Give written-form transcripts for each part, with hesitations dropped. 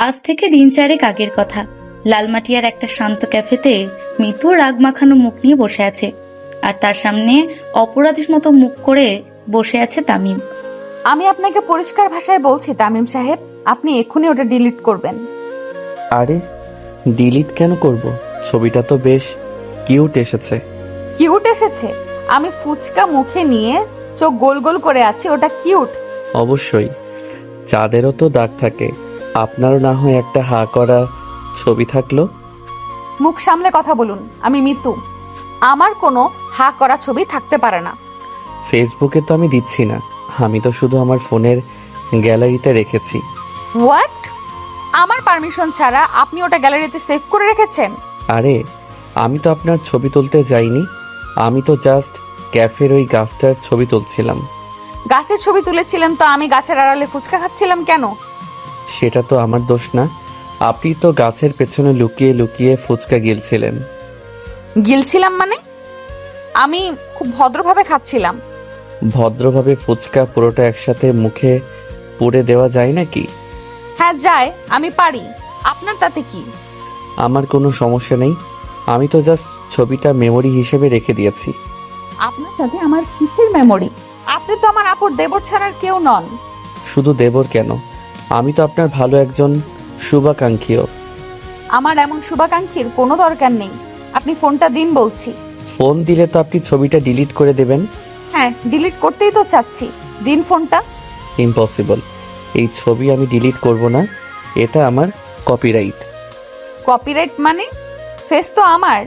আজ থেকে দিন চারেক আগের কথা। লালমাটিয়ার একটা শান্ত ক্যাফেতে মিতু রাগ মাখানো মুখ নিয়ে বসে আছে, আর তার সামনে অপরাধীর মতো মুখ করে বসে আছে তামিম। আমি আপনাকে পরিষ্কার ভাষায় বলছি তামিম সাহেব, আপনি এক্ষুনি ওটা ডিলিট করবেন। আরে ডিলিট কেন করব? ছবিটা তো বেশ কিউট এসেছে। কিউট এসেছে? আমি ফুচকা মুখে নিয়ে চোখ গোল গোল করে আছি, ওটা কিউট? অবশ্যই, চাঁদেরও তো দাগ থাকে, আপনারও না হয় একটা হা করা ছবি থাকলো। মুখ সামলে কথা বলুন, আমি মিতু, আমার কোনো হা করা ছবি থাকতে পারে না। ফেসবুকে তো আমি দিচ্ছি না, আমি তো শুধু আমার ফোনের গ্যালারিতে রেখেছি। হোয়াট? আমার পারমিশন ছাড়া আপনি ওটা গ্যালারিতে সেভ করে রেখেছেন? আরে আমি তো আপনার ছবি তুলতে যাইনি, আমি তো জাস্ট ক্যাফের ওই গাছটার ছবি তুলছিলাম। গাছের ছবি তুলেছিলেন তো আমি গাছের আড়ালে ফুচকা খাচ্ছিলাম কেন? সেটা তো আমার দোষ না, আপনি তো গাছের পেছনে লুকিয়ে লুকিয়ে ফুচকা গিলছিলেন। গিলছিলাম মানে? আমি খুব ভদ্রভাবে খাচ্ছিলাম। ভদ্রভাবে ফুচকা পুরোটা একসাথে মুখে পুরে দেওয়া যায় নাকি? হ্যাঁ যায়, আমি পারি, আপনার তাতে কি? আমার কোনো সমস্যা নেই, আমি তো জাস্ট ছবিটা মেমোরি হিসেবে রেখে দিয়েছি। আপনার সাথে আমার কিসের মেমোরি? আপনি তো আমার আপুর দেবর ছাড়ার কেউ নন। শুধু দেবর কেন, আমি তো আপনার ভালো একজন শুভাকাঙ্ক্ষীও। আমার এমন শুভাকাঙ্ক্ষীর কোনো দরকার নেই, আপনি ফোনটা দিন বলছি। ফোন দিলে তো আপনি ছবিটা ডিলিট করে দেবেন। হ্যাঁ, ডিলিট করতেই তো চাচ্ছি, দিন ফোনটা। ইম্পসিবল, এই ছবি আমি ডিলিট করব না, এটা আমার কপিরাইট। কপিরাইট মানে? ফেস তো আমার।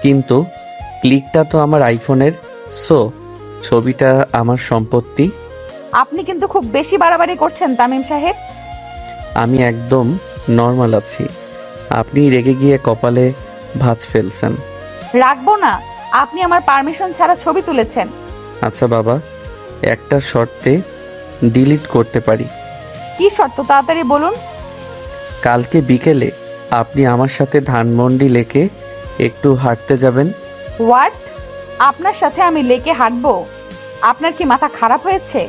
কিন্তু ক্লিকটা তো আমার আইফোনের, সো ছবিটা আমার সম্পত্তি। আপনি কিন্তু খুব বেশি বাড়াবাড়ি করছেন তামিম সাহেব। আমি একদম নর্মাল আছি, আপনি রেগে গিয়ে কপালে ভাঁজ ফেলছেন। রাখবো না, আপনি আমার পারমিশন ছাড়া ছবি তুলেছেন। আচ্ছা বাবা, একটা শর্তে ডিলিট করতে পারি। কি শর্ত তাড়াতাড়ি বলুন। কালকে বিকেলে আপনি আমার সাথে ধানমন্ডি লেকে একটু হাঁটতে যাবেন। হোয়াট? আপনার সাথে আমি লেকে হাঁটবো? আপনার কি মাথা খারাপ হয়েছে?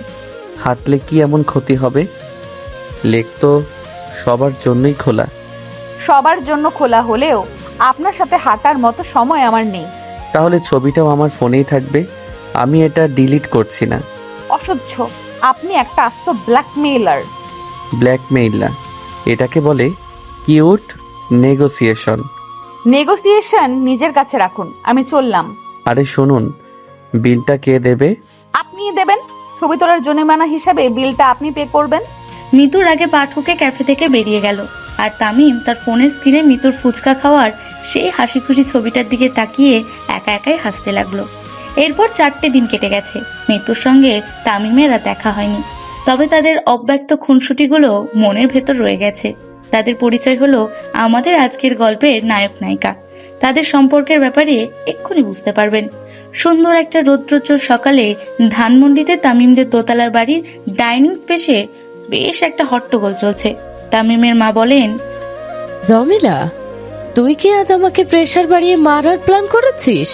হাঁটলে কি এমন ক্ষতি হবে? লেক তো সবার জন্যই খোলা। সবার জন্য খোলা হলেও আপনার সাথে হাঁটার মতো সময় আমার নেই। তাহলে ছবিটাও আমার ফোনেই থাকবে, আমি এটা ডিলিট করছি না। অসহ্য, আপনি একটা আস্ত ব্ল্যাকমেইলার। ব্ল্যাকমেইল না, এটাকে বলে কিউট নেগোসিয়েশন। নেগোসিয়েশন নিজের কাছে রাখুন, আমি চললাম। আরে শুনুন, বিলটা কে দেবে? আপনিই দেবেন, ছবি তোলার জরিমানা হিসাবে বিলটা আপনি পে করবেন। মিতুর আগে পা ঠুকে ক্যাফে থেকে বেরিয়ে গেল, আর তামিম তার ফোনের স্ক্রিনে মিতুর ফুচকা খাওয়ার সেই হাসি খুশি ছবিটার দিকে তাকিয়ে একা একাই হাসতে লাগলো। এরপর 4টে দিন কেটে গেছে, মিতুর সঙ্গে তামিমের আর দেখা হয়নি। তবে তাদের অব্যক্ত খুনসুটিগুলো মনের ভেতর রয়ে গেছে। তাদের পরিচয় হলো আমাদের আজকের গল্পের নায়ক নায়িকা। তাদের সম্পর্কের ব্যাপারে এক্ষুনি বুঝতে পারবেন। সুন্দর একটা রৌদ্রোজ্জ্বল সকালে ধানমন্ডিতে তামিমদের দোতলার বাড়ির ডাইনিং স্পেসে বেশ একটা হট্টগোল চলছে। তামিমের মা বলেন, জমিলা, তুই কি আজ আমাকে প্রেসার বাড়িয়ে মারার প্ল্যান করেছিস?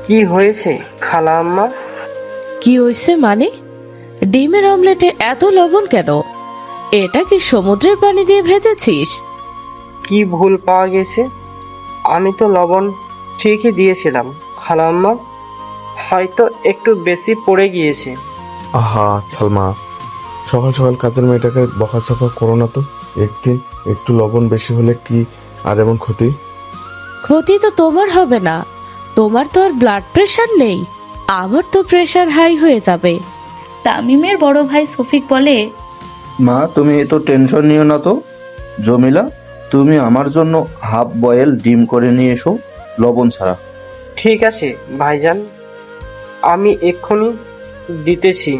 কি হয়েছে খালা আম্মা? কি হইছে মানে? ডিমের অমলেটে এত লবণ কেন? এটা কি সমুদ্রের পানি দিয়ে ভেজেছিস? কি ভুল পাওয়া গেছে? আমি তো লবণ ঠিকই দিয়েছিলাম খালা আম্মা, হয়তো একটু বেশি পড়ে গিয়েছে। আহা সালমা, সকাল সকাল কাজের মেয়েটাকে বকাঝকা করো না তো। একটু লবণ বেশি হলে কি আর এমন ক্ষতি? ক্ষতি তো তোমার হবে না, তোমার তো আর ব্লাড প্রেশার নেই, আমার তো প্রেশার হাই হয়ে যাবে। তামিমের বড় ভাই সফিক বলে, মা তুমি এত টেনশন নিও না তো। জমিলা, তুমি আমার জন্য হাফ বয়েল ডিম করে নিয়ে এসো, লবণ ছাড়া। ঠিক আছে ভাইজান, আমি এক্ষুনি দিতেছি।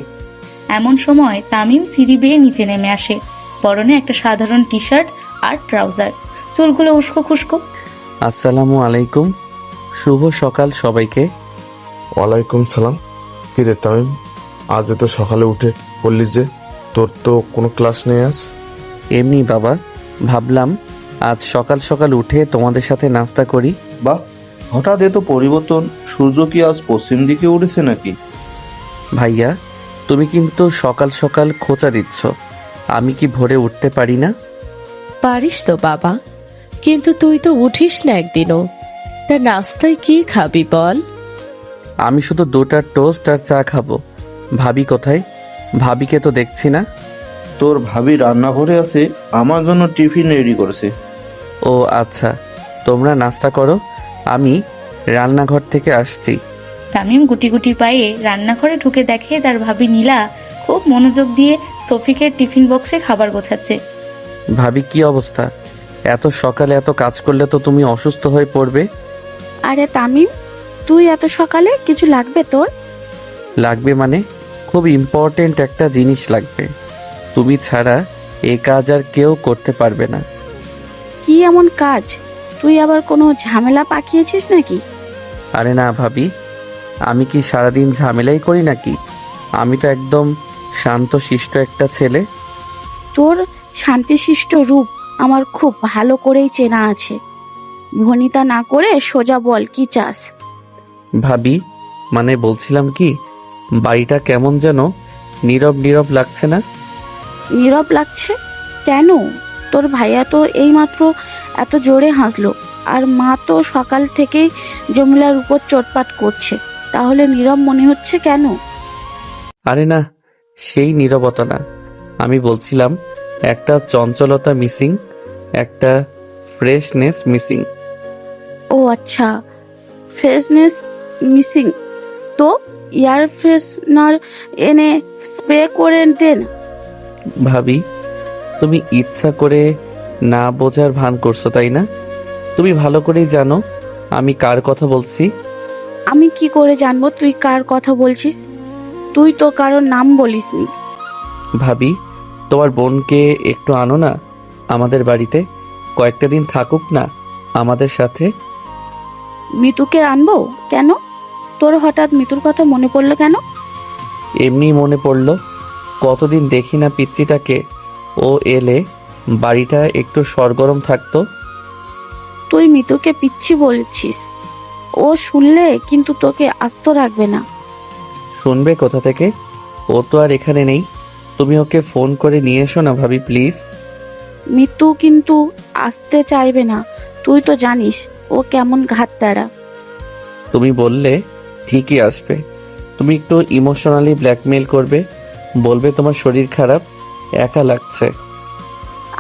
এমন সময় তামিম সিঁড়ি বেয়ে নিচে নেমে আসে। পরনে একটা সাধারণ টি শার্ট আর ট্রাউজার, চুলগুলো উস্কো খুস্কো। আসসালামু আলাইকুম, শুভ সকাল সবাইকে। ওয়ালাইকুম সালাম। কিরে তামিম, আজ এত সকালে উঠে পড়লি যে? তোর তো কোনো ক্লাস নেই আজ? এমনি বাবা, ভাবলাম আজ সকাল সকাল উঠে তোমাদের সাথে নাস্তা করি। বাহ, হঠাৎ এত পরিবর্তন, সূর্য কি আজ পশ্চিম দিকে উঠেছে নাকি? ভাইয়া, তুমি কিন্তু সকাল সকাল খোঁচা দিচ্ছ, আমি কি ভোরে উঠতে পারি না? পারিস তো বাবা, কিন্তু তুই তো উঠিস না একদিনও। তা নাস্তায় কি খাবি বল? আমি শুধু 2টা টোস্ট আর চা খাবো। ভাবি কোথায়? ভাবিকে তো দেখছি না। তোর ভাবি রান্নাঘরে আছে, আমার জন্য টিফিন রেডি করেছে। ও আচ্ছা, তোমরা নাস্তা করো, আমি রান্নাঘর থেকে আসছি। তামিম গুটি গুটি পায়ে রান্নাঘরে ঢুকে দেখে তার ভাবি নীলা খুব মনোযোগ দিয়ে সফিকের টিফিন বক্সে খাবার গোছাচ্ছে। ভাবি কি অবস্থা? এত সকালে এত কাজ করলে তো তুমি অসুস্থ হয়ে পড়বে। আরে তামিম, তুই এত সকালে কিছু লাগবে তোর? লাগবে মানে? খুব ইম্পর্টেন্ট একটা জিনিস লাগবে। তুমি ছাড়া এই কাজ আর কেউ করতে পারবে না। কি এমন কাজ? তুই আবার কোনো ঝামেলা পাকিয়েছিস নাকি? আরে না ভাবি, আমি কি সারাদিন ঝামেলাই করি নাকি? আমি তো একদম শান্তশিষ্ট একটা ছেলে। তোর শান্তিশিষ্ট রূপ আমার খুব ভালো করেই চেনা আছে। ভনিতা না করে সোজা বল কি চাস। ভাবি, মানে বলছিলাম কি, বাড়িটা কেমন যেন নীরব নীরব লাগছে না? নীরব লাগছে কেন? তোর ভাইয়া তো এইমাত্র এত জোরে হাসলো, আর মা তো সকাল থেকেই জমিলার উপর চোটপাট করছে, তাহলে নীরব মনে হচ্ছে কেন? আরে না, সেই নীরবতা না। আমি বলছিলাম একটা চঞ্চলতা মিসিং, একটা ফ্রেশনেস মিসিং। ও আচ্ছা, ফ্রেশনেস মিসিং। তো এয়ার ফ্রেশনার এনে স্প্রে করে দেন। ভাবি, তুমি ইচ্ছা করে না বোঝার ভান করছো তাই না? তুমি ভালো করেই জানো আমি কার কথা বলছি। আমি কি করে জানবো তুই কার কথা বলছিস? তুই তো কারোর নাম বলিসনি। ভাবি, তোমার বোনকে একটু আনো না আমাদের বাড়িতে, কয়েকটা দিন থাকুক না আমাদের সাথে। মিতুকে আনবো কেন? তোর হঠাৎ মিতুর কথা মনে পড়লো কেন? এমনি মনে পড়লো, কতদিন দেখি না পিচ্চিটাকে। ও এলে বাড়িটা একটু সরগরম থাকতো। তুই মিতুকে পিচ্ছি বলছিস, ও শুনলে কিন্তু তোকে আস্ত রাখবে না। শুনবে কোথা থেকে? ও তো আর এখানে নেই। তুমি ওকে ফোন করে নিয়ে এসো না ভাবি, প্লিজ। মিতু কিন্তু আসতে চাইবে না, তুই তো জানিস ও কেমন ঘাটতারা। তুমি বললে ঠিকই আসবে। তুমি একটু ইমোশনালি ব্ল্যাকমেল করবে, বলবে তোমার শরীর খারাপ, একা লাগছে।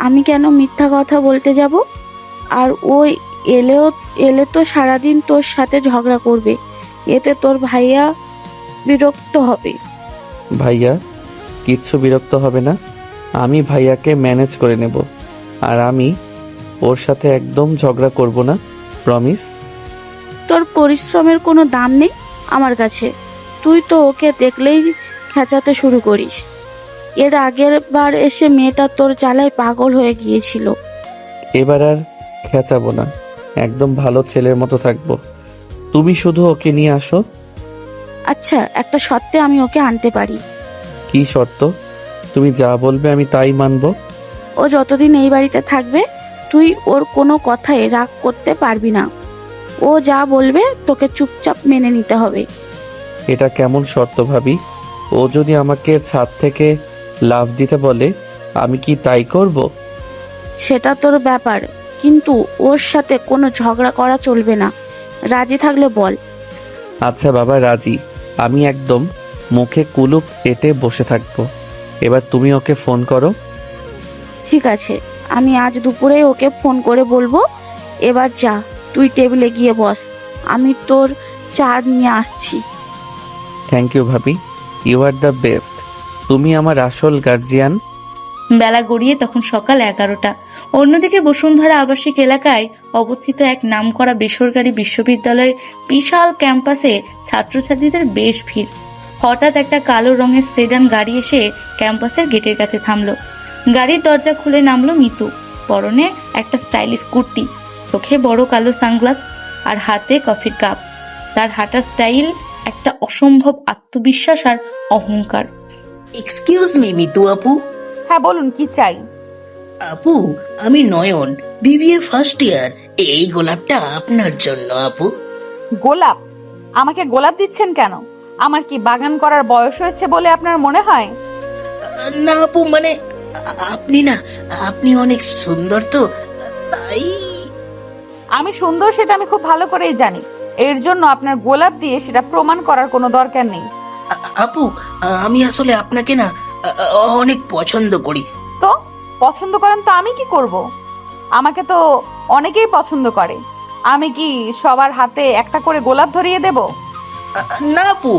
আমি কেন মিথ্যা কথা বলতে যাব? আর ওই এলে তো সারাদিন তোর সাথে ঝগড়া করবে, এতে তোর ভাইয়া বিরক্ত হবে। ভাইয়া কিচ্ছু বিরক্ত হবে না, আমি ভাইয়াকে ম্যানেজ করে নেব। আর আমি ওর সাথে একদম ঝগড়া করব না, প্রমিস। তোর পরিশ্রমের কোনো দাম নেই আমার কাছে। তুই তো ওকে দেখলেই খেঁচাতে শুরু করিস। এর আগের বার এসে মেয়েটা তোর জ্বালায় পাগল হয়ে গিয়েছিল। এবার আর খেঁচাবো না, একদম ভালো ছেলের মতো থাকবো। তুমি শুধু ওকে নিয়ে আসো। আচ্ছা, একটা শর্তে আমি ওকে আনতে পারি। কি শর্ত? তুমি যা বলবে আমি তাই মানবো। ও যতদিন এই বাড়িতে থাকবে তুই ওর কোনো কথায় রাগ করতে পারবি না। ও যা বলবে তোকে চুপচাপ মেনে নিতে হবে। এটা কেমন শর্ত ভাবি? ও যদি আমাকে ছাদ থেকে লাফ দিতে বলে, আমি কি তাই করব? সেটা তোর ব্যাপার, কিন্তু ওর সাথে কোনো ঝগড়া করা চলবে না। রাজি থাকলে বল। আচ্ছা বাবা, রাজি। আমি একদম মুখে কুলুপ এঁটে বসে থাকবো। এবার তুমি ওকে ফোন করো। ঠিক আছে, আমি আজ দুপুরে ওকে ফোন করে বলবো। এবার যা, তুই টেবিলে গিয়ে বস, আমি তোর চা নিয়ে আসছি। থ্যাংক ইউ ভাবি, ইউ আর দ্য বেস্ট। তুমি আমার আসল গার্জিয়ান। বেলা গড়িয়ে তখন সকাল 11টা। অন্যদিকে বসুন্ধরা আবাসিক এলাকায় অবস্থিত এক নামকরা বেসরকারি বিশ্ববিদ্যালয়ের বিশাল ক্যাম্পাসে ছাত্রছাত্রীদের বেশ ভিড়। হঠাৎ একটা কালো রঙের সেডান গাড়ি এসে ক্যাম্পাসের গেটের কাছে থামলো। গাড়ির দরজা খুলে নামলো মিতু। পরনে একটা স্টাইলিশ কুর্তি, চোখে বড় কালো সানগ্লাস আর হাতে কফির কাপ। তার হাঁটার স্টাইল একটা অসম্ভব আত্মবিশ্বাস আর অহংকার। এক্সকিউজ মি মিতু আপু। হ্যাঁ বলুন, কি চাই? আপু, আমি নয়ন, বিবিএ ফার্স্ট ইয়ার। এই গোলাপটা আপনার জন্য আপু। গোলাপ? আমাকে গোলাপ দিচ্ছেন কেন? আমার কি বাগান করার বয়স হয়েছে বলে আপনার মনে হয়? না আপু, মানে আপনি না, আপনি অনেক সুন্দর তো, তাই। আমি সুন্দর সেটা আমি খুব ভালো করেই জানি। এর জন্য আপনার গোলাপ দিয়ে সেটা প্রমাণ করার কোনো দরকার নেই। আপু, আমি আসলে আপনাকে না অনেক পছন্দ করি। তো পছন্দ করেন তো আমি কি করব? আমাকে তো অনেকেই পছন্দ করে। আমি কি সবার হাতে একটা করে গোলাপ ধরিয়ে দেব? না আপু,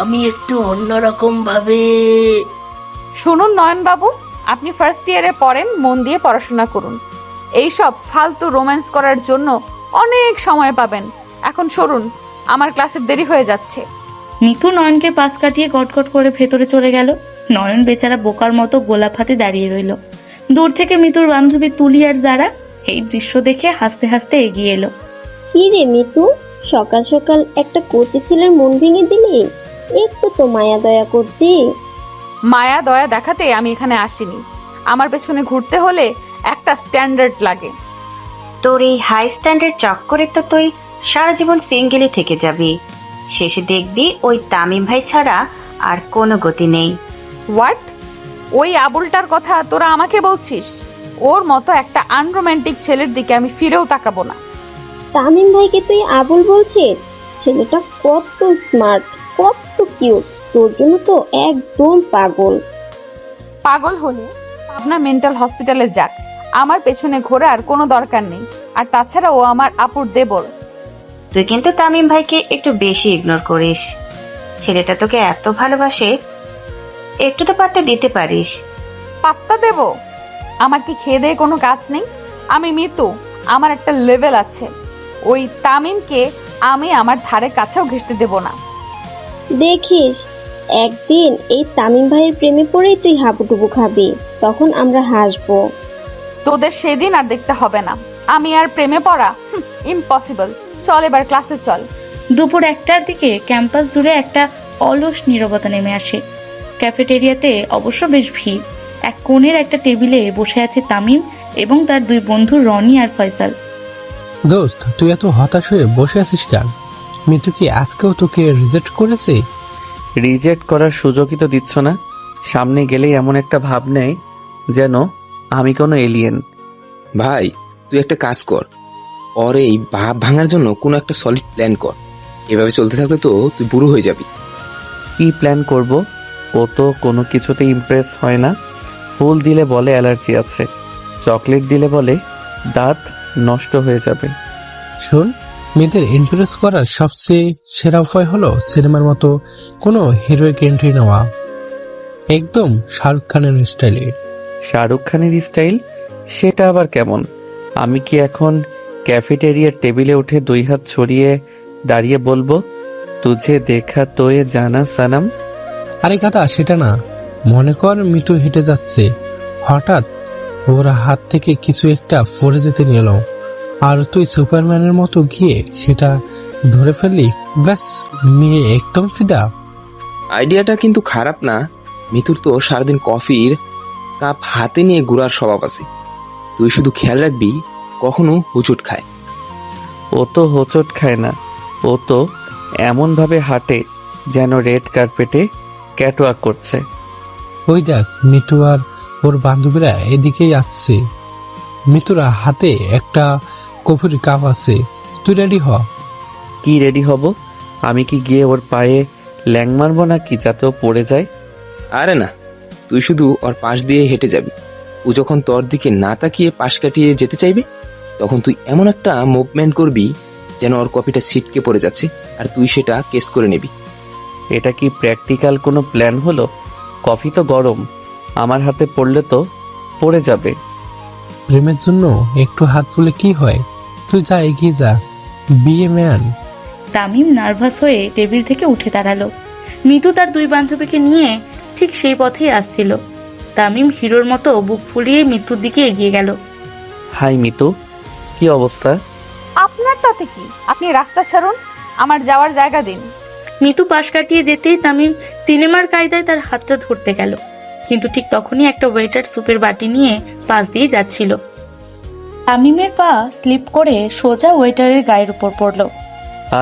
আমি একটু অন্যরকম ভাবে। শুনুন নয়ন বাবু, আপনি ফার্স্ট ইয়ারে পড়েন, মন দিয়ে পড়াশোনা করুন। এইসব ফালতু রোম্যান্স করার জন্য অনেক সময় পাবেন। এখন সরুন, আমার ক্লাসের দেরি হয়ে যাচ্ছে। মিতু নয়নকে পাশ কাটিয়ে গটগট করে ভেতরে চলে গেল। নয়ন বেচারা বোকার মতো গোলাপ হাতে দাঁড়িয়ে রইল। দূর থেকে মিতুর বান্ধবী তুলি আর যারা এই দৃশ্য দেখে হাসতে হাসতে এগিয়ে এলো। কি রে মিতু, সকাল সকাল একটা কচি ছেলের মন ভেঙে দিলি? একটু তো মায়া দয়া করতি। মায়া দয়া দেখাতে আমি এখানে আসিনি। আমার পেছনে ঘুরতে হলে একটা স্ট্যান্ডার্ড লাগে। তোর এই হাই স্ট্যান্ডার্ড চক্করে তো তুই সারা জীবন সিঙ্গেলই থেকে যাবি। শেষে দেখবি ওই তামিম ভাই ছাড়া আর কোনো গতি নেই। হোয়াট? ওই আবুলটার কথা তোরা আমাকে বলছিস? ওর মতো একটা আনরোম্যান্টিক ছেলের দিকে আমি ফিরেও তাকাবো না। তামিম ভাইকে তুই আবুল বলছিস? ছেলেটা কত স্মার্ট, কত কিউট, তোর জন্য তো একদম পাগল। পাগল হলে আপনার মেন্টাল হসপিটালে যাক, আমার পেছনে ঘোরার কোনো দরকার নেই। আর তাছাড়া ও আমার আপুর দেবর। তুই কিন্তু তামিম ভাইকে একটু বেশি ইগনোর করিস। ছেলেটা তোকে এত ভালোবাসে, একটু তো পাত্তা দিতে পারিস। পাত্তা দেব? আমার কি খেয়ে দেয়ে কোনো কাজ নেই? আমি মিতু, আমার একটা লেভেল আছে। ওই তামিমকে আমি আমার ধারে কাছেও ঘেঁষতে দেব না। দেখিস, একদিন এই তামিম ভাইয়ের প্রেমে পড়েই তুই হাবুডুবু খাবি, তখন আমরা হাসবো। তোদের সেদিন আর দেখতে হবে না। আমি আর প্রেমে পড়া ইম্পসিবল। চল এবার ক্লাসে চল। দুপুর 1টার দিকে ক্যাম্পাস জুড়ে একটা অলস নীরবতা নেমে আসে। ক্যাফেটেরিয়াতে অবশ্য বেশ ভিড়। এক কোণের একটা টেবিলে বসে আছে তামিম এবং তার দুই বন্ধু রনি আর ফয়সাল। দোস্ত, তুই এত হতাশ হয়ে বসে আছিস কেন? মিতু কি আজকেও তোকে রিজেক্ট করেছে? রিজেক্ট করার সুযোগই তো দিচ্ছ না। সামনে গেলেই এমন একটা ভাব নেয় যেন আমি কোনো এলিয়েন। ভাই, তুই একটা কাজ কর, ওর এই ভাব ভাঙার জন্য কোনো একটা সলিড প্ল্যান কর। এভাবে চলতে থাকলে তো তুই বুড়ো হয়ে যাবি। কি প্ল্যান করব? ও তো কোনো কিছুতে ইমপ্রেস হয় না। ফুল দিলে বলে অ্যালার্জি আছে, চকলেট দিলে বলে দাঁত নষ্ট হয়ে যাবে। শোন, মেয়েদের ইমপ্রেস করার সবচেয়ে সেরা উপায় হলো সিনেমার মতো কোনো হিরোইক এন্ট্রি নেওয়া, একদম শাহরুখ খানের স্টাইলে। শাহরুখ খানের স্টাইল? সেটা আবার কেমন? আমি কি এখন ক্যাফেটেরিয়ার টেবিলে উঠে 2 হাত ছড়িয়ে দাঁড়িয়ে বলবো তুঝে দেখা তোয়ে জানা সানাম? আরে গাদা, সেটা না। মনে কর মিতু হেঁটে যাচ্ছে, হঠাৎ ওর হাত থেকে কিছু একটা পড়ে যেতে নিল, আর তুই সুপারম্যানের মতো গিয়ে সেটা ধরে ফেললি, ব্যাস, মেয়ে একদম ফিদা। আইডিয়াটা কিন্তু খারাপ না। মিতুর তো সারাদিন কফির কাপ হাতে নিয়ে ঘোরার স্বভাব আছে। তুই শুধু খেয়াল রাখবি কখনো হুচট খায়। ও তো হোঁচট খায় না, ও তো এমনভাবে হাঁটে যেন রেড কার্পেটে ক্যাটওয়াক করছে। ওই দেখ, মিতু আর ওর বান্ধবীরা এদিকেই আসছে। মিতুরা হাতে একটা কফির কাপ আছে, তুই রেডি হ। কি রেডি হব? আমি কি গিয়ে ওর পায়ে ল্যাং মারবো নাকি যাতে ও পড়ে যায়? আরে না, তুই শুধু ওর পাশ দিয়ে হেঁটে যাবি। ও যখন তোর দিকে না তাকিয়ে পাশ কাটিয়ে যেতে চাইবে, তখন তুই এমন একটা মুভমেন্ট করবি যেন ওর কপিটা ছিটকে পড়ে যাচ্ছে, আর তুই সেটা কেস করে নিবি। এটা কি প্র্যাকটিক্যাল কোনো প্ল্যান হলো? কফি তো গরম, আমার হাতে পড়লে তো পড়ে যাবে। প্রেমের জন্য একটু হাত ফুলে কি হয়? তুই যা, এগিয়ে যা, বিয়ে ম্যান। তামিম নার্ভাস হয়ে টেবিল থেকে উঠে দাঁড়ালো। মিতু তার দুই বান্ধবীকে নিয়ে ঠিক সেই পথেই আসছিল। তামিম হিরোর মতো বুক ফুলিয়ে মিতুর দিকে এগিয়ে গেল। হাই মিতু, কি অবস্থা? আপনার তাতে কি? আপনি রাস্তা ছাড়ুন, আমার যাওয়ার জায়গা দিন। মিতু পাশ কাটিয়ে যেতেই তামিম সিনেমার কায়দায় তার হাতটা ধরতে গেল, কিন্তু ঠিক তখনই একটা ওয়েটার সুপের বাটি নিয়ে পাশ দিয়ে যাচ্ছিল। তামিমের পা স্লিপ করে সোজা ওয়েটারের গায়ের উপর পড়ল।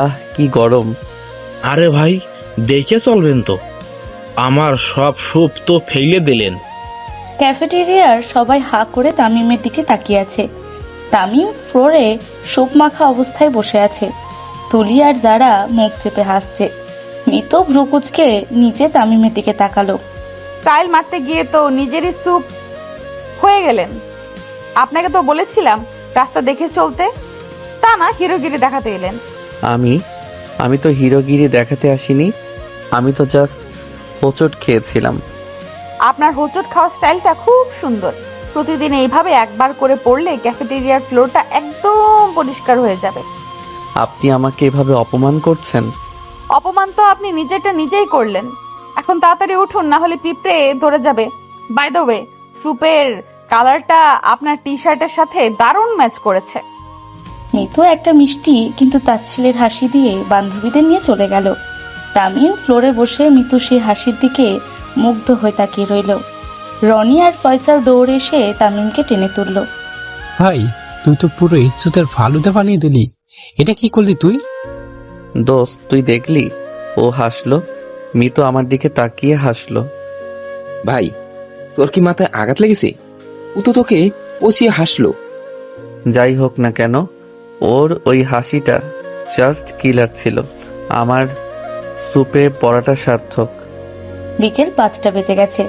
আহ, কি গরম! আরে ভাই, দেখে চলবেন তো, আমার সব সুপ তো ফেলে দিলেন। ক্যাফেটেরিয়ার সবাই হা করে তামিমের দিকে তাকিয়ে আছে। তামিম ফ্লোরে সুপ মাখা অবস্থায় বসে আছে। তুলি আর যারা মুখ চেপে হাসছে। মিতু ভ্রুকুচকে নিচে তামিমের দিকে তাকালো। স্টাইল মারতে গিয়ে তো নিজেরই স্যুপ হয়ে গেলেন। আপনাকে তো বলেছিলাম রাস্তা দেখে চলতে, তা না হিরোগিরি দেখাতে এলেন। আমি তো হিরোগিরি দেখাতে আসিনি, আমি তো জাস্ট হোঁচট খেয়েছিলাম। আপনার হোঁচট খাওয়ার স্টাইলটা খুব সুন্দর। প্রতিদিন এইভাবে একবার করে পড়লে ক্যাফেটেরিয়ার ফ্লোরটা একদম পরিষ্কার হয়ে যাবে। আপনি আমাকে এভাবে অপমান করছেন? অপমান তো আপনি নিজেরটা নিজেই করলেন। এখন তাড়াতাড়ি উঠুন, না হলে পিঁপড়ে ধরে যাবে। বাই দ্য ওয়ে, স্যুপের কালারটা আপনার টি শার্টের সাথে দারুণ ম্যাচ করেছে। মিতু একটা মিষ্টি কিন্তু তাচ্ছিলের হাসি দিয়ে বান্ধবীদের নিয়ে চলে গেল। তামিম ফ্লোরে বসে মিতু সেই হাসির দিকে মুগ্ধ হয়ে তাকিয়ে রইল। রনি আর ফয়সাল দৌড়ে এসে তামিমকে টেনে তুলল। ভাই, তুই তো পুরো ইজ্জতের ফালুদা বানিয়ে দিলি। এটা কি করলি তুই? দোস্ত, তুই দেখলি? ও হাসলো। মিতু আমার দিকে তাকিয়ে হাসলো। ভাই, তোর কি মাথায় আঘাত লেগেছে? ও তো তোকে পচিয়ে হাসলো। যাই হোক না কেন, ওর ওই হাসিটা জাস্ট কিলার ছিল। আমার সুপে পড়াটা সার্থক। বিকেল 5টা বেজে গেছে।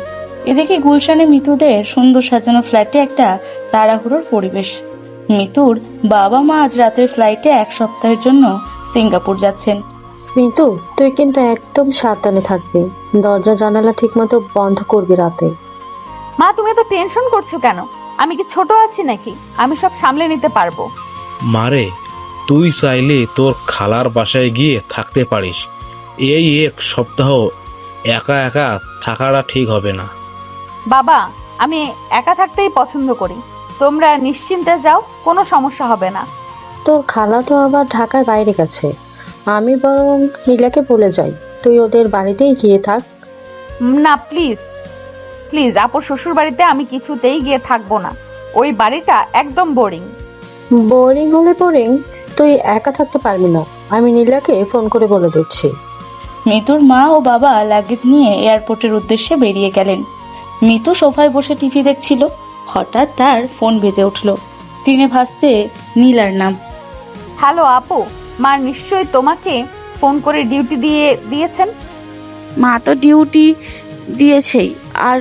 এদিকে গুলশানে মিতুদের সুন্দর সাজানো ফ্ল্যাটে একটা তাড়াহুড়োর পরিবেশ। মিতুর বাবা মা আজ রাতের ফ্লাইটে 1 সপ্তাহের জন্য সিঙ্গাপুর যাচ্ছেন। মিতু, তুই কিন্তু একদম সাবধানে থাকবি। দরজা জানালা ঠিকমতো বন্ধ করবি রাতে। মা, তুমি তো টেনশন করছো কেন? আমি কি ছোট আছি নাকি? আমি সব সামলে নিতে পারবো। মারে, তুই চাইলে তোর খালার বাসায় গিয়ে থাকতে পারিস। এই 1 সপ্তাহ একা একা থাকাটা ঠিক হবে না। বাবা, আমি একা থাকতেই পছন্দ করি। তোমরা নিশ্চিন্তে যাও, কোনো সমস্যা হবে না। তোর খালা তো আবার ঢাকার বাইরে গেছে। আমি বরং নীলাকে বলে যাই, তুই ওদের বাড়িতেই গিয়ে থাক। না, প্লিজ প্লিজ, আপুর শ্বশুর বাড়িতে আমি কিছুতেই গিয়ে থাকবো না। ওই বাড়িটা একদম বোরিং। বোরিং হলে বোরিং, তুই একা থাকতে পারবি না। আমি নীলাকে ফোন করে বলে দিচ্ছি। মিতুর মা ও বাবা লাগেজ নিয়ে এয়ারপোর্টের উদ্দেশ্যে বেরিয়ে গেলেন। মিতু সোফায় বসে টিভি দেখছিল। হঠাৎ তার ফোন বেজে উঠল। স্ক্রিনে ভাসছে নীলার নাম। হ্যালো আপু, মা নিশ্চয়ই তোমাকে ফোন করে ডিউটি দিয়েছেন। মা তো ডিউটি দিয়েছেই, আর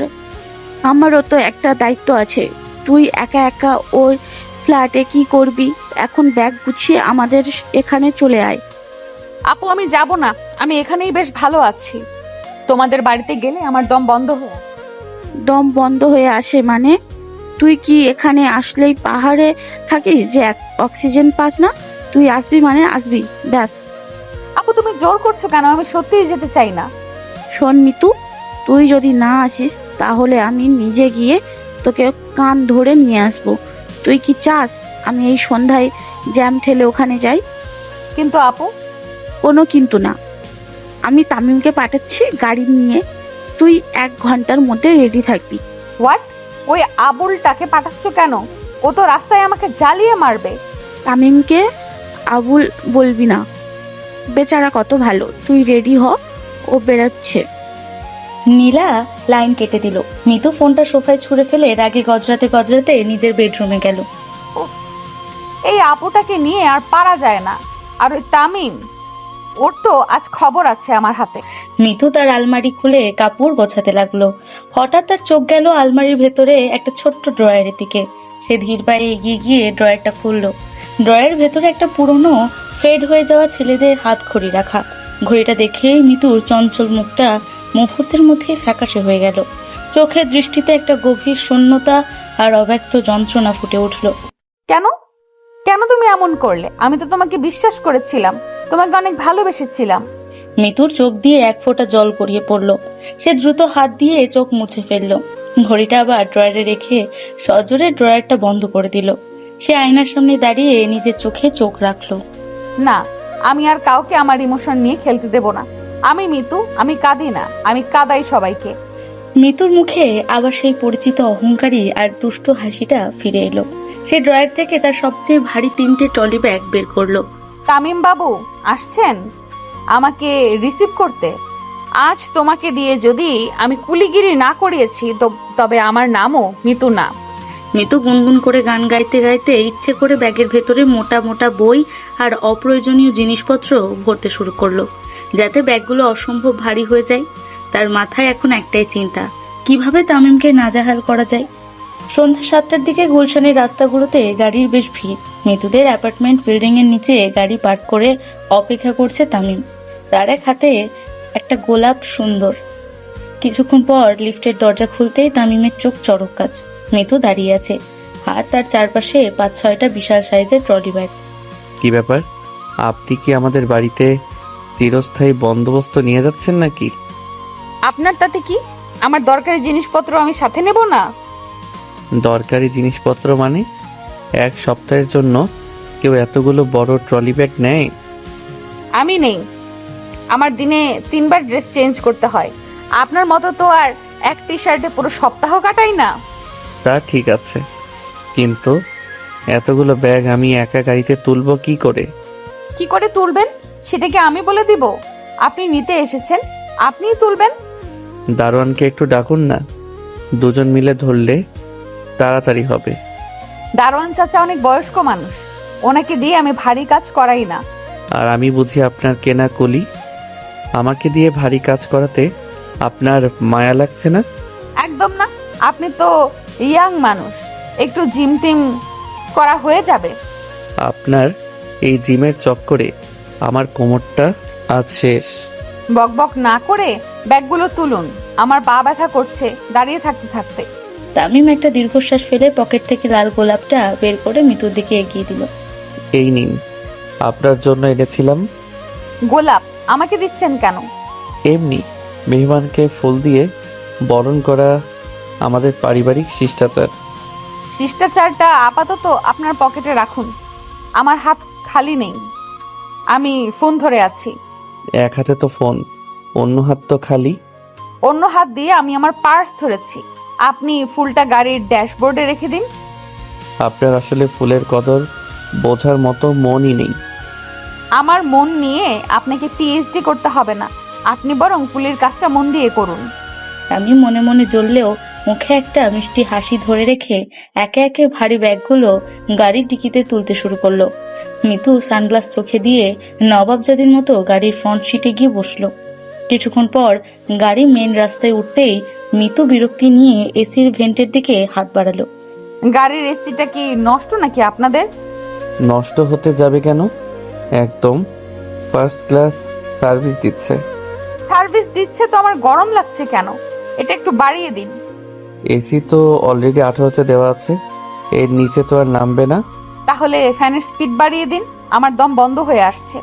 আমারও তো একটা দায়িত্ব আছে। তুই একা একা ওর ফ্ল্যাটে কি করবি? এখন ব্যাগ গুছিয়ে আমাদের এখানে চলে আয়। আপু, আমি যাব না। আমি এখানেই বেশ ভালো আছি। তোমাদের বাড়িতে গেলে আমার দম বন্ধ হয়ে আসে। দম বন্ধ হয়ে আসে মানে? তুই কি এখানে আসলেই পাহাড়ে থাকিস যে অক্সিজেন পাস না? তুই আসবি মানে আসবি, ব্যাস। আপু, তুমি জোর করছো কেন? আমি সত্যিই যেতে চাই না। শোন মিতু, তুই যদি না আসিস তাহলে আমি নিজে গিয়ে তোকে কান ধরে নিয়ে আসবো। তুই কি চাস আমি এই সন্ধ্যায় জ্যাম ঠেলে ওখানে যাই? কিন্তু আপু। কোনো কিন্তু না। আমি তামিমকে পাঠাচ্ছি গাড়ি নিয়ে। তুই 1 ঘন্টার মধ্যে রেডি থাকবি। হোয়াট? ওই আবুলটাকে পাঠাচ্ছ কেন? ও তো রাস্তায় আমাকে জ্বালিয়ে মারবে। তামিমকে আবুল বলবি না, বেচারা কত ভালো। তুই রেডি হ, ও বেরোচ্ছে। নীলা লাইন কেটে দিল। মিতু ফোনটা সোফায় ছুঁড়ে ফেলে রাগে গজরাতে গজরাতে নিজের বেডরুমে গেল। এই আপুটাকে নিয়ে আর পারা যায় না। আর ওই তামিম, ওর তো আজ খবর আছে আমার হাতে। মিতু তার আলমারি খুলে কাপড় গোছাতে লাগলো। হঠাৎ তার চোখ গেল আলমারির ভেতরে একটা ছোট্ট ড্রয়ারের দিকে। সে ধীর পায়ে এগিয়ে গিয়ে ড্রয়ারটা খুললো। ড্রয়ের ভেতরে একটা পুরনো ফেড হয়ে যাওয়া ছেলেদের হাত ঘড়ি রাখা। ঘড়িটা দেখেই মিতুর চঞ্চল মুখটা মুহূর্তের মধ্যেই ফ্যাকাশে হয়ে গেল। চোখের দৃষ্টিতে একটা গভীর শূন্যতা আর অব্যক্ত যন্ত্রণা ফুটে উঠল। কেন কেন তুমি এমন করলে? আমি তো তোমাকে বিশ্বাস করেছিলাম, তোমাকে অনেক ভালোবেসেছিলাম। মিতুর চোখ দিয়ে 1 ফোঁটা জল গড়িয়ে পড়ল। সে দ্রুত হাত দিয়ে চোখ মুছে ফেলল। ঘড়িটা আবার ড্রয়ারে রেখে সজোরে ড্রয়ারটা বন্ধ করে দিল। সে আয়নার সামনে দাঁড়িয়ে নিজের চোখে চোখ রাখলো। না, আমি আর কাউকে আমার ইমোশন নিয়ে খেলতে দেব না। আমি মিতু, আমি কাঁদি না, আমি কাঁদাই সবাইকে। মিতুর মুখে আবার সেই পরিচিত অহংকারী আর দুষ্ট হাসিটা ফিরে এলো। সে ড্রয়ার থেকে তার সবচেয়ে ভারী 3টে ট্রলি ব্যাগ বের করলো। তামিম বাবু আসছেন আমাকে রিসিভ করতে? আজ তোমাকে দিয়ে যদি আমি কুলিগিরি না করিয়েছি তবে আমার নামও মিতু না। মিতু গুনগুন করে গান গাইতে গাইতে ইচ্ছে করে ব্যাগের ভেতরে মোটা মোটা বই আর অপ্রয়োজনীয় জিনিসপত্র ভরতে শুরু করলো, যাতে ব্যাগগুলো অসম্ভব ভারী হয়ে যায়। তার মাথায় এখন একটাই চিন্তা, কিভাবে তামিমকে নাজেহাল করা যায়। সন্ধ্যা 7টার দিকে গুলশানের রাস্তাগুলোতে গাড়ির বেশ ভিড়। মিতুদের অ্যাপার্টমেন্ট বিল্ডিং এর নিচে গাড়ি পার্ক করে অপেক্ষা করছে তামিম। তার এক হাতে একটা গোলাপ সুন্দর। কিছুক্ষণ পর লিফটের দরজা খুলতেই তামিমের চোখ চড়ক গাছ। মিতু দাঁড়িয়ে আছে, আর তার চারপাশে 5-6টা বিশাল সাইজের ট্রলি ব্যাগ। কি ব্যাপার, আপনি কি আমাদের বাড়িতে চিরস্থায়ী বন্দোবস্ত নিয়ে যাচ্ছেন নাকি? আপনার তাতে কি? আমার দরকারি জিনিসপত্র আমি সাথে নেব না? দরকারি জিনিসপত্র মানে? এক সপ্তাহের জন্য কেউ এতগুলো বড় ট্রলি ব্যাগ নেয়? আমি নেই। আমার দিনে 3বার ড্রেস চেঞ্জ করতে হয়। আপনার মতো তো আর এক টি শার্টে পুরো সপ্তাহ কাটাই না। তা ঠিক আছে, কিন্তু এতগুলো ব্যাগ আমি একা গাড়িতে তুলবো কি করে? কি করে তুলবেন সেটা কি আমি বলে দিব? আপনি নিতে এসেছেন, আপনিই তুলবেন। দারোয়ানকে একটু ডাকুন না, দুজন মিলে ধরলে তাড়াতাড়ি হবে। দারোয়ান চাচা অনেক বয়স্ক মানুষ, ওনাকে দিয়ে আমি ভারী কাজ করাই না। আর আমি বুঝি আপনার কেনা কলি? আমাকে দিয়ে ভারী কাজ করাতে আপনার মায়া লাগছে না? একদম না, আপনি তো ইয়াং মানুষ, একটু জিম টিম করা হয়ে যাবে। আপনার এই জিমের চক্করে আমার কোমরটা আজ শেষ। বকবক না করে ব্যাগগুলো তুলুন, আমার পা ব্যথা করছে দাঁড়িয়ে থাকতে থাকতে। তামিম একটা দীর্ঘশ্বাস ফেলে পকেট থেকে লাল গোলাপটা বের করে মিতুর দিকে এগিয়ে দিল। এই নিন, আপনার জন্য এনেছিলাম। গোলাপ আমাকে দিচ্ছেন কেন? এমনি মেহমানকে ফুল দিয়ে বরণ করা আমাদের পারিবারিক শিষ্টাচার। শিষ্টাচারটা আপাতত আপনার পকেটে রাখুন, আমার হাত খালি নেই, আমি ফোন ধরে আছি। এক হাতে তো ফোন, অন্য হাত তো খালি। অন্য হাত দিয়ে আমি আমার পার্স ধরেছি, আপনি ফুলটা গাড়ির ড্যাশবোর্ডে রেখে দিন। আপনার আসলে ফুলের কদর বোঝার মতো মনই নেই। আমার মন নিয়ে আপনাকে পিএইচডি করতে হবে না, আপনি বরং ফুলের কাজটা মন দিয়ে করুন। আমি মনে মনে জ্বললেও মুখে একটা মিষ্টি হাসি ধরে রেখে একে একে ভারী ব্যাগগুলো গাড়ির ডিকিতে তুলতে শুরু করলো। মিতু সানগ্লাস চোখে দিয়ে নবাবজাদির মতো গাড়ির ফ্রন্ট সিটে গিয়ে বসলো। কিছুক্ষণ পর গাড়ি মেন রাস্তায় উঠতেই মিতু বিরক্তি নিয়ে এসির ভেন্টের দিকে হাত বাড়ালো। গাড়ির এসিটা কি নষ্ট নাকি আপনাদের? নষ্ট হতে যাবে কেন, একদম ফার্স্ট ক্লাস সার্ভিস দিচ্ছে। সার্ভিস দিচ্ছে তো আমার গরম লাগছে কেন? এটা একটু বাড়িয়ে দিন। এসি তো অলরেডি 18তে দেওয়া আছে, এর নিচে তো আর নামবে না। তাহলে ফ্যানের স্পিড বাড়িয়ে দিন, আমার দম বন্ধ হয়ে আসছে।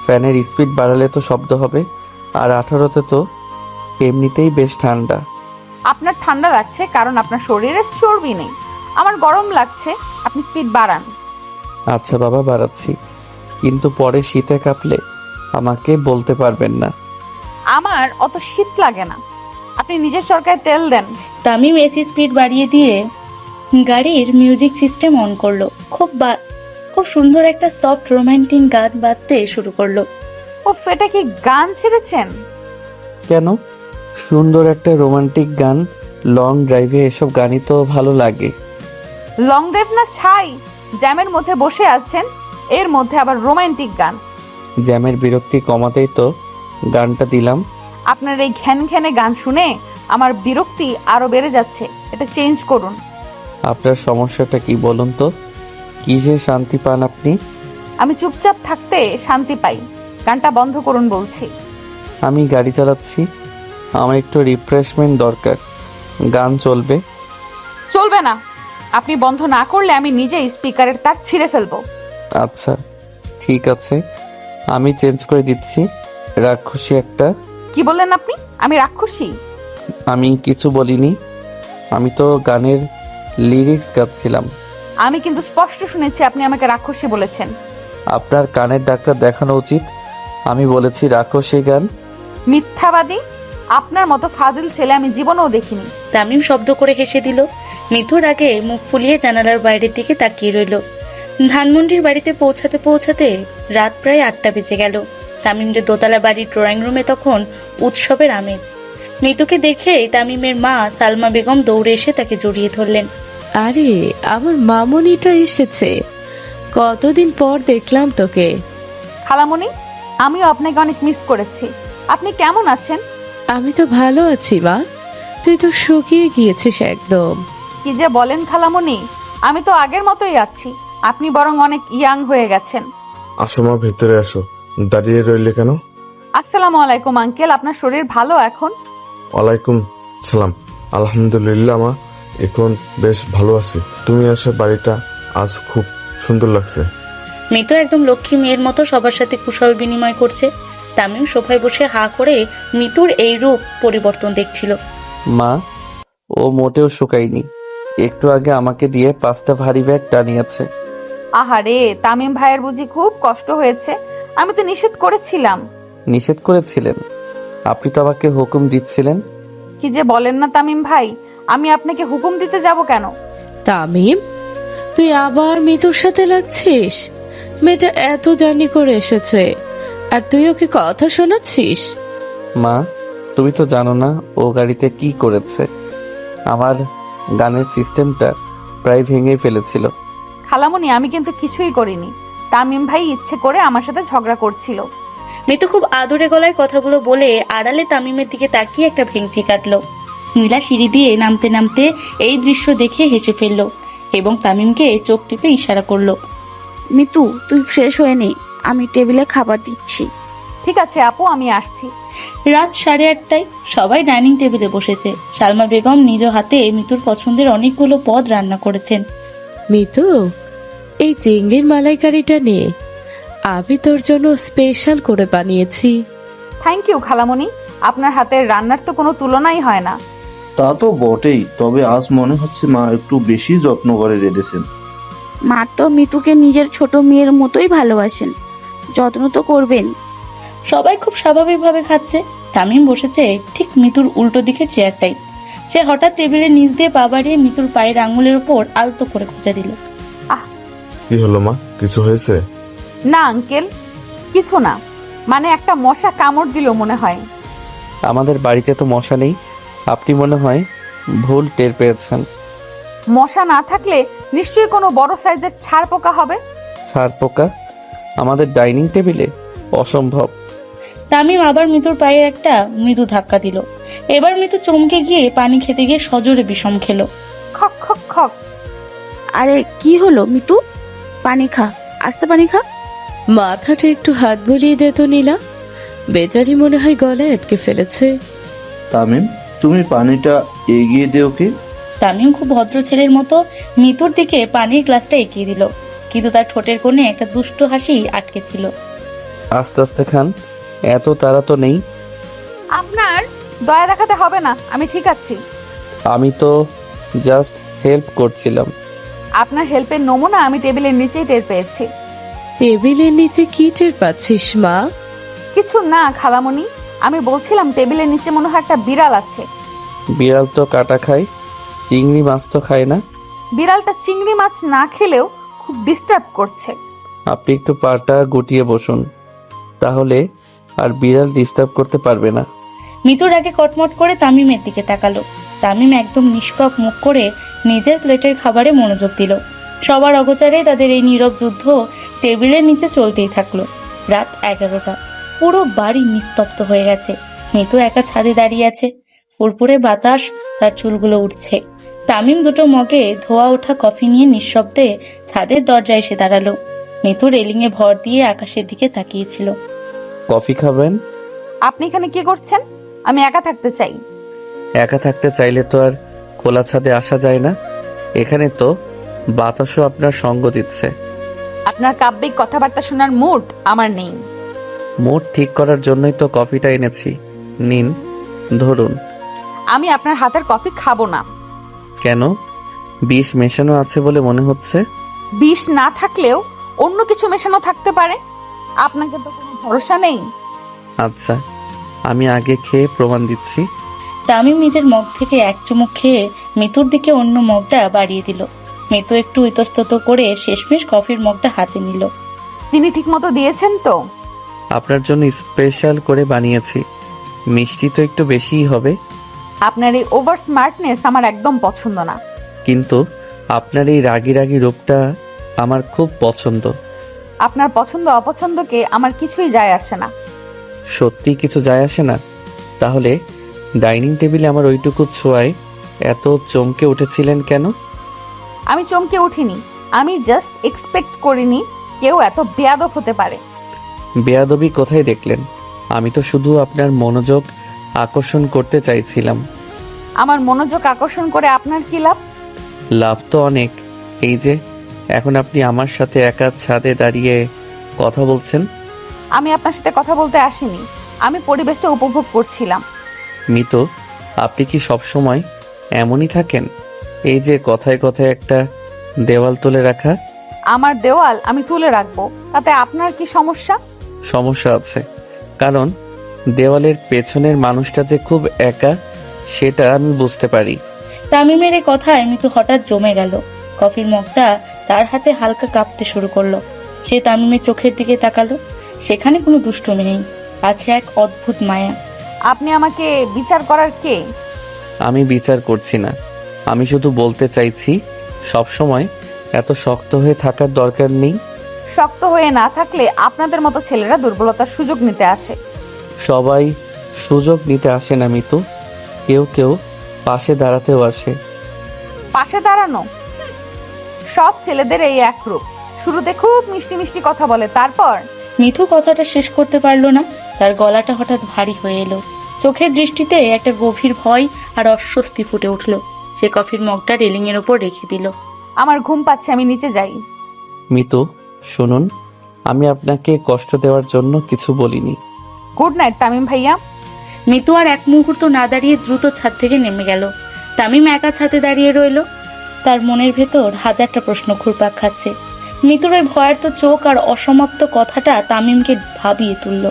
ফ্যানের স্পিড বাড়ালে তো শব্দ হবে, আর 18তে তো এমনিতেই বেশ ঠান্ডা। আপনার ঠান্ডা লাগছে কারণ আপনার শরীরে চর্বি নেই, আমার গরম লাগছে, আপনি স্পিড বাড়ান। আচ্ছা বাবা, বাড়াচ্ছি, কিন্তু পরে শীতে কাঁপলে আমাকে বলতে পারবেন না। আমার অত শীত লাগে না, আপনি নিজের সরকারে তেল দেন। তামিম এসি স্পিড বাড়িয়ে দিয়ে গাড়ির মিউজিক সিস্টেম অন করলো। খুব সুন্দর একটা সফট রোমান্টিক গান বাজতে শুরু করলো। ওফ, এটা কি গান ছেড়েছেন? কেন, সুন্দর একটা রোমান্টিক গান, লং ড্রাইভে এসব গানই তো ভালো লাগে। লং ড্রাইভ না ছাই, জ্যামের মধ্যে বসে আছেন, এর মধ্যে আবার রোমান্টিক গান। জ্যামের বিরক্তি কমাতেই তো গানটা দিলাম। আপনার এই ঘ্যান ঘ্যানে গান শুনে আমার বিরক্তি আরো বেড়ে যাচ্ছে, এটা চেঞ্জ করুন। আপনার সমস্যাটা কি বলুন তো, কিসে শান্তি পান আপনি? আমি চুপচাপ থাকতে শান্তি পাই, গানটা বন্ধ করুন বলছি। আমি গাড়ি চালাচ্ছি, আমার একটু রিফ্রেশমেন্ট দরকার, গান চলবে? চলবে না, আপনি বন্ধ না করলে আমি নিজেই স্পিকারের তার ছিঁড়ে ফেলবো। আচ্ছা ঠিক আছে, আমি চেঞ্জ করে দিচ্ছি। রাক্ষসী একটা। কি বললেন আপনি? আমি রাক্ষসী? আমি কিছু বলিনি, আমি তো গানের লিরিক্স গাচ্ছিলাম। আমি কিন্তু স্পষ্ট শুনেছি আপনি আমাকে রাক্ষসী বলেছেন। আপনার কানের ডাক্তার দেখানো উচিত, আমি বলেছি রাক্ষসী গান। মিথ্যাবাদী, আপনার মতো ফাজিল ছেলে আমি জীবনেও দেখিনি। তামিম শব্দ করে হেসে দিল। মিতুর আগে মুখ ফুলিয়ে জানালার বাইরের দিকে তাকিয়ে রইল। ধানমন্ডির বাড়িতে পৌঁছাতে পৌঁছাতে রাত প্রায় 8টা বেজে গেল। তামিমদের দোতলা বাড়ির ড্রয়িং রুমে তখন উৎসবের আমেজ। মিতুকে দেখে তামিমের মা সালমা বেগম দৌড়ে এসে তাকে জড়িয়ে ধরলেন। আরে আমার মামনিটা এসেছে, কতদিন পর দেখলাম তোকে। খালামণি, আমিও আপনাকে অনেক মিস করেছি। আপনি কেমন আছেন? আমি তো ভালো আছি মা, তুই তো শুকিয়ে গিয়েছিস একদম। কি যে বলেন খালামণি, আমি তো আগের মতোই আছি, আপনি বরং অনেক ইয়াং হয়ে গেছেন। আসো মা, ভেতরে আসো। দাঁড়িয়ে রইলে কেন? আসসালামু আলাইকুম আঙ্কেল, আপনার শরীর ভালো এখন? ওয়ালাইকুম সালাম। আলহামদুলিল্লাহ মা, এখন বেশ ভালো আছি। তুমি আসে বাড়িটা আজ খুব সুন্দর লাগছে। মিতু একদম লক্ষ্মী মেয়ের মতো সবার সাথে কুশল বিনিময় করছে। তামিম সোফায় বসে হা করে মিতুর এই রূপ পরিবর্তন দেখছিল। মা, ও মোটেও শুকায়নি, একটু আগে আমাকে দিয়ে 5টা ভারী ব্যাগ টানিয়েছে। আহারে, তামিম ভাইয়ের বুঝি খুব কষ্ট হয়েছে? আমি তো নিষেধ করেছিলাম। নিষেধ করেছিলেন? আপনি তো আমাকে হুকুম দিচ্ছিলেন। কি যে বলেন না তামিম ভাই, আমি আপনাকে হুকুম দিতে যাব কেন? তামিম, তুই আবার মিতুর সাথে লাগছিস? মেয়েটা এত জার্নি করে এসেছে আর তুই ওকে কথা শোনাচ্ছিস? মা, তুমি তো জানো না ও গাড়িতে কি করেছে। আমার গানের সিস্টেমটা প্রায় ভেঙে ফেলেছিল। খালামণি, আমি কিন্তু কিছুই করিনি। তামিম ভাই ইচ্ছে করে আমার সাথে ঝগড়া করছিল। মিতু খুব আদুরে গলায় কথাগুলো বলে আড়ালে তামিমের দিকে তাকিয়ে একটা ভেঙচি কাটলো। নীলা সিঁড়ি দিয়ে নামতে নামতে এই দৃশ্য দেখে হেসে ফেললো এবং তামিমকে চোখ টিপে ইশারা করলো। মিতু, তুই ফ্রেশ হয়ে নে, আমি টেবিলে খাবার দিচ্ছি। ঠিক আছে আপু, আমি আসছি। রাত 8:30টায় সবাই ডাইনিং টেবিলে বসেছে। সালমা বেগম নিজ হাতে মিতুর পছন্দের অনেকগুলো পদ রান্না করেছেন। মিতু, এই চিংড়ির মালাইকারিটা নিয়ে আমি তোর জন্য স্পেশাল করে বানিয়েছি। থ্যাংক ইউ খালামণি, আপনার হাতের রান্নার তো কোনো তুলনাই হয় না। তা তো বটেই, তবে আজ মনে হচ্ছে মা একটু বেশি যত্ন করে রেঁধেছেন। মা তো মিতুকে নিজের ছোট মেয়ের মতোই ভালোবাসেন, যত্ন তো করবেন। সবাই খুব স্বাভাবিকভাবে খাচ্ছে। তামিম বসেছে ঠিক মিতুর উল্টো দিকের চেয়ারটাই। সে হঠাৎ টেবিলের নিচ দিয়ে পা বাড়িয়ে মিতুর পায়ের আঙুলের উপর আলতো করে খোঁচা দিল। কি হলো মা, কিছু হয়েছে? না আঙ্কেল, কিছু না, মানে একটা মশা কামড় দিল মনে হয়। আমাদের বাড়িতে তো মশা নেই, আপনি মনে হয় ভুল টের পেয়েছেন। মশা না থাকলে নিশ্চয়ই কোনো বড় সাইজের ছাড় পোকা হবে। ছাড় পোকা আমাদের ডাইনিং টেবিলে? অসম্ভব। তামিম আবার মিতুর পায়ে একটা মৃদু ধাক্কা দিল। এবার মিতু চমকে গিয়ে পানি খেতে গিয়ে সজোরে বিষম খেলো। খক খক খক। আরে কি হলো মিতু? পানি খা, আস্তে পানি খা। মাথাটা একটু হাত বুলিয়ে দে তো নীলা, বেচারি মনে হয় গলায় আটকে ফেলেছে। তামিম, তুমি পানিটা এগিয়ে দে ওকে। তামিম খুব ভদ্র ছেলের মতো মিতুর দিকে পানির গ্লাসটা এগিয়ে দিল, কিন্তু তার ঠোঁটের কোণে একটা দুষ্ট হাসি আটকে ছিল। আস্তে আস্তে খান, এত তাড়া তো নেই। আপনার দয়া দেখাতে হবে না, আমি ঠিক আছি। আমি তো জাস্ট হেল্প করছিলাম। আপনার হেল্পের নমুনা আমি টেবিলের নিচেই টের পেয়েছি। টেবিলের নিচে কি টের পাচ্ছিস মা? কিছু না খালামণি, আমি বলছিলাম টেবিলের নিচে মনে হয় একটা বিড়াল আছে। বিড়াল তো কাটা খায়, চিংড়ি মাছ তো খায় না। বিড়ালটা চিংড়ি মাছ না খেলেও খুব ডিস্টার্ব করছে। আপনি একটু পাটা গুটিয়ে বসুন, তাহলে আর বিড়াল ডিস্টার্ব করতে পারবে না। মিতুর আগে কটমট করে তামিমের দিকে তাকালো। তামিম একদম নিষ্পাপ মুখ করে নিজের প্লেটের খাবারে মনোযোগ দিল। সবার অগোচরে তাদের এই নীরব যুদ্ধ টেবিলের নিচে চলতেই থাকলো। রাত 11টা, পুরো বাড়ি নিস্তব্ধ হয়ে গেছে। মিতু একা ছাদে দাঁড়িয়ে আছে, ফুরফুরে বাতাস তার চুলগুলো উঠছে। তামিম দুটো মগে ধোয়া ওঠা কফি নিয়ে নিঃশব্দে ছাদের দরজায় এসে দাঁড়ালো। মিতু রেলিংয়ে ভর দিয়ে আকাশের দিকে তাকিয়েছিল। কফি খাবেন? আপনি এখানে কি করছেন? আমি একা থাকতে চাই। একা থাকতে চাইলে তো আর খোলা ছাদে আসা যায় না, এখানে তো বাতাসও আপনার সঙ্গ দিচ্ছে। আপনার কাব্যিক কথাবার্তা শোনার মুড আমার নেই। মুড ঠিক করার জন্যই তো কফিটা এনেছি, নিন ধরুন। আমি আপনার হাতের কফি খাবো না। কেন? বিষ মেশানো আছে বলে মনে হচ্ছে? বিষ না থাকলেও অন্য কিছু মেশানো থাকতে পারে, আপনাকে তো কোনো ভরসা নেই। আচ্ছা, আমি আগে খেয়ে প্রমাণ দিচ্ছি। তামিম নিজের মগ থেকে এক চুমুক খেয়ে মিতুর দিকে অন্য মগটা বাড়িয়ে দিল। মিতু একটু ইতস্তত করে শেষমেশ কফির মগটা হাতে নিল। চিনি ঠিক মতো দিয়েছেন তো? আপনার জন্য স্পেশাল করে বানিয়েছি। মিষ্টি তো একটু বেশিই হবে, আপনার এই ওভার স্মার্টনেস আমার একদম পছন্দ না। কিন্তু আপনার এই রাগী রাগী রূপটা আমার খুব পছন্দ। আপনার পছন্দ অপছন্দকে আমার কিছুই যায় আসে না। সত্যি কিছু যায় আসে না? তাহলে ডাইনিং টেবিলে আমার ওইটুকু ছোঁয়ায় এত চমকে উঠেছিলেন কেন? আমি চমকে উঠিনি, আমি জাস্ট এক্সপেক্ট করিনি কেউ এত বেয়াদব হতে পারে। বেয়াদবি কোথায় দেখলেন? আমি তো শুধু আপনার মনোযোগ আকর্ষণ করতে চাইছিলাম। আমার মনোযোগ আকর্ষণ করে আপনার কি লাভ? লাভ তো অনেক। এই যে এখন আপনি আমার সাথে একা ছাদে দাঁড়িয়ে কথা বলছেন। আমি আপনার সাথে কথা বলতে আসিনি, আমি পরিবেশটা উপভোগ করছিলাম। মিতু, আপনি কি সবসময় এমনই থাকেন? এই যে কথায় কথায় একটা দেওয়াল তুলে রাখা। আমার দেওয়াল আমি তুলে রাখবো, তাতে আপনার কি সমস্যা? সমস্যা আছে, কারণ দেওয়ালের পেছনের মানুষটা যে খুব একা সেটা আমি বুঝতে পারি। তামিমের এই কথায় মিতু হঠাৎ জমে গেল। কফির মগটা তার হাতে হালকা কাঁপতে শুরু করলো। সে তামিমের চোখের দিকে তাকালো। সেখানে কোনো দুষ্টুমি নেই, আছে এক অদ্ভুত মায়া। আপনি আমাকে বিচার করার কে? আমি বিচার করছি না, আমি শুধু বলতে চাইছি সবসময় এত শক্ত হয়ে থাকার দরকার নেই। শক্ত হয়ে না থাকলে আপনাদের মতো ছেলেরা দুর্বলতার সুযোগ নিতে আসে। সবাই সুযোগ নিতে আসে না মিতু, কেউ কেউ পাশে দাঁড়াতেও আসে। পাশে দাঁড়ানো? সব ছেলেদের এই এক রূপ, শুরুতে খুব মিষ্টি মিষ্টি কথা বলে, তারপর। মিথু কথাটা শেষ করতে পারলো না। তার গলাটা হঠাৎ ভারী হয়ে এলো। চোখের দৃষ্টিতে একটা গভীর ভয় আর অস্বস্তি ফুটে উঠল। সে কফির মগটা রেলিং এর উপর রেখে দিল। আমার ঘুম পাচ্ছে, আমি নিচে যাই। মিতু শুনুন, আমি আপনাকে কষ্ট দেওয়ার জন্য কিছু বলিনি। গুড নাইট তামিম ভাইয়া। মিতু আর এক মুহূর্ত না দাঁড়িয়ে দ্রুত ছাদ থেকে নেমে গেল। তামিম একা ছাদে দাঁড়িয়ে রইল। তার মনের ভেতর হাজারটা প্রশ্ন ঘুরপাক খাচ্ছে। মিতুর ওই ভয়ার্ত চোখ আর অসমাপ্ত কথাটা তামিমকে ভাবিয়ে তুলল।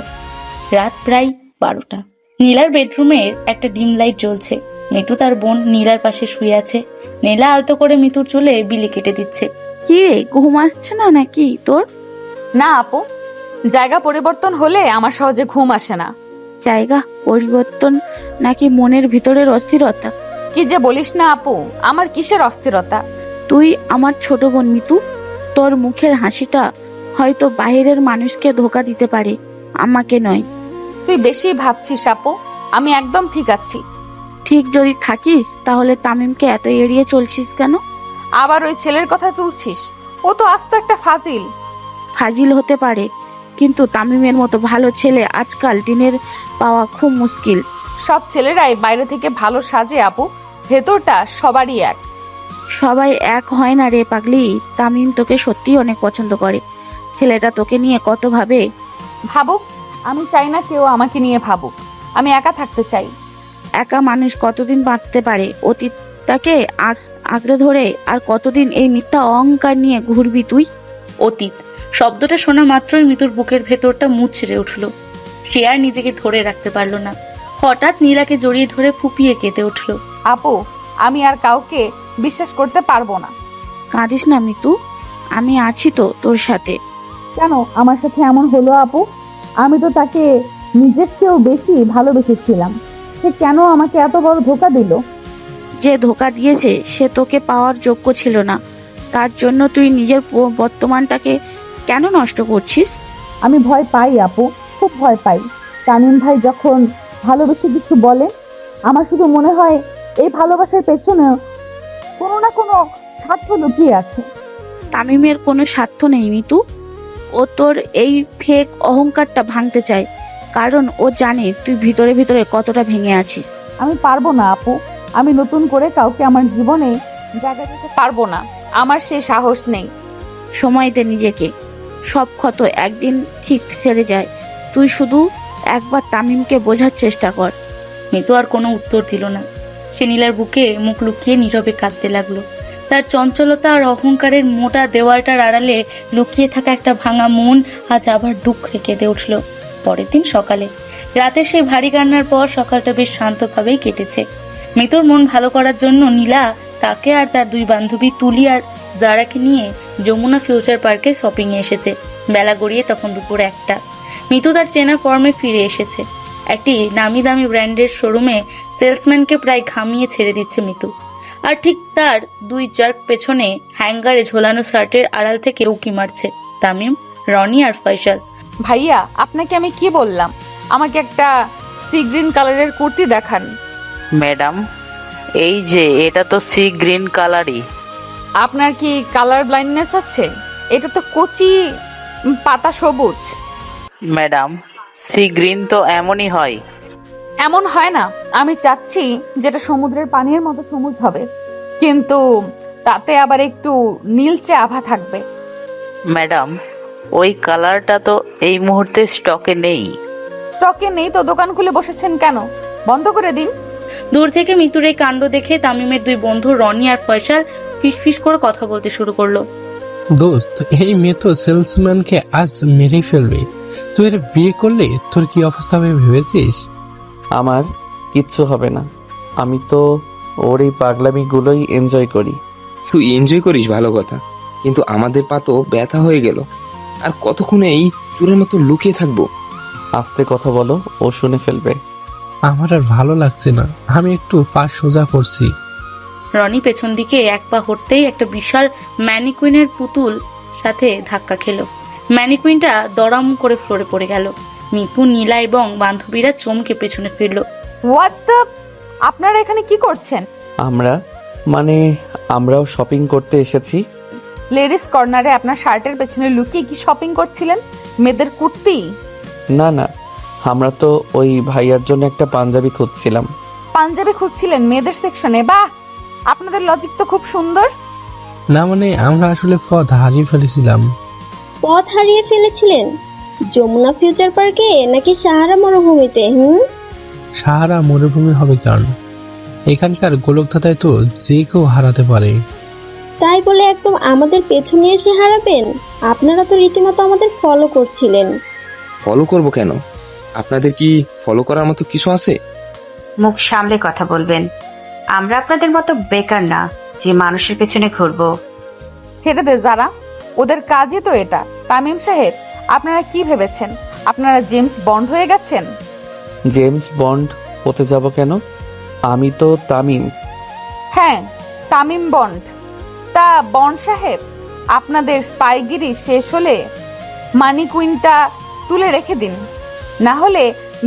রাত প্রায় 12টা। নীলার বেডরুমের একটা ডিম লাইট জ্বলছে। মিতু তার বোন নীলার পাশে শুয়ে আছে। নীলা আলতো করে মিতুর চুলে বিলি কেটে দিচ্ছে। কি রে, ঘুম আসছে না নাকি তোর? না আপু, জায়গা পরিবর্তন হলে আমার সহজে ঘুম আসে না। জায়গা পরিবর্তন নাকি মনের ভিতরের অস্থিরতা? কি যে বলিস না আপু, আমার কিসের অস্থিরতা? তুই আমার ছোট বোন মিতু, তোর মুখের হাসিটা হয়তো বাইরের মানুষকে ধোকা দিতে পারে, আমাকে নয়। তুই বেশি ভাবছিস আপু, আমি একদম ঠিক আছি। ঠিক যদি থাকিস তাহলে তামিমকে এত এড়িয়ে চলছিস কেন? আবার ওই ছেলের কথা তুলছিস? ও তো আস্ত একটা ফাজিল। ফাজিল হতে পারে, কিন্তু তামিমের মতো ভালো ছেলে আজকাল দিনের পাওয়া খুব মুশকিল। সব ছেলেরাই বাইরে থেকে ভালো সাজে আপু, ভেতরটা সবারই এক। সবাই এক হয় না রে পাগলি। তামিম তোকে সত্যি অনেক পছন্দ করে। ছেলেটা তোকে নিয়ে কত ভাবে। ভাবুক, আমি চাই না কেউ আমাকে নিয়ে ভাবুক। আমি একা থাকতে চাই। একা মানুষ কতদিন বাঁচতে পারে? অতীতটাকে আঁকড়ে ধরে আর কতদিন এই মিথ্যা অহংকার নিয়ে ঘুরবি তুই? অতীত শব্দটা শোনা মাত্রই মিতুর বুকের ভেতরটা মুচড়ে উঠল। সে আর নিজেকে ধরে রাখতে পারল না। হঠাৎ নীলাকে জড়িয়ে ধরে ফুপিয়ে কেঁদে উঠল। আপু, আমি আর কাউকে বিশ্বাস করতে পারবো না। কাঁদিস না মিতু, আমি আছি তো তোর সাথে। কেন আমার সাথে এমন হলো আপু? আমি তো তাকে নিজের চেয়েও বেশি ভালোবেসেছিলাম। সে কেন আমাকে এত বড় ধোকা দিল? যে ধোকা দিয়েছে সে তোকে পাওয়ার যোগ্য ছিল না। তার জন্য তুই নিজের বর্তমানটাকে কেন নষ্ট করছিস? আমি ভয় পাই আপু, খুব ভয় পাই। তামিম ভাই যখন ভালোবেসে কিছু বলে, আমার শুধু মনে হয় এই ভালোবাসার পেছনে কোনো না কোনো স্বার্থ লুকিয়ে আছে। তামিমের কোনো স্বার্থ নেই মিতু। ও তোর এই ফেক অহংকারটা ভাঙতে চায়, কারণ ও জানে তুই ভিতরে ভিতরে কতটা ভেঙে আছিস। আমি পারবো না আপু, আমি নতুন করে কাউকে আমার জীবনে জায়গা দিতে পারবো না। আমার সে সাহস নেই। সময় দে নিজেকে, সব ক্ষত একদিন ঠিক সেরে যায়। তুই শুধু একবার তামিমকে বোঝার চেষ্টা কর। মিতু আর কোনো উত্তর দিল না। সে নীলার বুকে মুখ লুকিয়ে নীরবে কাঁদতে লাগলো। তার চঞ্চলতা আর অহংকারের মোটা দেওয়ালটার আড়ালে লুকিয়ে থাকা একটা ভাঙা মন আজ আবার দুঃখে কেঁদে উঠল। পরের দিন সকালে রাতে সেই ভারী কান্নার পর সকালটা বেশ শান্তভাবেই কেটেছে। মিতুর মন ভালো করার জন্য নীলা তাকে আর তার দুই বান্ধবী তুলি আর জারাকে নিয়ে যমুনা ফিউচার পার্কে শপিং এ এসেছে। বেলা গড়িয়ে তখন দুপুর 1টা। মিতু তার চেনা ফর্মে ফিরে এসেছে। একটি নামি দামি ব্র্যান্ডের শোরুমে সেলসম্যানকে প্রায় ঘামিয়ে ছেড়ে দিচ্ছে মিতু। আর ঠিক তার দুই জার্ক পেছনে হ্যাঙ্গারে ঝোলানো শার্টের আড়াল থেকে উকি মারছে তামিম, রনি আর ফয়সাল। ভাইয়া, আপনাকে আমি কি বললাম? আমাকে একটা সি গ্রিন কালারের কুর্তি দেখান। ম্যাডাম, এই যে এটা তো সি গ্রিন কালারই। আপনার কি কালার ব্লাইন্ডনেস আছে? এটা তো কচি পাতা সবুজ। ম্যাডাম, সি গ্রিন তো এমনই হয়। এমন হয় না, আমি চাচ্ছি যেটা সমুদ্রের পানির মতো সবুজ হবে, কিন্তু তাতে আবার একটু নীলচে আভা থাকবে। ম্যাডাম, ওই কালারটা তো এই মুহূর্তে স্টকে নেই। স্টকে নেই তো দোকান খুলে বসেছেন কেন? বন্ধ করে দিন। দূর থেকে মিতুর এই কাণ্ড দেখে তামিমের দুই বন্ধু রনি আর ফয়সাল ফিসফিস করে কথা বলতে শুরু করলো। দোস্ত, এই মেয়ে তো সেলসম্যানকে আজ মেরেই ফেলবে। তুই এর বিয়ে করলে তোর কি অবস্থা হবে ভেবেছিস? আমার কিচ্ছু হবে না, আমি তো ওর এই পাগলামিগুলোই এনজয় করি। তুই এনজয় করিস ভালো কথা, কিন্তু আমাদের পা তো ব্যথা হয়ে গেল। আর কতক্ষণে এই চোরের মতো লুকিয়ে থাকবো? আস্তে কথা বলো, ও শুনে ফেলবে। আমার আর ভালো লাগছে না, আমি একটু পা সোজা করছি। রনি পেছন দিকে এক পা হটতেই একটা বিশাল ম্যানিকুইনের পুতুল সাথে ধাক্কা খেলো। ম্যানিকুইনটা দড়াম করে ফ্লোরে পড়ে গেল। মিতু, নীলা এবং বান্ধবীরা চমকে পেছনে ফিরলো। হোয়াট দ্য, আপনারা এখানে কি করছেন? আমরাও শপিং করতে এসেছি। লেডিস কর্নারে আপনার শার্টের পেছনে লুকিয়ে কি শপিং করছিলেন? মেয়েদের কুর্তি? না না, আমরা তো ওই ভাইয়ার জন্য একটা পাঞ্জাবি খুঁজছিলাম। পাঞ্জাবি খুঁজছিলেন মেয়েদের সেকশনে? বাহ, আপনাদের লজিক তো খুব সুন্দর। না আমরা আসলে পথ হারিয়ে ফেলেছিলাম। পথ হারিয়ে ফেলেছিলেন? যমুনা ফিউচার পার্কে নাকি সাহারা মরুভূমিতে? সাহারা মরুভূমি হবে কারণ এখানকার গোলকধাঁধায় তো যে কেউ হারাতে পারে। তাই বলে একদম আমাদের পেছনে এসে হারাবেন? আপনারা তো রীতিমতো আমাদের ফলো করছিলেন। ফলো করব কেন? আপনাদের কি ফলো করার মতো কিছু আছে? মুখ সামলে কথা বলবেন। আমরা আপনাদের মতো বেকার না যে মানুষের পেছনে ঘুরবো। ছেড়ে দে যারা, ওদের কাজই তো এটা। তামিম সাহেব, আপনারা কি ভেবেছেন আপনারা জেমস বন্ড হয়ে গেছেন? জেমস বন্ড হতে যাব কেন? আমি তো তামিম। হ্যাঁ, তামিম বন্ড। তা বন্ড সাহেব, আপনাদের স্পাইগিরি শেষ হলে মানি কুইনটা তুলে রেখে দিন, না হলে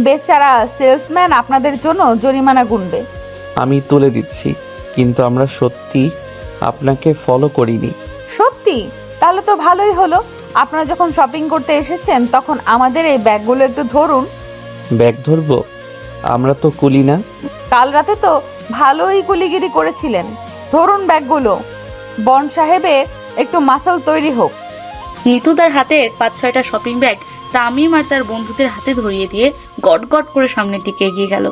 বেচারা সেলসম্যান আপনাদের জন্য জরিমানা গুনবে। আমি তুলে দিচ্ছি, কিন্তু আমরা সত্যি আপনাকে ফলো করিনি। সত্যি? তাহলে তো ভালোই হলো। আপনারা যখন শপিং করতে এসেছেন তখন আমাদের এই ব্যাগগুলো একটু ধরুন। ব্যাগ ধরবো? আমরা তো কুলি না। কাল রাতে তো ভালোই গুলিগিরি করেছিলেন। ধরুন ব্যাগগুলো, বন্ড সাহেবের একটু মাসল তৈরি হোক। নিতু তার হাতে 5-6টা শপিং ব্যাগ তামিম আর তার বন্ধুদের হাতে ধরিয়ে দিয়ে গট গট করে সামনের দিকে এগিয়ে গেল।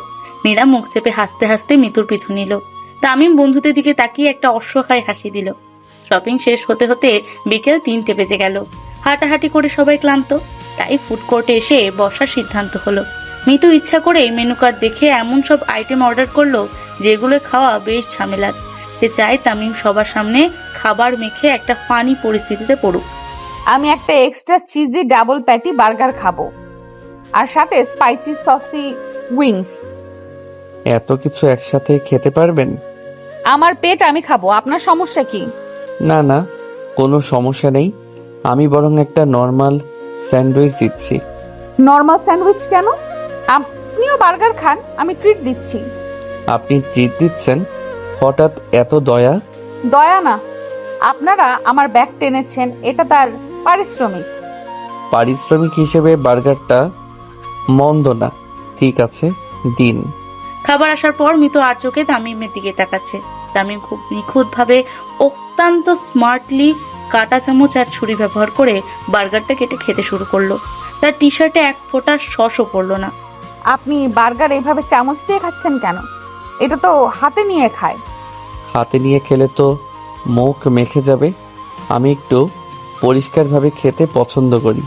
মীরা মুখ চেপে হাসতে হাসতে মিতুর পিছু নিল। তামিম বন্ধুদের দিকে তাকিয়ে একটা অশ্বখায় হাসি দিল। শপিং শেষ হতে হতে বিকেল 3টে বেজে গেল। হাঁটাহাঁটি করে সবাই ক্লান্ত, তাই ফুড কোর্টে এসে বসার সিদ্ধান্ত হলো। মিতু ইচ্ছা করে মেনু কার্ড দেখে এমন সব আইটেম অর্ডার করলো যেগুলো খাওয়া বেশ ঝামেলার। সে চায় তামিম সবার সামনে খাবার মেখে একটা ফানি পরিস্থিতিতে পড়ুক। আমি একটা extra cheesy double patty burger খাবো, আর সাথে স্পাইসি সসি উইংস। এত কিছু একসাথে খেতে পারবেন? আমার পেট আমি খাবো, আপনার সমস্যা কি? না না, কোনো সমস্যা নেই। আমি বরং একটা নর্মাল স্যান্ডউইচ দিচ্ছি। নর্মাল স্যান্ডউইচ কেন? আপনিও বার্গার খান, আমি ট্রিট দিচ্ছি। আপনি ট্রিট দিচ্ছেন? হঠাৎ এত দয়া? দয়া না, আপনারা আমার ব্যাগ টেনেছেন, এটা তার পারিশ্রমিক। পারিশ্রমিক হিসেবে বার্গারটা মন্দ না, ঠিক আছে দিন। খাবার আসার পর মিতু আর চোখে তামিমের দিকে তাকাচ্ছে। তামিম খুব নিখুঁতভাবে, অত্যন্ত স্মার্টলি কাঁটা চামচ আর ছুরি ব্যবহার করে বার্গারটা কেটে খেতে শুরু করলো। তার টি শার্টে এক ফোঁটা সসও পড়লো না। আপনি বার্গার এইভাবে চামচ দিয়ে খাচ্ছেন কেন? এটা তো হাতে নিয়ে খায়। হাতে নিয়ে খেলে তো মুখ মেখে যাবে। আমি একটু পরিষ্কারভাবে খেতে পছন্দ করি।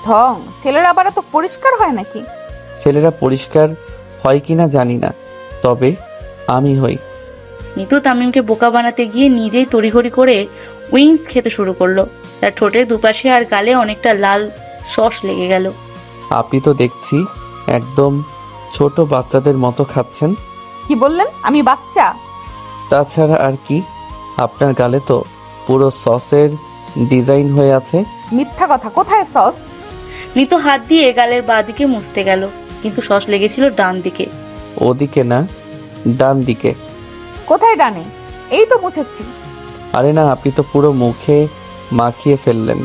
ঢং, ছেলেরা আবার এত পরিষ্কার হয় নাকি? ছেলেরা পরিষ্কার হয় কিনা জানি না, তবে আমি হই। মিতু তামিমকে বোকা বানাতে গিয়ে নিজেই তড়িঘড়ি করে উইংস খেতে শুরু করলো। তার ঠোঁটের দুপাশে আর গালে অনেকটা লাল সস লেগে গেল। আপনি তো দেখছি একদম ছোট বাচ্চাদের মতো খাচ্ছেন। কি বললেন? আমি বাচ্চা? তাছাড়া আর কি, আপনার গালে তো পুরো সসের ডিজাইন হয়ে আছে। মিথ্যা কথা, কোথায় সস? মিতু হাত দিয়ে গালের বাঁ দিকে মুছতে গেল, কিন্তু সস লেগেছিল ডান দিকে। ওদিকে না, ডান দিকে। কোথায় ডানে? এই তো মুছেছি। আরে না, আপনি তো পুরো মুখে মাখিয়ে ফেললেন।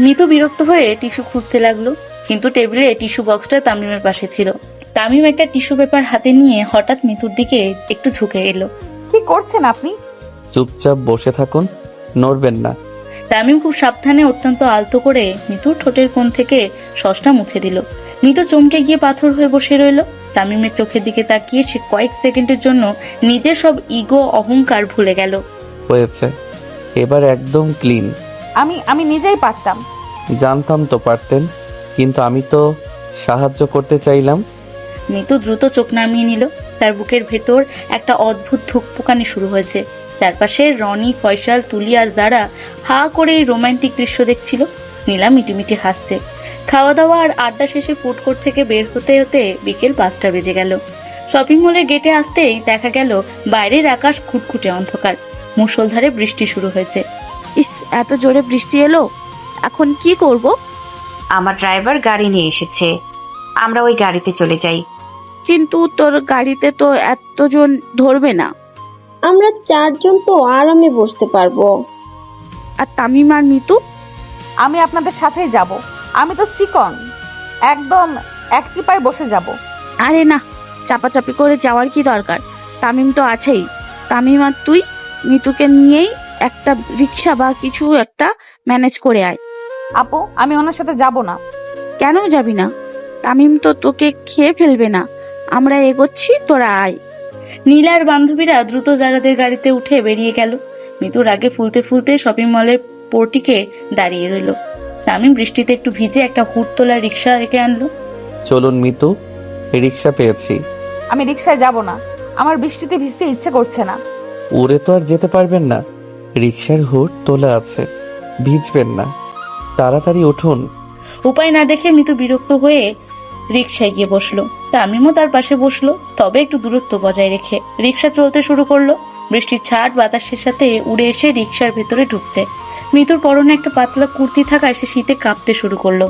মিতু বিরক্ত হয়ে টিস্যু খুঁজতে লাগলো, কিন্তু টেবিলে টিস্যু বক্সটা তামিমের পাশে ছিল। তামিম একটা টিস্যু পেপার হাতে নিয়ে হঠাৎ মিতুর দিকে একটু ঝুঁকে এলো। কি করছেন আপনি? চুপচাপ বসে থাকুন, নড়বেন না। তামিম খুব সাবধানে অত্যন্ত আলতো করে মিতুর ঠোঁটের কোণ থেকে সসটা মুছে দিল। মিতু চমকে গিয়ে পাথর হয়ে বসে রইল। তামিমের চোখের দিকে তাকিয়ে সে কয়েক সেকেন্ডের জন্য নিজের সব ইগো অহংকার ভুলে গেল। হয়েছে, এবার একদম ক্লিন। আমি নিজেই পারতাম। জানতাম তো পারতেন, কিন্তু আমি তো সাহায্য করতে চাইলাম। মিতু দ্রুত চোখ নামিয়ে নিল। তার বুকের ভেতর একটা অদ্ভুত ধুকপুকানি শুরু হয়েছে। চারপাশে রনি, ফয়সাল, তুলি আর যারা হা করে এই রোমান্টিক দৃশ্য দেখছিল। নীলা মিটিমিটি হাসছে। খাওয়া দাওয়া আর আড্ডা শেষে ফুড কোর্ট থেকে বের হতে হতে বিকেল 5টা বেজে গেল। শপিং মলের গেটে আসতেই দেখা গেল বাইরের আকাশ খুটখুটে অন্ধকার। মুষলধারে বৃষ্টি শুরু হয়েছে। ইস, এত জোরে বৃষ্টি এলো, এখন কি করব? আমার ড্রাইভার গাড়ি নিয়ে এসেছে, আমরা ওই গাড়িতে চলে যাই। কিন্তু তোর গাড়িতে তো এতজন ধরবে না। আমরা 4 জন তো আরামে বসতে পারবো। আর তামিম আর মিতু? আমি আপনাদের সাথেই যাব। আমি তো চিকন, একদম এক চিপায় বসে যাব। আরে না, চাপাচাপি করে যাওয়ার কি দরকার? তামিম তো আছেই। তামিম আর তুই মিতুকে নিয়েই একটা রিক্সা বা কিছু একটা ম্যানেজ করে আয়। আপু, আমি ওনার সাথে যাব না। কেন যাবি না? তামিম তো তোকে খেয়ে ফেলবে না। আমরা এগোচ্ছি, তোরা আয়। নীলার বান্ধবীরা দ্রুত যারাদের গাড়িতে উঠে বেরিয়ে গেল। মিতুর আগে ফুলতে ফুলতে শপিং মলের পোর্টিকে দাঁড়িয়ে রইল। তামিম বৃষ্টিতে একটু ভিজে একটা হুড তোলা রিক্সা রেখে আনলো। চলুন মিতু, রিক্সা পেয়েছি। আমি রিক্সায় যাব না, আমার বৃষ্টিতে ভিজতে ইচ্ছে করছে না। উড়ে তো আর যেতে পারবেন না, রিক্সার হুড তোলা আছে, ভিজবেন না। তাড়াতাড়ি উঠুন। উপায় না দেখে মিতু বিরক্ত হয়ে রিক্সায় গিয়ে বসলো। তামিমও তার পাশে বসলো, তবে একটু দূরত্ব বজায় রেখে। রিক্সা চলতে শুরু করলো। বৃষ্টির ছাট বাতাসের সাথে উড়ে এসে রিক্সার ভেতরে ঢুকছে। মিতুর পরনে একটা পাতলা কুর্তি থাকায় সে শীতে কাঁপতে শুরু করলো।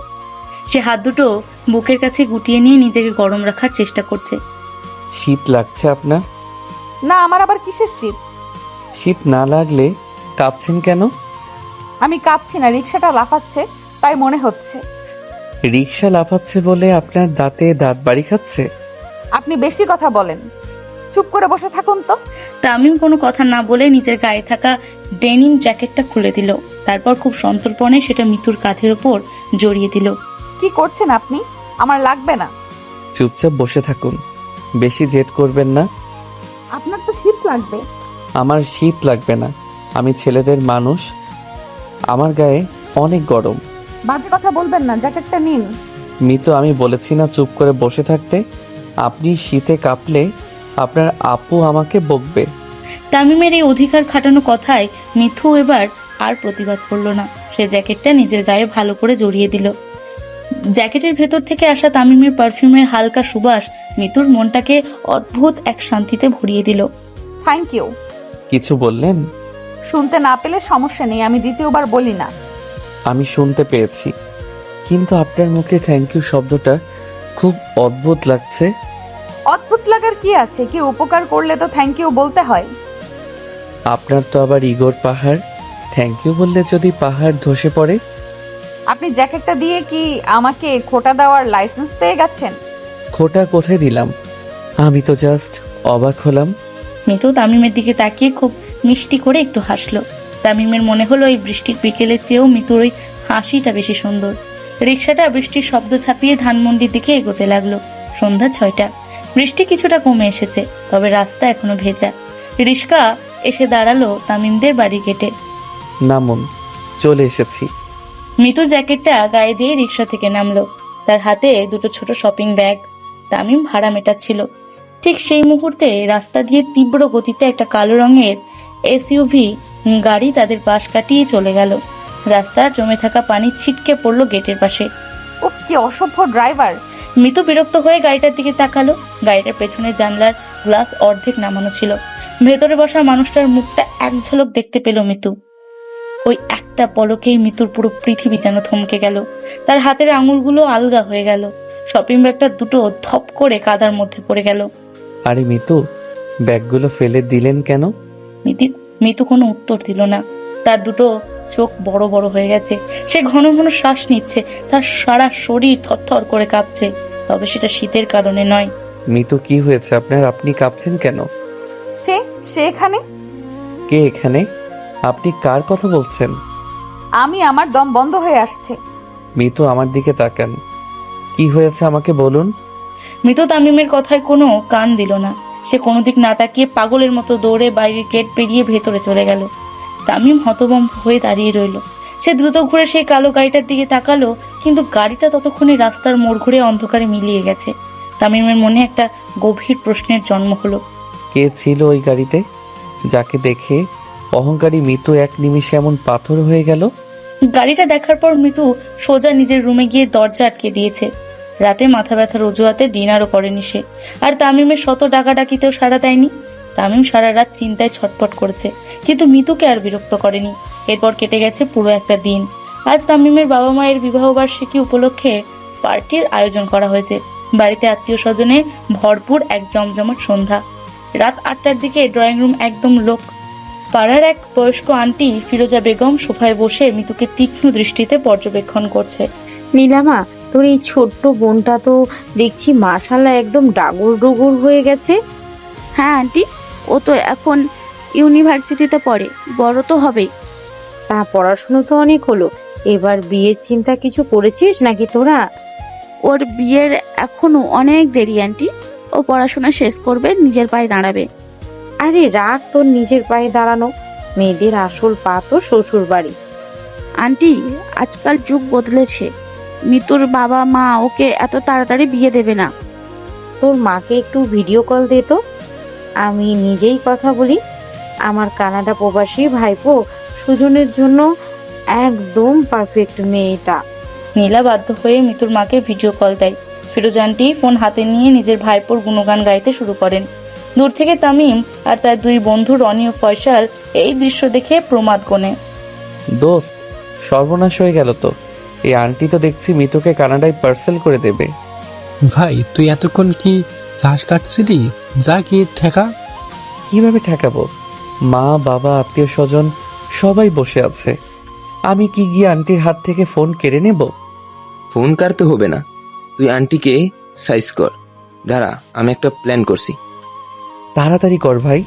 সে হাত দুটো বুকের কাছে গুটিয়ে নিয়ে নিজেকে গরম রাখার চেষ্টা করছে। শীত লাগছে আপনার? না, আমার আবার কিসের শীত? শীত না লাগলে কাঁপছেন কেন? আমি কাঁপছি না, রিক্সাটা লাফাচ্ছে তাই মনে হচ্ছে। রিক্সা লাফাচ্ছে বলে আপনার দাঁতে দাঁত বাড়ি খাচ্ছে? আপনি বেশি কথা বলেন, চুপ করে বসে থাকুন তো। তামিম কোনো কথা না বলে নিজের গায়ে থাকা ডেনিম জ্যাকেটটা খুলে দিল। তারপর খুব সন্তর্পণে সেটা মিতুর কাঁধের উপর জড়িয়ে দিল। কি করছেন আপনি? আমার লাগবে না। চুপচাপ বসে থাকুন, বেশি জেদ করবেন না। আপনার তো শীত লাগবে। আমার শীত লাগবে না, আমি ছেলেদের মানুষ, আমার গায়ে অনেক গরম। বাজে কথা বলবেন না, জ্যাকেটটা নিন। মিতু, আমি বলেছি না চুপ করে বসে থাকতে? আপনি শীতে কাঁপলে আপনার আপু আমাকে বকবে। তামিমের এই অধিকার খাটানো কথায় মিথু এবার আর প্রতিবাদ করলো না। সে জ্যাকেটটা নিজের গায়ে ভালো করে জড়িয়ে দিল। জ্যাকেটের ভেতর থেকে আসা তামিমের পারফিউমের হালকা সুবাস মিতুর মনটাকে অদ্ভুত এক শান্তিতে ভরিয়ে দিল। Thank you. কিছু বললেন? শুনতে না পেলে সমস্যা নেই, আমি দ্বিতীয়বার বলি না। আমি শুনতে পেয়েছি, কিন্তু আপনার মুখে থ্যাংক ইউ শব্দটা খুব অদ্ভুত লাগছে। অদ্ভুত লাগার কি আছে? কেউ উপকার করলে তো থ্যাংক ইউ বলতে হয়। আপনার তো আবার ইগোর পাহাড়, থ্যাংক ইউ বললে যদি পাহাড় ধসে পড়ে? আপনি জ্যাকেটটা দিয়ে কি আমাকে খোটা দেওয়ার লাইসেন্স পেয়ে গেছেন? খোটা কোথায় দিলাম? আমি তো জাস্ট অবাক হলাম। মিতু তামিমের দিকে তাকিয়ে খুব মিষ্টি করে একটু হাসলো। তামিমের মনে হলো এই বৃষ্টির বিকেলের চেয়েও মিতুর ওই হাসিটা বেশি সুন্দর। রিক্সাটা বৃষ্টির শব্দ ছাপিয়ে ধানমন্ডির দিকে এগোতে লাগলো। সন্ধ্যা 6টা। বৃষ্টি কিছুটা কমে এসেছে, তবে রাস্তা এখনো ভেজা। রিক্সা এসে দাঁড়ালো তামিমদের বাড়ি গেটে। নামুন, চলে এসেছি। মিতু জ্যাকেটটা গায়ে দিয়ে রিক্সা থেকে নামলো। তার হাতে দুটো ছোট শপিং ব্যাগ। তামিম ভাড়া মেটাচ্ছিল। ঠিক সেই মুহূর্তে রাস্তা দিয়ে তীব্র গতিতে একটা কালো রঙের এসইউভি গাড়ি তাদের পাশ কাটিয়ে চলে গেল। রাস্তার জমে থাকা পানি ছিটকে পড়লো গেটের পাশে। উফ, কি অসভ্য ড্রাইভার। মিতু বিরক্ত হয়ে গাড়িটার দিকে তাকালো। গাড়িটার পেছনের জানলার গ্লাস অর্ধেক নামানো ছিল। ভেতরে বসা মানুষটার মুখটা এক ঝলক দেখতে পেল মিতু। ওই একটা পলকেই মিতুর পুরো পৃথিবী যেন থমকে গেল। তার হাতের আঙুলগুলো আলগা হয়ে গেল। শপিং ব্যাগটা দুটো ধপ করে কাদার মধ্যে পড়ে গেল। আরে মিতু, ব্যাগগুলো ফেলে দিলেন কেন? মিতু কোনো উত্তর দিল না। তার দুটো চোখ বড় বড় হয়ে গেছে। সে ঘন ঘন শ্বাস নিচ্ছে। তার সারা শরীর থরথর করে কাঁপছে, তবে সেটা শীতের কারণে নয়। মিতু, কি হয়েছে আপনার? আপনি কাঁপছেন কেন? সে এখানে। কে এখানে? আপনি কার কথা বলছেন? আমি, আমার দম বন্ধ হয়ে আসছে। মিতু, আমার দিকে তাকান। কি হয়েছে আমাকে বলুন। মিতু তামিমের কথায় কোনো কান দিল না। সে কোনো দিক না তাকিয়ে পাগলের মতো দৌড়ে বাইরের গেট পেরিয়ে ভেতরে চলে গেল। তামিম হতভম্ব হয়ে দাঁড়িয়ে রইল। সে দ্রুত ঘুরে সেই কালো গাড়িটার দিকে তাকালো, কিন্তু গাড়িটা ততক্ষণে রাস্তার মোড় ঘুরে অন্ধকারে মিলিয়ে গেছে। তামিমের মনে একটা গভীর প্রশ্নের জন্ম হলো। কে ছিল ওই গাড়িতে, যাকে দেখে অহংকারী মিতু এক নিমিষে এমন পাথর হয়ে গেল? গাড়িটা দেখার পর মিতু সোজা নিজের রুমে গিয়ে দরজা আটকে দিয়েছে। রাতে মাথা ব্যথার অজুহাতে ডিনারও করেনি সে। আর তামিমের শত ডাকাডাকিতেও সাড়া দেয়নি। তামিম সারা রাত চিন্তায় ছটফট করেছে, কিন্তু মিতুকে আর বিরক্ত করেনি। এরপর কেটে গেছে পুরো একটা দিন। আজ তামিমের বাবা মায়ের বিবাহবার্ষিকী উপলক্ষে পার্টির আয়োজন করা হয়েছে। বাড়িতে আত্মীয় স্বজনে ভরপুর এক জমজমাট সন্ধ্যা। রাত 8টার দিকে ড্রয়িং রুম একদম লোক। পাড়ার এক বয়স্ক আন্টি ফিরোজা বেগম সোফায় বসে মিতুকে তীক্ষ্ণ দৃষ্টিতে পর্যবেক্ষণ করছে। নীলামা, তোর এই ছোট্ট বোনটা তো দেখছি মাশাআল্লাহ একদম ডাগর ডুগুর হয়ে গেছে। হ্যাঁ আন্টি, ও তো এখন ইউনিভার্সিটিতে পড়ে, বড় তো হবেই। তা পড়াশুনো তো অনেক হলো, এবার বিয়ের চিন্তা কিছু করেছিস নাকি তোরা? ওর বিয়ের এখনো অনেক দেরি আন্টি। ও পড়াশোনা শেষ করবে, নিজের পায়ে দাঁড়াবে। আরে রাগ তোর নিজের পায়ে দাঁড়ানো, মেয়েদের আসল পা তো শ্বশুর বাড়ি। আন্টি, আজকাল যুগ বদলেছে। মিতুর বাবা মা ওকে এত তাড়াতাড়ি বিয়ে দেবে না। তোর মাকে একটু ভিডিও কল দে তো, আমি নিজেই কথা বলি। আমার কানাডা প্রবাসী ভাইপো সুজনের জন্য একদম পারফেক্ট মেয়েটা। নীলা বাধ্য হয়ে মিতুর মাকে ভিডিও কল দেয়। ফিরোজ আন্টি ফোন হাতে নিয়ে নিজের ভাইপোর গুণগান গাইতে শুরু করেন। দূর থেকে তামিম আর তার দুই বন্ধু রনি ও ফয়সাল এই দৃশ্য দেখে প্রমাদ গোনে। দোস্ত, সর্বনাশ হয়ে গেল তো। এই আন্টি তো দেখছি মিতুকে কানাডায় পার্সেল করে দেবে। ভাই, তুই এতক্ষণ কি ঘাস কাটছিলি? যা গিয়ে ঠেকা। কিভাবে ঠেকাবো? মা, বাবা, আত্মীয় স্বজন সবাই বসে আছে। আমি কি গিয়ে আন্টির হাত থেকে ফোন কেড়ে নেব? ফোন কাটতে হবে না, তুই আন্টিকে সাইজ কর। দাঁড়া, আমি একটা প্ল্যান করছি। তাড়াতাড়ি কর ভাই।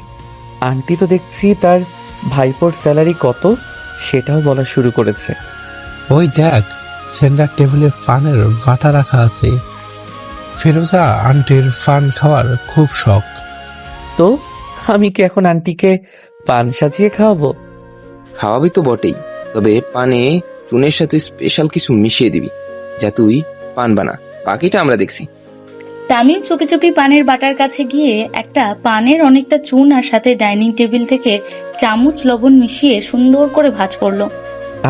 আন্টি তো দেখছি তার ভাইপোর স্যালারি কত সেটাও বলা শুরু করেছে। ওই দেখ, সেন্টার টেবিলে ফানের বাটা রাখা আছে। ফিরোজা আন্টির ফান খাওয়ার খুব শখ। তো আমি কি এখন আন্টিকে পান সাজিয়ে খাওয়াবো? খাওয়াবি তো বটেই, তবে পানে চুনের সাথে স্পেশাল কিছু মিশিয়ে দিবি, যা তুই পান বানা। বাকিটা আমরা দেখছি। তামিম চুপি চুপি পানের বাটার কাছে গিয়ে একটা পানের অনেকটা চুন আর সাথে ডাইনিং টেবিল থেকে চামচ লবণ মিশিয়ে সুন্দর করে ভাঁজ করলো।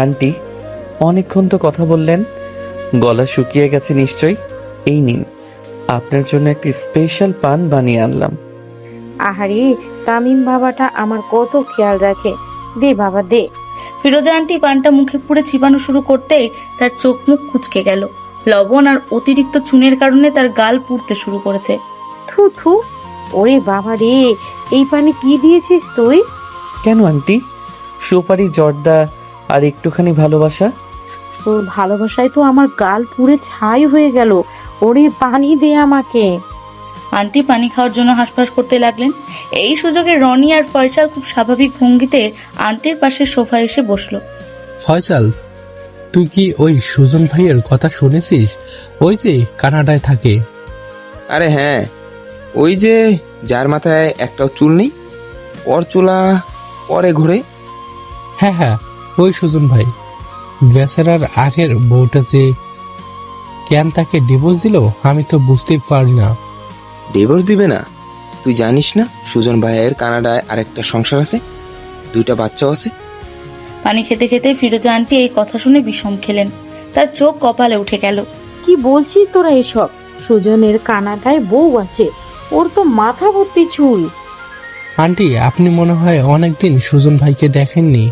আন্টি, অনেকক্ষণ তো কথা বললেন, গলা শুকিয়ে গেছে নিশ্চয়ই। এই নিন, আপনার জন্য একটি স্পেশাল পান বানিয়ে আনলাম। আহারে, তামিম বাবাটা আমার কত খেয়াল রাখে। দে বাবা দে। ফিরোজা আন্টি পানটা মুখে পুরে চিবানো শুরু করতেই তার চোখ মুখ কুঁচকে গেল। লবণ আর অতিরিক্ত চুনের কারণে তার গাল পুড়তে শুরু করেছে। থু থু, ওরে বাবা রে, এই পানি কি দিয়েছিস তুই? কেন আন্টি? সুপারি, জর্দা আর একটুখানি ভালোবাসা। তোর ভালোবাসায় তো আমার গাল পুড়ে ছাই হয়ে গেল। ওরে পানি দে আমাকে। আন্টি পানি খাওয়ার জন্য হাঁসফাঁস করতে লাগলেন। এই সুযোগে রনি আর ফয়সাল খুব স্বাভাবিক ভঙ্গিতে আন্টির পাশে সোফায় এসে বসলো। ফয়সাল, তুই কি ওই সুজন ভাইয়ের কথা শুনেছিস? ওই যে কানাডায় থাকে। আরে হ্যাঁ, ওই যে যার মাথায় একটাও চুল নেই, ওর চুলা পরে ঘুরে। হ্যাঁ হ্যাঁ, ওই সুজন ভাই। বেচারার আগের বউটা যে কেন তাকে ডিভোর্স দিল আমি তো বুঝতেই পারি না। ডিভোর্স দিবে না? তুই জানিস না সুজন ভাইয়ের কানাডায় আরেকটা সংসার আছে, 2টা বাচ্চাও আছে। পানি খেতে খেতে ফিরোজা আন্টি এই কথা শুনে বিষম খেলেন। তার চোখ কপালে উঠে গেল। কি বলছিস তোরা এসব? সুজনের কানাডায় বউ আছে, ওর তো মাথা ভর্তি চুল। আন্টি, আপনি মনে হয় অনেকদিন সুজন ভাইকে দেখেননি।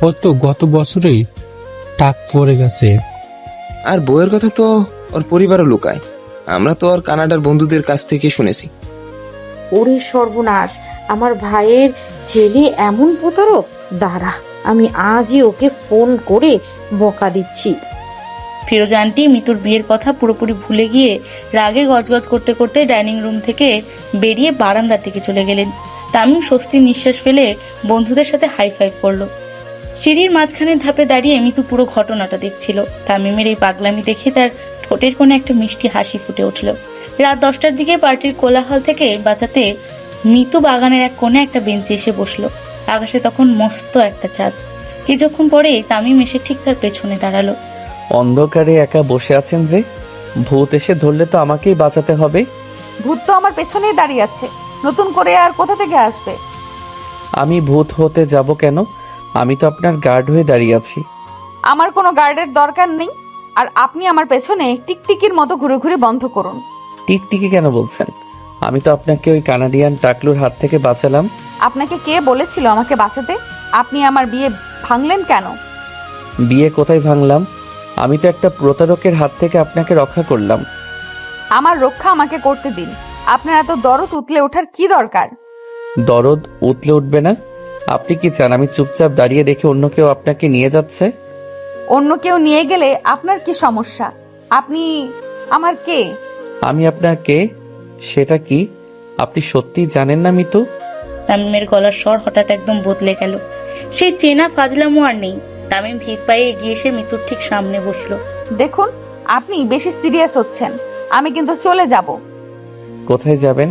ও তো গত বছরেই টাক পড়ে গেছে। আর বউয়ের কথা তো ওর পরিবারও লুকায়, আমরা তো ওর কানাডার বন্ধুদের কাছ থেকে শুনেছি। ওরে সর্বনাশ, আমার ভাইয়ের ছেলে এমন প্রতারক! দাঁড়া, আমি আজই ওকে ফোন করে বকা দিচ্ছি। ফিরোজা আন্টি মিতুর বিয়ের কথা পুরোপুরি ভুলে গিয়ে রাগে গজগজ করতে করতে ডাইনিং রুম থেকে বেরিয়ে বারান্দার দিকে চলে গেলেন। তামিম স্বস্তির নিঃশ্বাস ফেলে বন্ধুদের সাথে হাই ফাইভ করলো। সিঁড়ির মাঝখানের ধাপে দাঁড়িয়ে মিতু পুরো ঘটনাটা দেখছিল। তামিমের এই পাগলামি দেখে তার ঠোঁটের কোণে একটা মিষ্টি হাসি ফুটে উঠল। রাত 10টার দিকে পার্টির কোলাহল থেকে বাঁচাতে মিতু বাগানের এক কোণে একটা বেঞ্চে এসে বসলো। আকাশে তখন মস্ত একটা চাঁদ। কিছুক্ষণ পরেই তামিম এসে ঠিক তার পেছনে দাঁড়ালো। অন্ধকারে একা বসে আছেন যে? ভূত এসে ধরলে তো আমাকেই বাঁচাতে হবে। ভূত তো আমার পেছনেই দাঁড়িয়ে আছে, নতুন করে আর কোথা থেকে আসবে? আমি ভূত হতে যাব কেন? আমি তো আপনার গার্ড হয়ে দাঁড়িয়ে আছি। আমার কোনো গার্ডের দরকার নেই, আর আপনি আমার পেছনে টিকটিকির মতো ঘুরে ঘুরে বন্ধ করুন। টিকটিকি কেন বলছেন? আমি তো আপনাকে ওই কানাডিয়ান টাকলুর হাত থেকে বাঁচালাম। আপনাকে কে বলেছিল আমাকে বাঁচাতে? আপনি আমার বিয়ে ভাঙলেন কেন? বিয়ে কোথায় ভাঙলাম? আমি তো একটা প্রতারকের হাত থেকে আপনাকে রক্ষা করলাম। আমার রক্ষা আমাকে করতে দিন। আপনার এত দরদ উতলে ওঠার কি দরকার? দরদ উতলে উঠবে না? আপনি কি চান আমি চুপচাপ দাঁড়িয়ে দেখে অন্য কেউ আপনাকে নিয়ে যাচ্ছে? অন্য কেউ নিয়ে গেলে আপনার কি সমস্যা? আপনি আমার কে? আমি আপনার কে সেটা কি আপনি সত্যি জানেন না মিতু? তামিমের গলার স্বর হঠাৎ একদম বদলে গেল। সেই চেনা ফাজলামো আর নেই। তামিম ধীর পায়ে এগিয়ে এসে মিতুর ঠিক সামনে বসলো। দেখুন, আপনি বেশি সিরিয়াস হচ্ছেন। আমি কিন্তু চলে যাব। কোথায় যাবেন?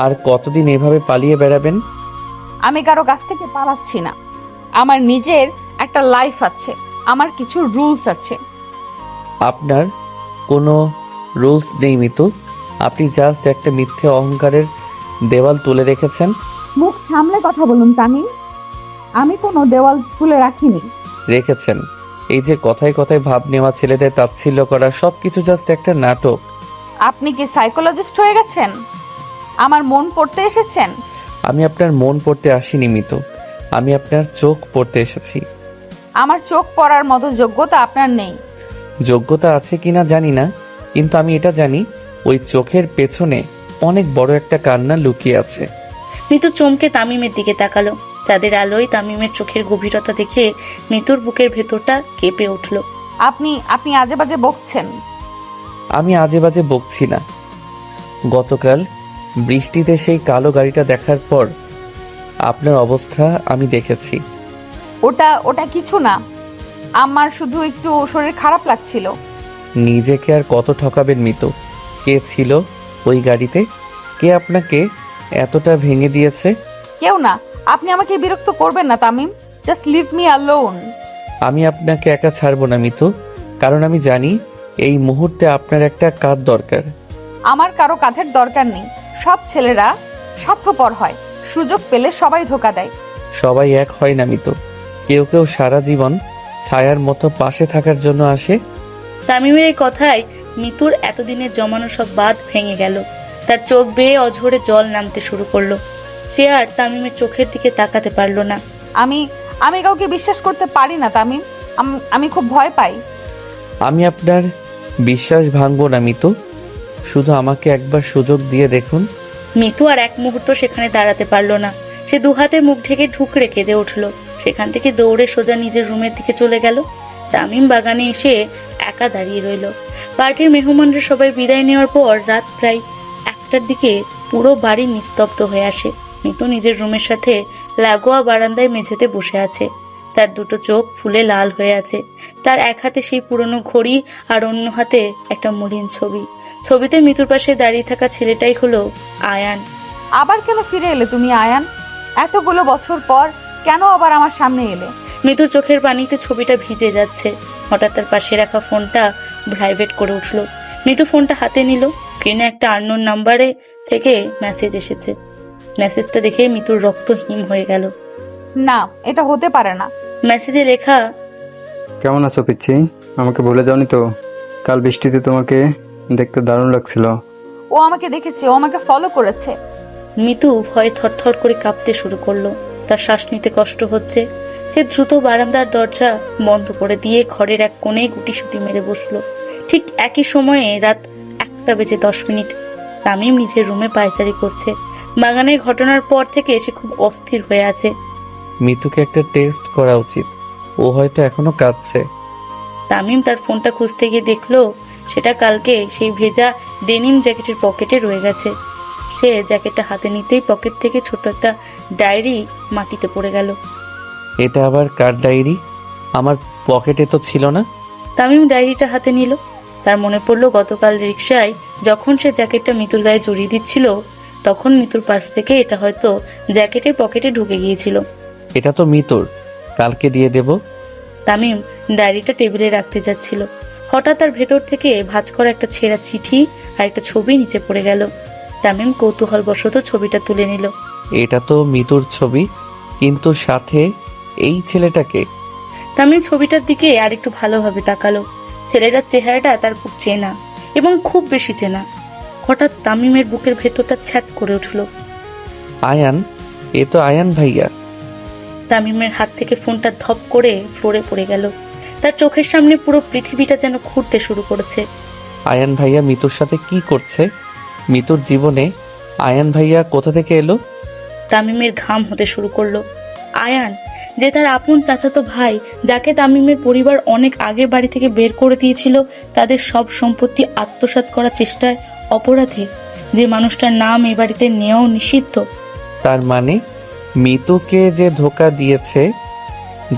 আর কতদিন এভাবে পালিয়ে বেড়াবেন? আমি কারো কাছ থেকে পালাচ্ছি না। আমার নিজের একটা লাইফ আছে, আমার কিছু রুলস আছে। আপনার কোনো রুলস নেই মিতু। আপনি জাস্ট একটা মিথ্যে অহংকারের দেওয়াল তুলে রেখেছেন। মুখ সামলে কথা বলুন তামিম। আমি কোনো দেওয়াল তুলে রাখিনি। রেখেছেন। এই যে কথায় কথায় ভাব নেওয়া, ছেলেদের তাচ্ছিল্য করা, সবকিছু জাস্ট একটা নাটক। আপনি কি সাইকোলজিস্ট হয়ে গেছেন? আমার মন পড়তে এসেছেন? আমি আপনার মন পড়তে আসিনি মিতু, আমি আপনার চোখ পড়তে এসেছি। আমার চোখ পড়ার মতো যোগ্যতা আপনার নেই। যোগ্যতা আছে কিনা জানি না, কিন্তু আমি এটা জানি ওই চোখের পেছনে অনেক বড় একটা কান্না লুকিয়ে আছে। মিতু চমকে তামিমের দিকে তাকালো। চাঁদের আলোয় তামিমের চোখের গভীরতা দেখে মিতুর বুকের ভেতরটা কেঁপে উঠল। আপনি আজে বাজে বকছেন। আমি আজে বাজে বকছি না। গতকাল বৃষ্টিতে সেই কালো গাড়িটা দেখার পর আপনার অবস্থা আমি দেখেছি। ওটা কিছু না, আমার শুধু একটু শরীর খারাপ লাগছিল। নিজেকে আর কত ঠকাবেন মিতু? কে ছিল ওই গাড়িতে? কে আপনাকে এতটা ভেঙে দিয়েছে? কেউ না। আপনি আমাকে বিরক্ত করবেন না Tamim. Just leave me alone. আমি আপনাকে একা ছাড়বো না মিতু, কারণ আমি জানি এই মুহূর্তে আপনার একটা কাঁধ দরকার। আমার কারো কাঁধের দরকার নেই। সব ছেলেরা স্বার্থপর হয়, সুযোগ পেলে সবাই ধোকা দেয়। সবাই এক হয় না মিতু, কেউ কেউ সারা জীবন ছায়ার মতো পাশে থাকার জন্য আসে। তামিমের এই কথায় মিতুর এতদিনের জমানো সব বাঁধ ভেঙে গেল। তার চোখ বেয়ে অঝরে জল নামতে শুরু করলো। সে আর তামিমের চোখের দিকে তাকাতে পারলো না। আমি কাউকে বিশ্বাস করতে পারি না তামিম। আমি খুব ভয় পাই। আমি আপনার বিশ্বাস ভাঙবো না মিতু, শুধু আমাকে একবার সুযোগ দিয়ে দেখুন। মিতু আর এক মুহূর্ত সেখানে দাঁড়াতে পারলো না। সে দুহাতে মুখ ঢেকে ঢুকরে কেঁদে উঠলো। সেখান থেকে দৌড়ে সোজা নিজের রুমের দিকে চলে গেল। তামিম বাগানে এসে একা দাঁড়িয়ে রইল। পার্টির মেহমানরা সবাই বিদায় নেওয়ার পর রাত প্রায় 1টার দিকে পুরো বাড়ি নিস্তব্ধ হয়ে আসে। মিতু নিজের রুমের সাথে লাগোয়া বারান্দায় মেঝেতে বসে আছে। তার দুটো চোখ ফুলে লাল হয়ে আছে। তার এক হাতে সেই পুরনো ঘড়ি আর অন্য হাতে একটা মলিন ছবি। ছবিতে মিতুর পাশে দাঁড়িয়ে থাকা ছেলেটাই হলো আয়ান। আবার কেন ফিরে এলে তুমি আয়ান? এতগুলো বছর পর কেন আবার আমার সামনে এলে? মিতুর চোখের পানিতে ছবিটা ভিজে যাচ্ছে। হঠাৎ তার পাশে রাখা ফোনটা ভাইব্রেট করে উঠলো। মিতু ফোনটা হাতে নিল। স্ক্রিনে একটা আননোন নাম্বারে থেকে মেসেজ এসেছে। মেসেজটা দেখে মিতুর রক্ত হিম হয়ে গেল। না, এটা হতে পারে না। মেসেজে লেখা, কেমন আছো পিচ্ছি? আমাকে ভুলে যাওনি তো? কাল বৃষ্টিতে তোমাকে দেখতে দারুণ লাগছিল। ও আমাকে দেখেছে, ও আমাকে ফলো করেছে। মিতু ভয়ে থরথর করে কাঁপতে শুরু করলো। তার শ্বাস নিতে কষ্ট হচ্ছে। সে দ্রুত বারান্দার দরজা বন্ধ করে দিয়ে ঘরের এক কোণে গুটিসুটি মেরে বসলো। ঠিক একই সময়ে রাত 1:10 তামিম নিজের রুমে পায়চারি করছে। বাগানের ঘটনার পর থেকে সে খুব অস্থির হয়ে আছে। মিতুকে একটা টেস্ট করা উচিত, ও হয়তো এখনো কাঁদছে। তামিম তার ফোনটা খুঁজতে গিয়ে দেখলো সেটা কালকে সেই ভেজা ডেনিম জ্যাকেটের পকেটে রয়ে গেছে। সে জ্যাকেটটা হাতে নিতেই পকেট থেকে ছোট একটা ডায়েরি মাটিতে পড়ে গেল। এটা আবার কার ডায়েরি? আমার পকেটে তো ছিল না। তামিম ডায়েরিটা হাতে নিল। তার মনে পড়লো গতকাল রিকশায় যখন সে জ্যাকেটটা মিতুর গায়ে জড়িয়ে দিচ্ছিল, তখন মিতুর পাশ থেকে এটা হয়তো জ্যাকেটের পকেটে ঢুকে গিয়েছিল। এটা তো মিতুর, কালকে দিয়ে দেব। তামিম ডায়েরিটা টেবিলে রাখতে যাচ্ছিল, হঠাৎ তার ভেতর থেকে ভাঁজ করা একটা ছেঁড়া চিঠি আর একটা ছবি নিচে পড়ে গেল। তামিম কৌতূহলবশত ছবিটা তুলে নিল। এটা তো মিতুর ছবি, কিন্তু সাথে এই ছেলেটাকে। তামিম ছবিটার দিকে আর একটু ভালোভাবে তাকালো। ছেলেটার চেহারাটা তার খুব চেনা এবং খুব বেশি চেনা। হঠাৎ তামিমের বুকের ভেতরটা ছ্যাঁত করে উঠল। আয়ান, এ তো আয়ান ভাইয়া। তামিমের হাত থেকে ফোনটা ধপ করে ফ্লোরে পড়ে গেল। তার চোখের সামনে পুরো পৃথিবীটা যেন ঘুরতে শুরু করেছে। আয়ান ভাইয়া মিতুর সাথে কি করছে? মিতুর জীবনে আয়ান ভাইয়া কোথা থেকে এলো? তামিমের ঘাম হতে শুরু করলো। আয়ান, যে তার আপন চাচাতো ভাই, যাকে তামিমের পরিবার অনেক আগে বাড়ি থেকে বের করে দিয়েছিল তাদের সব সম্পত্তি আত্মসাৎ করার চেষ্টায় অপরাধী, যে মানুষটার নাম এ বাড়িতে নেওয়াও নিষিদ্ধ। তার মানে মিতুকে যে ধোকা দিয়েছে,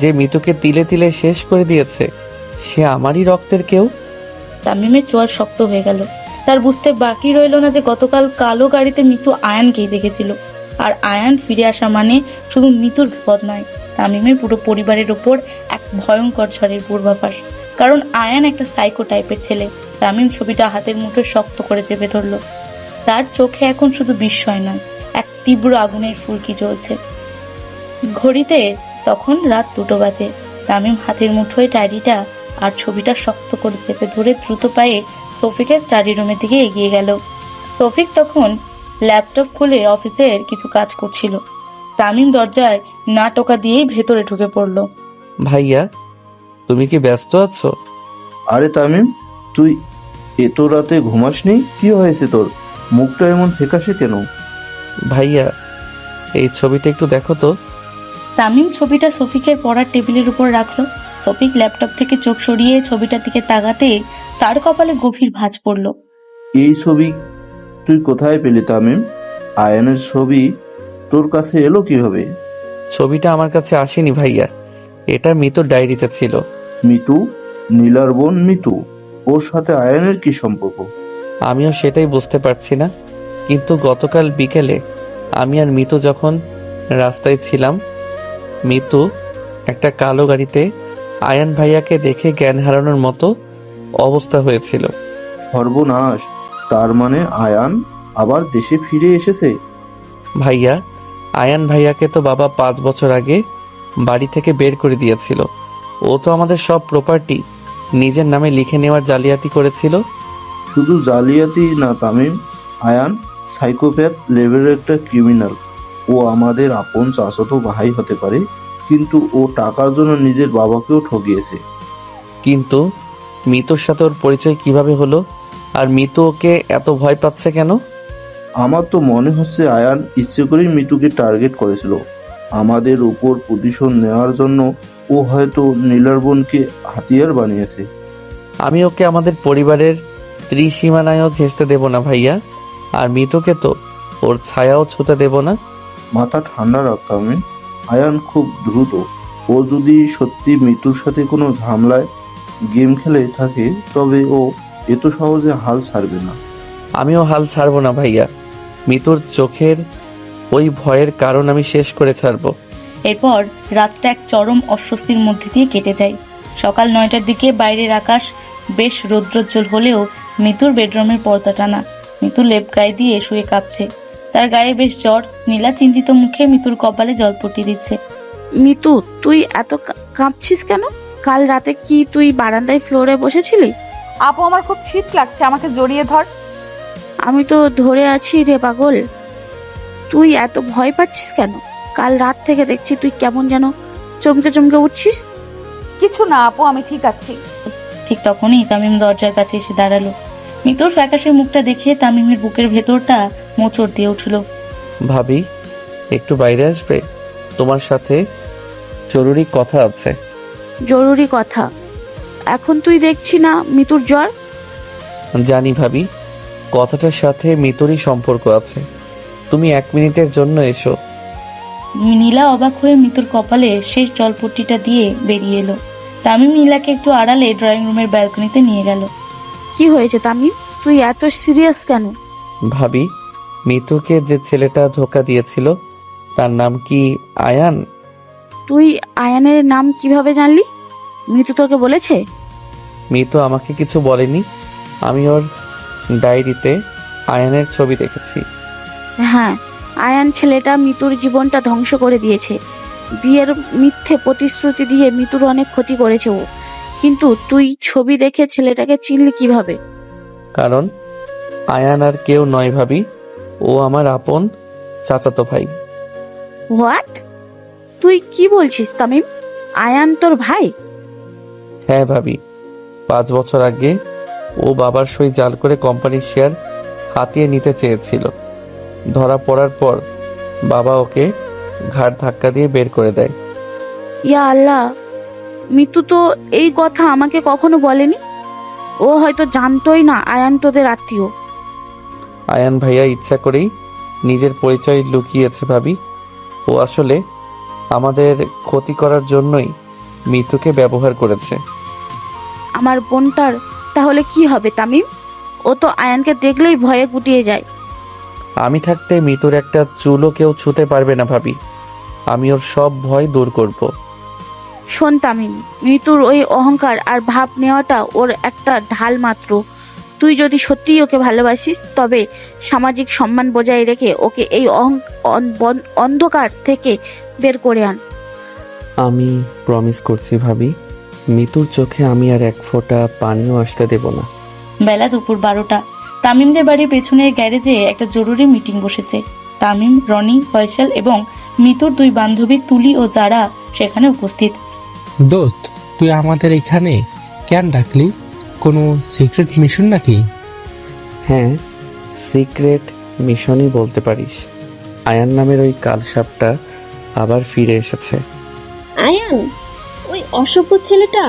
যে মিতুকে তিলে তিলে শেষ করে দিয়েছে, সে আমারই রক্তের কেউ। তামিমের চোয়াল শক্ত হয়ে গেল। তার বুঝতে বাকি রইল না যে গতকাল কালো গাড়িতে মিতু আয়ানকেই দেখেছিল, আর আয়ান ফিরে আসা মানে শুধু মিতুর বিপদ নয়, তামিমের পুরো পরিবারের উপর এক ভয়ঙ্কর ঝড়ের পূর্বাভাস। কারণ আয়ান একটা সাইকো টাইপের ছেলে। তামিম ছবিটা হাতের মুঠোয় শক্ত করে চেপে ধরলো। তার চোখে এখন শুধু বিস্ময় নয়, এক তীব্র আগুনের ফুলকি জ্বলছে। ঘড়িতে তখন রাত 2 বাজে। তামিম হাতের মুঠোয় ডায়েরিটা আর ছবিটা শক্ত করে চেপে ধরে দ্রুত পায়ে সফিকের স্টাডি রুমের দিকে এগিয়ে গেল। সফিক তখন ল্যাপটপ খুলে অফিসের কিছু কাজ করছিল। তামিম দরজায় না টোকা দিয়েই ভেতরে ঢুকে পড়ল। ভাইয়া, তুমি কি ব্যস্ত আছো? আরে তামিম, তুই এত রাতে ঘুমাসনি? কি হয়েছে তোর? মুখটা এমন ফ্যাকাশে কেন? ভাইয়া, এই ছবিটা একটু দেখো তো। তামিম ছবিটা সফিকের পড়ার টেবিলের উপর রাখলো। সফিক ল্যাপটপ থেকে চোখ সরিয়ে ছবিটার দিকে তাকাতে তার কপালে গভীর ভাঁজ পড়ল। এই ছবি তুই কোথায় পেলি তামিম? আয়ানের ছবি তোর কাছে এলো কিভাবে? ছবিটা আমার কাছে আসেনি ভাইয়া, এটা মিতুর ডায়েরিতে ছিল। মিতু? নীলার বোন মিতু? ওর সাথে আয়ানের কি সম্পর্ক? আমিও সেটাই বুঝতে পারছি না, কিন্তু গতকাল বিকেলে আমি আর মিতু যখন রাস্তায় ছিলাম, মিতু একটা কালো গাড়িতে আয়ান ভাইয়াকে দেখে জ্ঞান হারানোর মতো অবস্থা হয়েছিল। সর্বনাশ! তার মানে আয়ান আবার দেশে ফিরে এসেছে? ভাইয়া, আয়ান ভাইয়াকে তো বাবা 5 বছর আগে বাড়ি থেকে বের করে দিয়েছিল। ও তো আমাদের সব প্রপার্টি নিজের নামে লিখে নেওয়ার জালিয়াতি করেছিল। শুধু জালিয়াতি না তামিম, আয়ান সাইকোপ্যাথ লেভেলের একটা ক্রিমিনাল। ও আমাদের আপন চাচাতো ভাই হতে পারে, কিন্তু ও টাকার জন্য নিজের বাবাকেও ঠকিয়েছে। কিন্তু মিতুর সাথে ওর পরিচয় কিভাবে হলো? আর মিতু ওকে এত ভয় পাচ্ছে কেন? আমার তো মনে হচ্ছে আয়ান ইচ্ছে করেই মিতুকে টার্গেট করেছিল আমাদের উপর প্রতিশোধ নেওয়ার জন্য। ও হয়তো নীলার বোনকে হাতিয়ার বানিয়েছে। আমি ওকে আমাদের পরিবারের ত্রিসীমানায়ও ঘেঁষতে দেব না ভাইয়া, আর মিতুকে তো ওর ছায়াও ছুতে দেব না। মাথা ঠান্ডা রাখতে হবে। আয়ান খুব দ্রুত। ও যদি সত্যি মিতুর সাথে কোনো ঝামেলায় গেম খেলে থাকে, তবে ও এত সহজে হাল ছাড়বে না। আমিও হাল ছাড়বো না ভাইয়া। মিতুর চোখের ওই ভয়ের কারণ আমি শেষ করে ছাড়বো। এরপর রাতটা এক চরম অস্বস্তির মধ্যে দিয়ে কেটে যায়। সকাল 9টার দিকে বাইরের আকাশ বেশ রৌদ্রোজ্জ্বল হলেও মিতুর বেডরুমের পর্দা টানা। মিতু লেপ গায়ে দিয়ে শুয়ে কাঁপছে। তার গায়ে বেশ জ্বর। নীলা চিন্তিত মুখে মিতুর কপালে জলপট্টি দিচ্ছে। মিতু, তুই এত কাঁপছিস কেন? কাল রাতে কি তুই বারান্দায় ফ্লোরে বসেছিলি? আপু আমার খুব শীত লাগছে, আমাকে জড়িয়ে ধর। আমি তো ধরে আছি রে পাগল। তুই এত ভয় পাচ্ছিস কেন? কাল রাত থেকে দেখছি তুই কেমন যেন চমকে চমকে উঠছিস। কিছু না আপু, আমি ঠিক আছি। ঠিক তখনই তামিম দরজার কাছে এসে দাঁড়ালো। মিতুর ফ্যাকাশে মুখটা দেখে তামিমের বুকের ভেতরটা মোচড় দিয়ে উঠল। ভাবি, একটু বাইরে আসবে? তোমার সাথে জরুরি কথা আছে। জরুরি কথা? এখন তুই দেখছি না মিতুর জ্বর? জানি ভাবি, কথাটার সাথে মিতুরই সম্পর্ক আছে। তুমি 1 মিনিটের জন্য এসো। নীলা অবাক হয়ে মিতুর কপালে শেষ জলপট্টিটা দিয়ে বেরিয়ে এলো। তামিম নীলাকে একটু আড়ালে ড্রয়িং রুমের ব্যালকনিতে নিয়ে গেল। কি হয়েছে তামিম, তুই এত সিরিয়াস কেন? ভাবি, মিতুকে যে ছেলেটা ধোকা দিয়েছিল তার নাম কি আয়ান? তুই আয়ানের নাম কিভাবে জানলি? মিতু তোকে বলেছে? মিতু আমাকে কিছু বলেনি, আমি ওর ডায়েরিতে আয়ানের ছবি দেখেছি। হ্যাঁ, আয়ান ছেলেটা মিতুর জীবনটা ধ্বংস করে দিয়েছে। বিয়ের মিথ্যে প্রতিশ্রুতি দিয়ে মিতুর অনেক ক্ষতি করেছে ও। কিন্তু তুই ছবি দেখে ছেলেটাকে চিনলি কিভাবে? কারণ আয়ান আর কেউ নয় ভাবি, ও আমার আপন চাচাতো ভাই। হোয়াট? তুই কি বলছিস তামিম? আয়ান তোর ভাই? হ্যাঁ ভাবি, 5 বছর আগে ও বাবার সই জাল করে কোম্পানির শেয়ার হাতিয়ে নিতে চেয়েছিল। ধরা পড়ার পর বাবা ওকে ঘাড় ধাক্কা দিয়ে বের করে দেয়। ইয়া আল্লাহ, মিতু তো এই কথা আমাকে কখনো বলেনি। ও হয়তো জানতোই না আয়ান তোদের আত্মীয়। আয়ান ভাইয়া ইচ্ছা করেই নিজের পরিচয় লুকিয়েছে ভাবি। ও আসলে আমাদের ক্ষতি করার জন্যই মিতুকে ব্যবহার করেছে। আমার বোনটার তাহলে কি হবে তামিম? ও তো আয়ানকে দেখলেই ভয়ে গুটিয়ে যায়। আমি থাকতে মিতুর একটা চুলও কেউ ছুঁতে পারবে না ভাবি। আমি ওর সব ভয় দূর করব। শোন তামিম, মিতুর ওই অহংকার আর ভাব নেওয়াটা ওর একটা ঢাল মাত্র। তুই যদি সত্যিই ওকে ভালোবাসিস তবে সামাজিক সম্মান বজায় রেখে ওকে এই অন্ধকার থেকে বের করে আন। আমি প্রমিস করছি ভাবি, মিতুর চোখে আমি আর 1 ফোঁটা পানিও আসতে দেব না। বেলা দুপুর 12টা। তামিমদের বাড়ির পেছনের গ্যারেজে একটা জরুরি মিটিং বসেছে। তামিম, রনি, ফয়সাল এবং মিতুর 2 বান্ধবী তুলি ও যারা সেখানে উপস্থিত। দোস্ত, তুই আমাদের এখানে কেন ডাকলি? কোনো সিক্রেট মিশন নাকি? হ্যাঁ, সিক্রেট মিশনই বলতে পারিস। আয়ান নামের ওই কালসাপটা আবার ফিরে এসেছে। আয়ান, ওই অসভ্য ছেলেটা,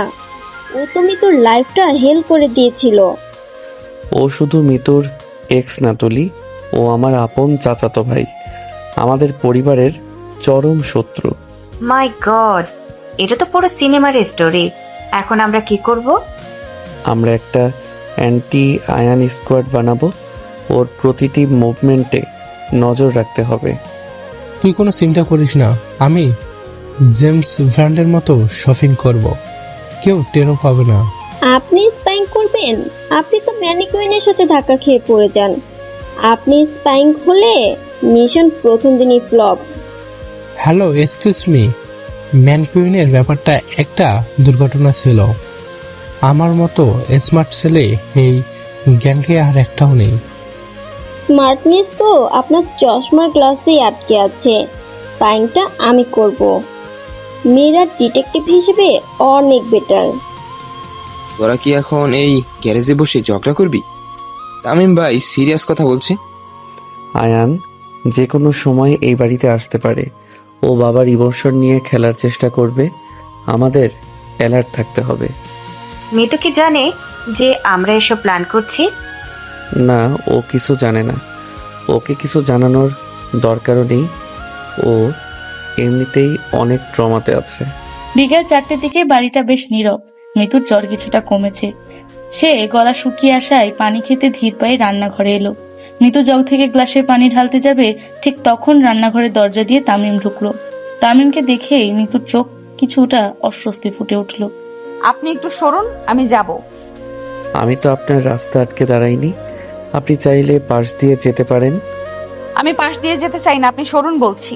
ও তো মিতুর লাইফটা হেল করে দিয়েছিল। ও শুধু মিতুর এক্স না তুলি, ও আমার আপন চাচাতো ভাই, আমাদের পরিবারের চরম শত্রু। মাই গড, এটা তো পুরো সিনেমার স্টোরি। এখন আমরা কি করব? আমরা একটা অ্যান্টি আয়ান স্কোয়াড বানাবো। ওর প্রতিটি মুভমেন্টে নজর রাখতে হবে। তুই কোনো চিন্তা করিস না, আমি জেমস ব্র্যান্ডের মতো শপিং করব, কেউ টেরও পাবে না। আপনি স্পাইং করবেন? আপনি তো ম্যানিকুইনের সাথে ধাক্কা খেয়ে পড়ে যান। আপনি স্পাইং হলে মিশন প্রথম দিনই ফ্লপ। হ্যালো, এক্সকিউজ মি, ম্যানকুইনের ব্যাপারটা একটা দুর্ঘটনা ছিল। আমার মতো স্মার্ট ছেলে এই গ্যাংকে আর একটাও নেই। স্মার্টনেস তো আপনার চশমার গ্লাসেই আটকে আছে। স্পাইংটা আমি করব। মেয়েরা ডিটেকটিভ হিসেবে অনেক বেটার। তোরা কি এখন এই গ্যারেজে বসে ঝগড়া করবি? তামিম ভাই সিরিয়াস কথা বলছে। আয়ান যে কোনো সময় এই বাড়িতে আসতে পারে। ও বাবার ইমোশন নিয়ে খেলার চেষ্টা করবে। আমাদের অ্যালার্ট থাকতে হবে। মিতু কি জানে যে আমরা এসব প্ল্যান করছি? না, ও কিছু জানে না। ওকে কিছু জানানোর দরকারও নেই। ও এমনিতেই অনেক ট্রমাতে আছে। বিকেল 4টের দিকে বাড়িটা বেশ নীরব। মিতুর জ্বর কিছুটা কমেছে। সে গলা শুকিয়ে আসায় পানি খেতে ধীর পায়ে রান্নাঘরে এলো। মিতু জগ থেকে গ্লাসে পানি ঢালতে যাবে, ঠিক তখন রান্নাঘরের দরজা দিয়ে তামিম ঢুকলো। তামিমকে দেখেই মিতুর চোখ কিছুটা অস্বস্তি ফুটে উঠল। আপনি একটু সরুন, আমি যাব। আমি তো আপনার রাস্তা আটকে দাঁড়াইনি। আপনি চাইলে পাশ দিয়ে যেতে পারেন। আমি পাশ দিয়ে যেতে চাই না, আপনি সরুন বলছি।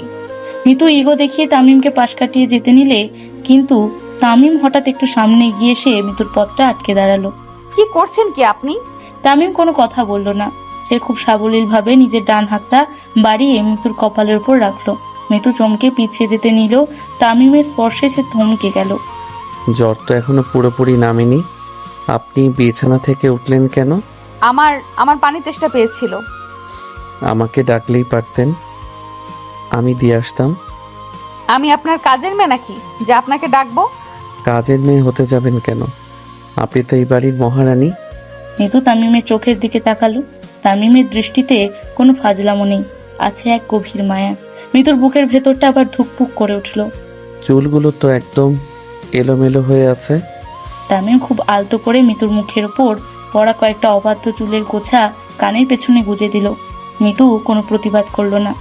মিতু ইগো দেখিয়ে তামিমকে পাশ কাটিয়ে যেতে নিলে কিন্তু তামিম হঠাৎ একটু সামনে এগিয়ে এসে মিতুর পথটা আটকে দাঁড়ালো। কি করছেন কি আপনি? তামিম কোনো কথা বলল না। সে খুব সাবলীলভাবে নিজের ডান হাতটা বাড়িয়ে মিতুর কপালের উপর রাখলো। মিতু চমকে পিছিয়ে যেতে নিল। তামিমের স্পর্শে সে থমকে গেল। জ্বর তো এখনো পুরোপুরি নামেনি, আপনি বিছানা থেকে উঠলেন কেন? আমার আমার পানি তেষ্টা পেয়েছিল। আমাকে ডাকলেই পারতেন, আমি দিয়ে আসতাম। আমি আপনার কাজের মেয়ে নাকি যে আপনাকে ডাকবো? কাজের মেয়ে হতে যাবেন কেন? আপনি তো এই বাড়ির মহারানী। মিতু তামিমের চোখের দিকে তাকালো। তামিমের দৃষ্টিতে কোনো ফাজলামো নেই, আছে এক গভীর মায়া। মিতুর বুকের ভেতরটা আবার ধুকপুক করে উঠল। চুলগুলো তো একদম এলোমেলো হয়ে আছে। তামিম খুব আলতো করে মিতুর মুখের উপর পড়া কয়েকটা অবাধ্য চুলের গোছা কানের পেছনে গুজে দিল। মিতু কোনো প্রতিবাদ করলো না।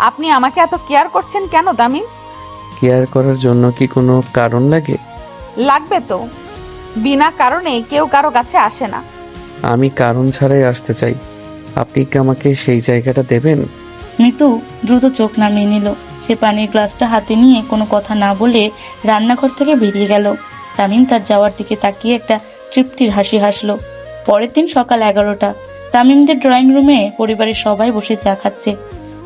আপনি আমাকে এত কেয়ার করছেন কেন তামিম? কেয়ার করার জন্য কি কোনো কারণ লাগে? লাগবে তো, বিনা কারণে কেউ কারো কাছে আসে না। আমি কারণ ছাড়াই আসতে চাই, আপনি কি আমাকে সেই জায়গাটা দেবেন? মিতু দ্রুত চোখ নামিয়ে নিল। সে পানির গ্লাসটা হাতে নিয়ে কোনো কথা না বলে রান্নাঘর থেকে বেরিয়ে গেল। তামিম তার যাওয়ার দিকে তাকিয়ে একটা তৃপ্তির হাসি হাসলো। পরের দিন সকাল 11টা। তামিমদের ড্রয়িং রুমে পরিবারের সবাই বসে চা খাচ্ছে।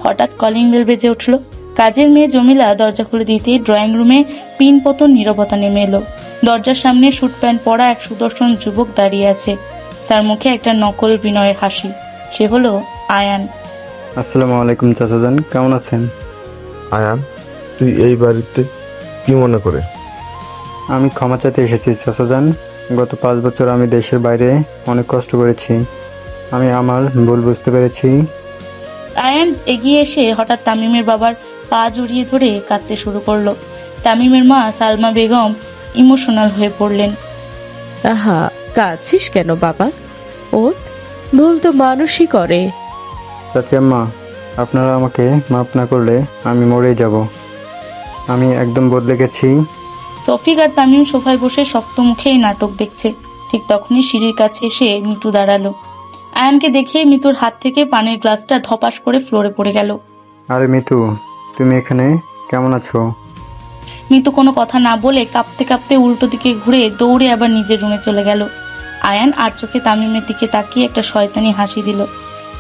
হঠাৎ কলিং বেল বেজে উঠল। কাজের মেয়ে জমিলা দরজা খুলে দিতেই ড্রয়িং রুমে পিন পতন নীরবতা নেমে এলো। দরজার সামনে স্যুট প্যান্ট পরা এক সুদর্শন যুবক দাঁড়িয়ে আছে। তার মুখে একটা নকল বিনয়ের হাসি। সে হলো আয়ান। আসসালামু আলাইকুম চাচাজান, কেমন আছেন? আয়ান, তুই এই বাড়িতে কি মনে করে? আমি ক্ষমা চাইতে এসেছি চাচাজান। গত 5 বছর আমি দেশের বাইরে অনেক কষ্ট করেছি। আমি আমার ভুল বুঝতে পেরেছি। আয়ান এগিয়ে এসে হঠাৎ তামিমের বাবার পা জড়িয়ে ধরে কাঁদতে শুরু করলো। তামিমের মা সালমা বেগম ইমোশনাল হয়ে পড়লেন। আহা, কাঁদছিস কেন বাবা? ওর ভুল তো মানুষই করে। চাচি আম্মা, আপনারা আমাকে মাফ না করলে আমি মরেই যাব। আমি একদম বদলে গেছি। সফিক আর তামিম সোফায় বসে শক্ত মুখে এই নাটক দেখছে। ঠিক তখনই সিঁড়ির কাছে এসে মিতু দাঁড়ালো। আয়ানকে দেখে মিতুর হাত থেকে পানির গ্লাসটা ধপাস করে ফ্লোরে পড়ে গেল। আরে মিতু, তুমি এখানে কেমন আছো? মিতু কোনো কথা না বলে কাঁপতে কাঁপতে উল্টো দিকে ঘুরে দৌড়ে আবার নিজের রুমে চলে গেল। আয়ান আর চোখে তামিমের দিকে তাকিয়ে একটা শয়তানি হাসি দিল।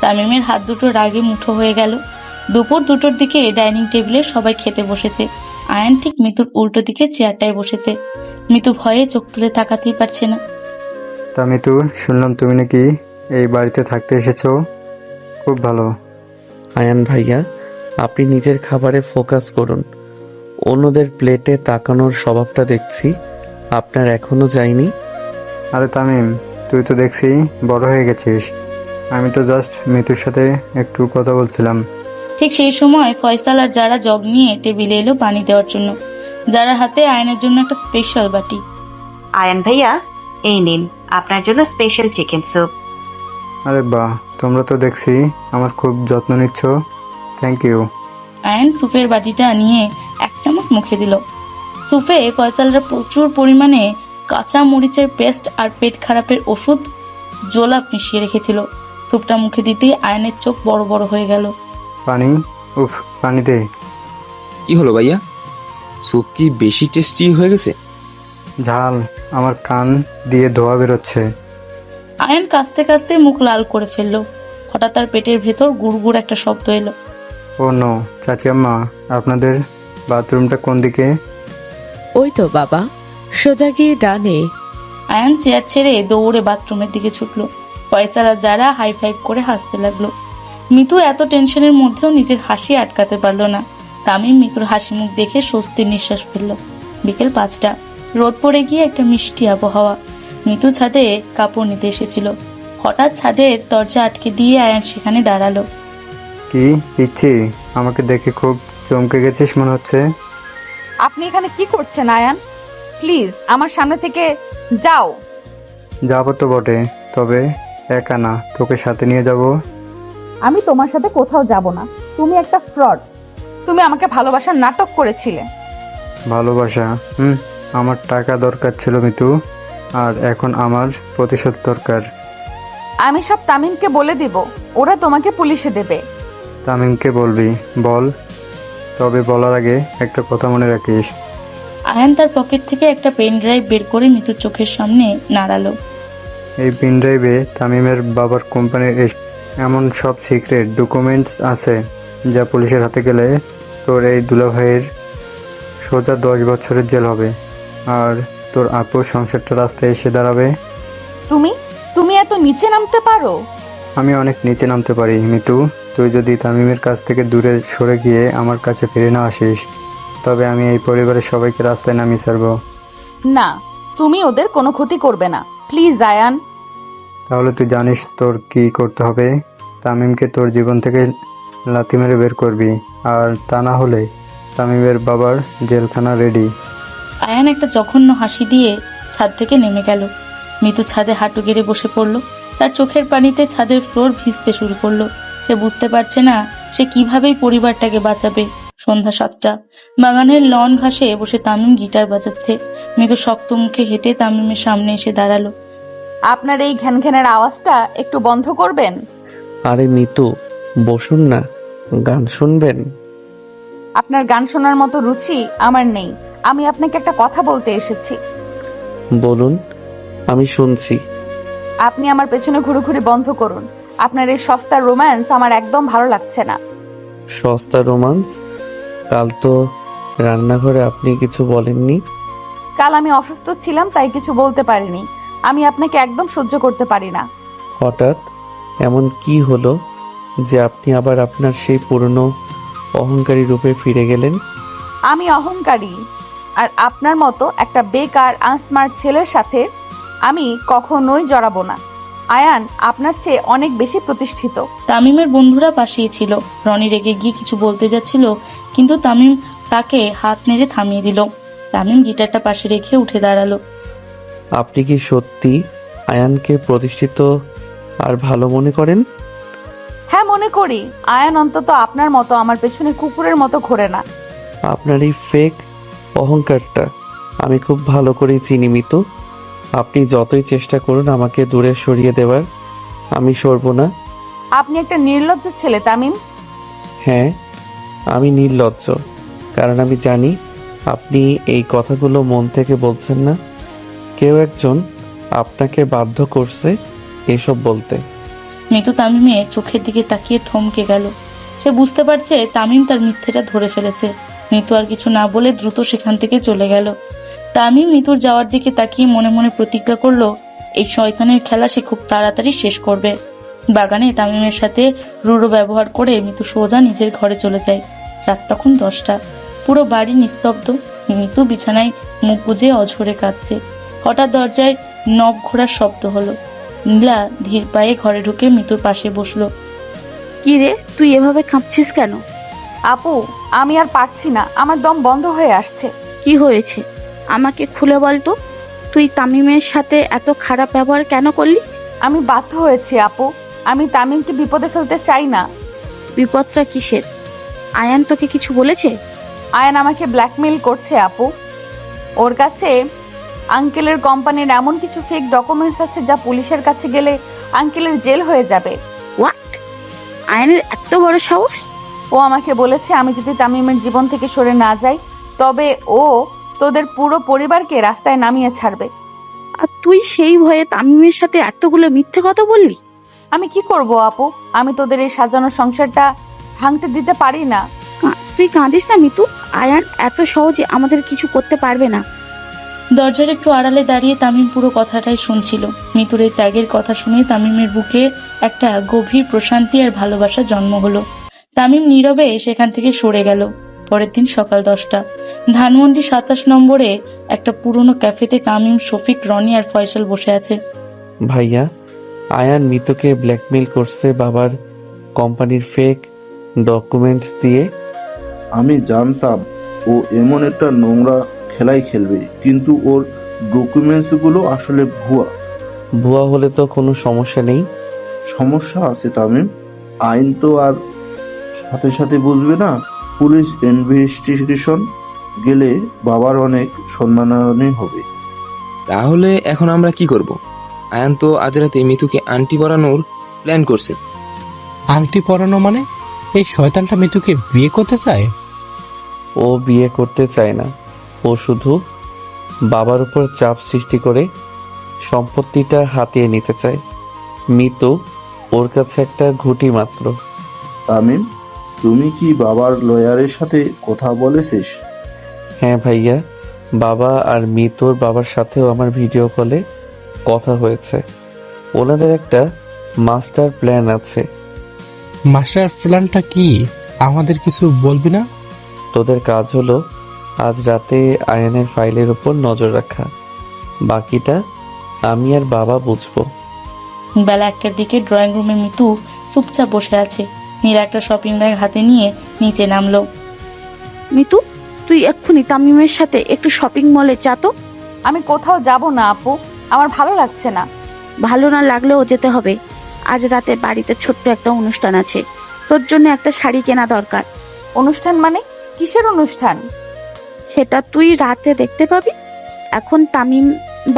তামিমের হাত দুটো রাগে মুঠো হয়ে গেল। দুপুর 2টোর দিকে ডাইনিং টেবিলে সবাই খেতে বসেছে। আয়ান ঠিক মিতুর উল্টো দিকে চেয়ারটায় বসেছে। মিতু ভয়ে চোখ তুলে তাকাতেই পারছে না। তা মিতু, শুনলাম তুমি নাকি এই বাড়িতে থাকতে এসেছো। খুব ভালো। আয়ান ভাইয়া, আপনি নিজের খাবারে ফোকাস করুন। অন্যদের প্লেটে তাকানোর স্বভাবটা দেখছি আপনার এখনো যায়নি। আরে তামিম, তুই তো দেখছি বড় হয়ে গেছিস। আমি তো জাস্ট মিতুর সাথে একটু কথা বলছিলাম। ঠিক সেই সময় ফয়সাল আর যারা জগ নিয়ে টেবিলে এলো পানি দেওয়ার জন্য। যারা হাতে আয়নের জন্য একটা স্পেশাল বাটি। আয়ান ভাইয়া, এই নিন আপনার জন্য স্পেশাল চিকেন স্যুপ। আরে বাহ, তোমরা তো দেখছি আমার খুব যত্ন নিচ্ছ। Thank you. আয়ন স্যুপের বাটিটা নিয়ে এক চামচ মুখে দিল। স্যুপে ফয়সালরা প্রচুর পরিমাণে কাঁচা মরিচের পেস্ট আর পেট খারাপের ওষুধ জোলাপ মিশিয়ে রেখেছিল। স্যুপটা মুখে দিতেই আয়নের চোখ বড় বড় হয়ে গেল। পানি, উফ, পানি দে। কি হলো ভাইয়া, স্যুপ কি বেশি টেস্টি হয়ে গেছে? ঝাল, আমার কান দিয়ে ধোয়া বেরোচ্ছে। আয়ন কাঁচতে কাঁচতে মুখ লাল করে ফেললো। হঠাৎ তার পেটের ভেতর গুড়গুড় একটা শব্দ এলো। ও নো, চাচি আম্মা, আপনাদের বাথরুমটা কোন দিকে? ওই তো বাবা, সোজা গিয়ে ডানে। আয়ান চেয়ার ছেড়ে দৌড়ে বাথরুমের দিকে ছুটলো। ফয়সাল আর যারা হাই ফাইভ করে হাসতে লাগলো। মিতু এত টেনশনের মধ্যেও নিজের হাসি আটকাতে পারলো না। তামিম মিতুর হাসি মুখ দেখে স্বস্তির নিঃশ্বাস ফেললো। বিকেল 5টা, রোদ পড়ে গিয়ে একটা মিষ্টি আবহাওয়া। মিতু ছাদে কাপড় নিতে এসেছিল। হঠাৎ ছাদের দরজা আটকে দিয়ে আয়ান সেখানে দাঁড়ালো। কি ইচ্ছে, আমাকে দেখে খুব চমকে গেছিস মনে হচ্ছে। আপনি এখানে কি করছেন আয়ান? প্লিজ আমার সামনে থেকে যাও। যাবো তো বটে, তবে একা না, তোকে সাথে নিয়ে যাব। আমি তোমার সাথে কোথাও যাব না। তুমি একটা ফ্রড। তুমি আমাকে ভালোবাসার নাটক করেছিলে। ভালোবাসা? আমার টাকা দরকার ছিল মিতু, আর এখন আমার প্রতিশোধ দরকার। আমি সব তামিমকে বলে দিব, ওরা তোমাকে পুলিশে দেবে। তামিমকে বলবি? বল, তবে বলার আগে একটা কথা মনে রাখিস। আয়ান তার পকেট থেকে একটা পেন ড্রাইভ বের করে মিতুর চোখের সামনে নাড়ালো। এই পেনড্রাইভে তামিমের বাবার কোম্পানির এমন সব সিক্রেট ডকুমেন্টস আছে যা পুলিশের হাতে গেলে তোর এই দুলাভাইয়ের সোজা 10 বছরের জেল হবে, আর তোর আপুর সংসারটা রাস্তায় এসে দাঁড়াবে। তুমি তুমি এত নিচে নামতে পারো? আমি অনেক নিচে নামতে পারি মিতু। তুই যদি তামিমের কাছ থেকে দূরে সরে গিয়ে আমার কাছে ফিরে না আসিস, তবে আমি এই পরিবারের সবাইকে রাস্তায় নামিয়ে ছাড়বো। না, তুমি ওদের কোনো ক্ষতি করবে না, প্লিজ আয়ান। তাহলে তুই জানিস তোর কি করতে হবে। তামিমকে তোর জীবন থেকে লাথি মেরে বের করবি, আর তা না হলে তামিমের বাবার জেলখানা রেডি। আয়ান একটা জঘন্য হাসি দিয়ে ছাদ থেকে নেমে গেল। মিতু ছাদে হাঁটু গেড়ে বসে পড়ল। তার চোখের পানিতে ছাদের ফ্লোর ভিজতে শুরু করলো। সে বুঝতে পারছে না সে কিভাবেই পরিবারটাকে বাঁচাবে। সন্ধ্যা 7টা, বাগানের লন ঘাসে বসে তামিম গিটার বাজাচ্ছে। মিতু শক্ত মুখে হেঁটে তামিমের সামনে এসে দাঁড়ালো। আপনার এই ঘ্যানঘ্যানের আওয়াজটা একটু বন্ধ করবেন? আরে মিতু, বসুন না, গান শুনবেন? আপনার গান শোনার মতো রুচি আমার নেই। আমি আপনাকে একটা কথা বলতে এসেছি। বলুন, আমি শুনছি। আপনি আমার পেছনে ঘুরোঘুরি বন্ধ করুন। আপনার এই সস্তা রোম্যান্স আমার একদম ভালো লাগছে না। সস্তা রোমান্স? কাল তো রান্নাঘরে আপনি কিছু বলেননি। কাল আমি অসুস্থ ছিলাম, তাই কিছু বলতে পারিনি। আমি আপনাকে একদম সহ্য করতে পারি না। হঠাৎ এমন কি হলো যে আপনি আবার আপনার সেই পুরনো অহংকারী রূপে ফিরে গেলেন? আমি অহংকারী, আর আপনার মতো একটা বেকার আনস্মার্ট ছেলের সাথে আমি কখনোই জড়াবো না। আয়ান আপনার চেয়ে অনেক বেশি প্রতিষ্ঠিত। তামিমের বন্ধুরা পাশেই ছিল। রনি রেগে গিয়ে কিছু বলতে যাচ্ছিল, কিন্তু তামিম তাকে হাত নেড়ে থামিয়ে দিল। তামিম গিটারটা পাশে রেখে উঠে দাঁড়ালো। আপনি কি সত্যি আয়ানকে প্রতিষ্ঠিত আর ভালো মনে করেন? হ্যাঁ, মনে করি। আয়ান অন্তত আপনার মতো আমার পেছনে কুকুরের মতো ঘোরে না। আপনার এই ফেক অহংকারটা আমি খুব ভালো করেই চিনি মিতু। আপনি যতই চেষ্টা করুন আমাকে দূরে সরিয়ে দেওয়ার, আমি সরব না। আপনি একটা নির্লজ্জ ছেলে তামিম। হ্যাঁ, আমি নির্লজ্জ, কারণ আমি জানি আপনি এই কথাগুলো মন থেকে বলছেন না। কেউ একজন আপনাকে বাধ্য করছে এসব বলতে। মিতু তামিমের চোখের দিকে তাকিয়ে থমকে গেল। সে বুঝতে পারছে তামিম তার মিথ্যেটা ধরে ফেলেছে। মিতু আর কিছু না বলে দ্রুত সেখান থেকে চলে গেল। তামিম মিতুর যাওয়ার দিকে তাকিয়ে মনে মনে প্রতিজ্ঞা করলো, এই শয়তানের খেলা সে খুব তাড়াতাড়ি শেষ করবে। বাগানে তামিমের সাথে রূঢ় ব্যবহার করে মিতু সোজা নিজের ঘরে চলে যায়। রাত তখন 10টা। পুরো বাড়ি নিস্তব্ধ। মিতু বিছানায় মুখ গুজে অঝরে কাঁদছে। হঠাৎ দরজায় নখ ঘোরার শব্দ হলো। নীলা ধীর পায়ে ঘরে ঢুকে মিতুর পাশে বসলো। কি রে, তুই এভাবে কাঁপছিস কেন? আপু, আমি আর পারছি না, আমার দম বন্ধ হয়ে আসছে। কি হয়েছে আমাকে খুলে বল তো। তুই তামিমের সাথে এত খারাপ ব্যবহার কেন করলি? আমি বাধ্য হয়েছি আপু। আমি তামিমকে বিপদে ফেলতে চাই না। বিপদটা কিসের? আয়ান তোকে কিছু বলেছে? আয়ান আমাকে ব্ল্যাকমেইল করছে আপু। ওর কাছে আঙ্কেলের কোম্পানির এমন কিছু ফেক ডকুমেন্টস আছে যা পুলিশের কাছে গেলে আঙ্কেলের জেল হয়ে যাবে। হোয়াট? আয়ানের এত বড় সাহস? ও আমাকে বলেছে আমি যদি তামিমের জীবন থেকে সরে না যাই, তবে ও তোদের পুরো পরিবারকে রাস্তায় নামিয়ে ছাড়বে। আর তুই সেই ভয়ে তামিমের সাথে এতগুলো মিথ্যে কথা বললি? আমি কি করব আপু? আমি তোদের এই সাজানো সংসারটা ভাঙতে দিতে পারি না। তুই কাঁদিস না মিতু। আয়ান এত সহজে আমাদের কিছু করতে পারবে না। দরজার একটু আড়ালে দাঁড়িয়ে তামিম পুরো কথাটাই শুনছিল। মিতুর এই ত্যাগের কথা শুনে তামিমের বুকে একটা গভীর প্রশান্তি আর ভালোবাসার জন্ম হলো। তামিম নীরবে সেখান থেকে সরে গেল। পরের দিন সকাল 10টা, ধানমন্ডি 27 নম্বরে একটা পুরনো ক্যাফেতে তামিম, শফিক, রনি আর ফয়সাল বসে আছে। ভাইয়া, আয়ান মিতুকে ব্ল্যাকমেইল করছে বাবার কোম্পানির ফেক ডকুমেন্টস দিয়ে। আমি জানতাম ও এমন একটা নোংরা খেলাই খেলবে, কিন্তু ওর ডকুমেন্টসগুলো আসলে ভুয়া। ভুয়া হলে তো কোনো সমস্যা নেই। সমস্যা আছে তামিম। আইন তো আর সাথে সাথে বুঝবে না। পুলিশ ইনভেস্টিগেশন গেলে বাবার অনেক সম্মানহানি হবে। তাহলে এখন আমরা কি করব? আয়ান তো আজ রাতে মিতুকে আংটি পরানোর প্ল্যান করছে। আংটি পরানো মানে? এই শয়তানটা মিতুকে বিয়ে করতে চায়? ও বিয়ে করতে চায় না, ও শুধু বাবার উপর চাপ সৃষ্টি করে সম্পত্তিটা হাতিয়ে নিতে চায়। মিতু ওর কাছে একটা ঘুঁটি মাত্র। তামিম, তুমি কি বাবার লয়ারের সাথে কথা বলেছিস? হ্যাঁ ভাইয়া, বাবা আর মিতুর বাবার সাথেও আমার ভিডিও কলে কথা হয়েছে। ওনাদের একটা মাস্টার প্ল্যান আছে। মাস্টার প্ল্যানটা কি? আমাদের কিছু বলবি না? তোদের কাজ হলো আজ রাতে আয়ানের ফাইলের উপর নজর রাখা, বাকিটা আমি আর বাবা বুঝবো। বেলা 1টার দিকে ড্রয়িং রুমে মিতু চুপচাপ বসে আছে। মীরা একটা শপিং ব্যাগ হাতে নিয়ে নিচে নামলো। মিতু, তুই এক্ষুনি তামিমের সাথে একটু শপিং মলে যা তো। আমি কোথাও যাব না আপু, আমার ভালো লাগছে না। ভালো না লাগলেও যেতে হবে। আজ রাতে বাড়িতে ছোট্ট একটা অনুষ্ঠান আছে, তোর জন্য একটা শাড়ি কেনা দরকার। অনুষ্ঠান মানে? কিসের অনুষ্ঠান? সেটা তুই রাতে দেখতে পাবি। এখন তামিম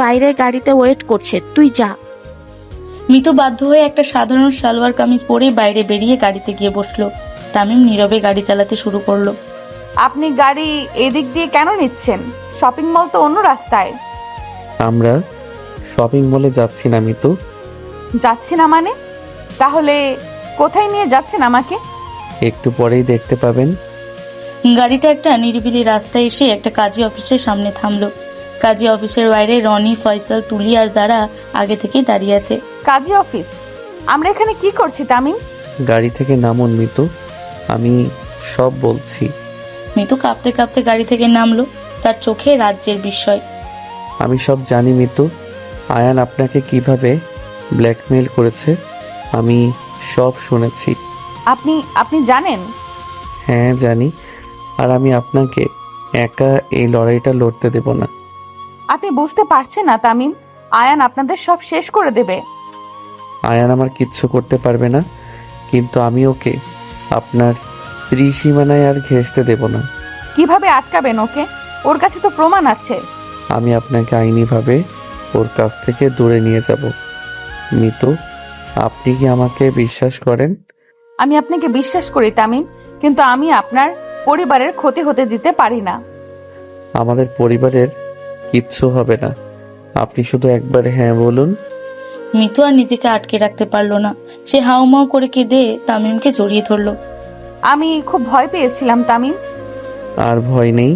বাইরে গাড়িতে ওয়েট করছে, তুই যা। মিতু বাধ্য হয়ে একটা সাধারণ সালোয়ার কামিজ পরে বাইরে বেরিয়ে গাড়িতে গিয়ে বসলো। তামিম নীরবে গাড়ি চালাতে শুরু করলো। আপনি গাড়ি এদিক দিয়ে কেন নিচ্ছেন? শপিং মল তো অন্য রাস্তায়। আমরা শপিং মলে যাচ্ছি না মিতু। যাচ্ছি না মানে? তাহলে কোথায় নিয়ে যাচ্ছেন আমাকে? একটু পরেই দেখতে পাবেন। গাড়িটা একটা নিরিবিলি রাস্তায় এসে একটা কাজী অফিসের সামনে থামলো। কাজী অফিসের বাইরে রনি, ফয়সাল, তুলি আর যারা আগে থেকেই দাঁড়িয়ে আছে। কাজী অফিস? আমরা এখানে কি করছি তামিম? গাড়ি থেকে নামুন মিতু, আমি সব বলছি। মিতু কাঁপতে কাঁপতে গাড়ি থেকে নামলো, তার চোখে রাজ্যের বিস্ময়। আমি সব জানি মিতু, আয়ান আপনাকে কিভাবে ব্ল্যাকমেল করেছে আমি সব শুনেছি। আপনি জানেন? হ্যাঁ জানি, আর আমি আপনাকে একা এই লড়াইটা লড়তে দেব না। আপনি বুঝতে পারছেন না তামিম, আয়ান আপনাদের সব শেষ করে দেবে। আয়ান আমার কিচ্ছু করতে পারবে না, কিন্তু আমি ওকে আপনার ত্রিসীমানায় আর ঘেঁষতে দেব না। কিভাবে আটকাবেন ওকে? ওর কাছে তো প্রমাণ আছে। আমি আপনাকে আইনিভাবে ওর কাছ থেকে দূরে নিয়ে যাব। মিতু, আপনি কি আমাকে বিশ্বাস করেন? আমি আপনাকে বিশ্বাস করি তামিম, কিন্তু আমি আপনার পরিবারের ক্ষতি হতে দিতে পারি না। আমাদের পরিবারের কিচ্ছু হবে না, আপনি শুধু একবার হ্যাঁ বলুন। মিতু আর নিজেকে আটকে রাখতে পারলো না, সে হাউমাউ করে কেঁদে তামিমকে জড়িয়ে ধরলো। আমি খুব ভয় পেয়েছিলাম তামিম। আর ভয় নেই,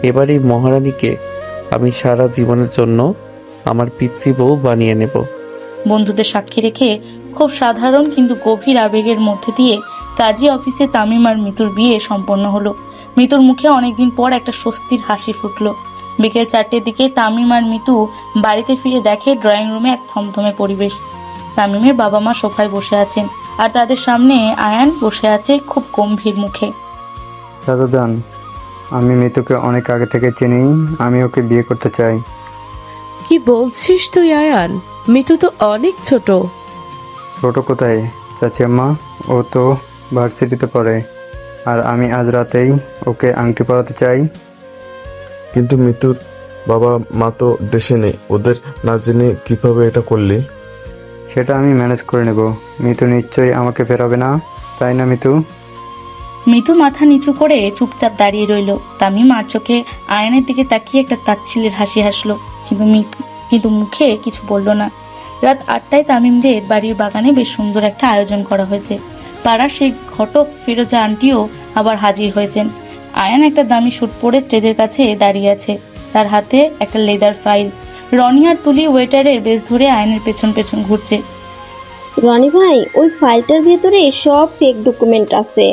এবার এই মহারানীকে আমি সারা জীবনের জন্য আমার পিতৃ বউ বানিয়ে নেব। বন্ধুদের সাক্ষী রেখে খুব সাধারণ কিন্তু গভীর আবেগের মধ্যে দিয়ে কাজী অফিসে তামিম আর মিতুর বিয়ে সম্পন্ন হলো। মিতুর মুখে অনেকদিন পর একটা স্বস্তির হাসি ফুটলো। বিকেল 4টের দিকে তামিম আর মিতু বাড়িতে ফিরে দেখে ড্রয়িং রুমে এক থমথমে পরিবেশ। তামিমের বাবা মা সোফায় বসে আছেন, আর তাদের সামনে আয়ান বসে আছে খুব গম্ভীর মুখে। দাদাজান, আমি মিতুকে অনেক আগে থেকে চিনি, আমি ওকে বিয়ে করতে চাই। কি বলছিস তুই আয়ান? মিতু তো অনেক ছোট। ছোট কোথায় চাচি আম্মা, ও তো ভার্সিটিতে পড়ে, আর আমি আজ রাতেই ওকে আংটি পরাতে চাই। কিন্তু মিতুর বাবা মা তো দেশে নেই, ওদের না জেনে কিভাবে এটা করলি? সেটা আমি ম্যানেজ করে নেব। মিতু নিশ্চয়ই আমাকে ফেরাবে না, তাই না মিতু? মিতু মাথা নিচু করে চুপচাপ দাঁড়িয়ে রইল। তামিম আর চোখে আয়নের দিকে তাকিয়ে একটা তাচ্ছিলের হাসি হাসলো, কিন্তু মুখে কিছু বলল না। রাত 8টায় তামিমদের বাড়ির বাগানে বেশ সুন্দর একটা আয়োজন করা হয়েছে। পাড়ার সেই ঘটক ফিরোজা আন্টিও আবার হাজির হয়েছেন। আয়ান একটা দামি স্যুট পরে স্টেজের কাছে দাঁড়িয়ে আছে, তার হাতে একটা লেদার ফাইল। রনি আর তুলি ওয়েটারের বেশ ধরে আয়নের পেছন পেছন ঘুরছে। রনি ভাই, ওই ফাইলটার ভেতরে সব ফেক ডকুমেন্ট আছে,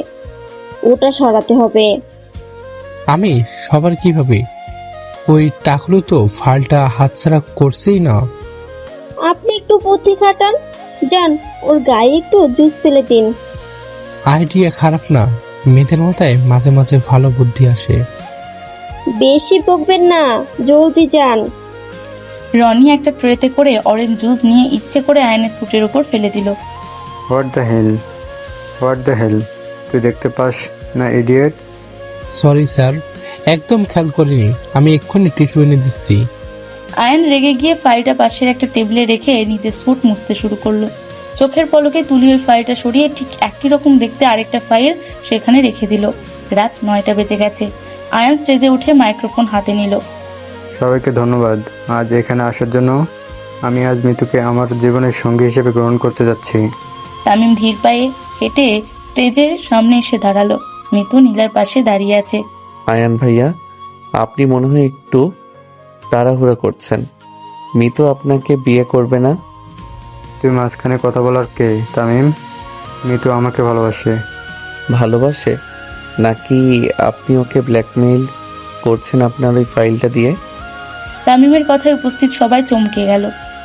ওটা সরাতে হবে। আমি সবার কিভাবে? ওই টাকলু তো ফাইলটা হাতছাড়া করছেই না। আপনি একটু বুদ্ধি খাটান, যান ওর গায়ে একটু জুস ফেলে দিন। আইডিয়া খারাপ না, মেয়েদের মাথায় মাঝে মাঝে ভালো বুদ্ধি আসে। বেশি বকবেন না, জলদি যান। রনি একটা ট্রেতে করে অরেঞ্জ জুস নিয়ে ইচ্ছে করে আয়নের স্যুটের উপর ফেলে দিল। হোয়াট দ্য হেল, তুই দেখতে পাস না ইডিয়েট? সরি স্যার, একদম খেয়াল করিনি, আমি এক্ষুনি টিস্যু এনে দিচ্ছি। আয়ন রেগে গিয়ে ফাইলটা পাশের একটা টেবিলে রেখে নিজের স্যুট মুছতে শুরু করলো। চোখের পলকে তুলি ওই ফাইলটা সরিয়ে ঠিক একই রকম দেখতে আরেকটা ফাইল সেখানে রেখে দিল। রাত 9টা বেজে গেছে। আয়ন স্টেজে উঠে মাইক্রোফোন হাতে নিল। সবাইকে ধন্যবাদ আজ এখানে আসার জন্য। আমি আজ মিতুকে আমার জীবনের সঙ্গী হিসেবে গ্রহণ করতে যাচ্ছি। তামিম ধীর পায়ে হেঁটে স্টেজের সামনে এসে দাঁড়ালো। মিতু নীলার পাশে দাঁড়িয়ে আছে। আয়ান ভাইয়া, আপনি মনে হয় একটু তাড়াহুড়া করছেন। মিতু আপনাকে বিয়ে করবে না। তুই মাঝখানে কথা বলার কে তামিম? মিতু আমাকে ভালোবাসে। ভালোবাসে নাকি আপনি ওকে ব্ল্যাকমেইল করছেন আপনার ওই ফাইলটা দিয়ে? তামিমের কথায় উপস্থিত সবাই চমকে গেল।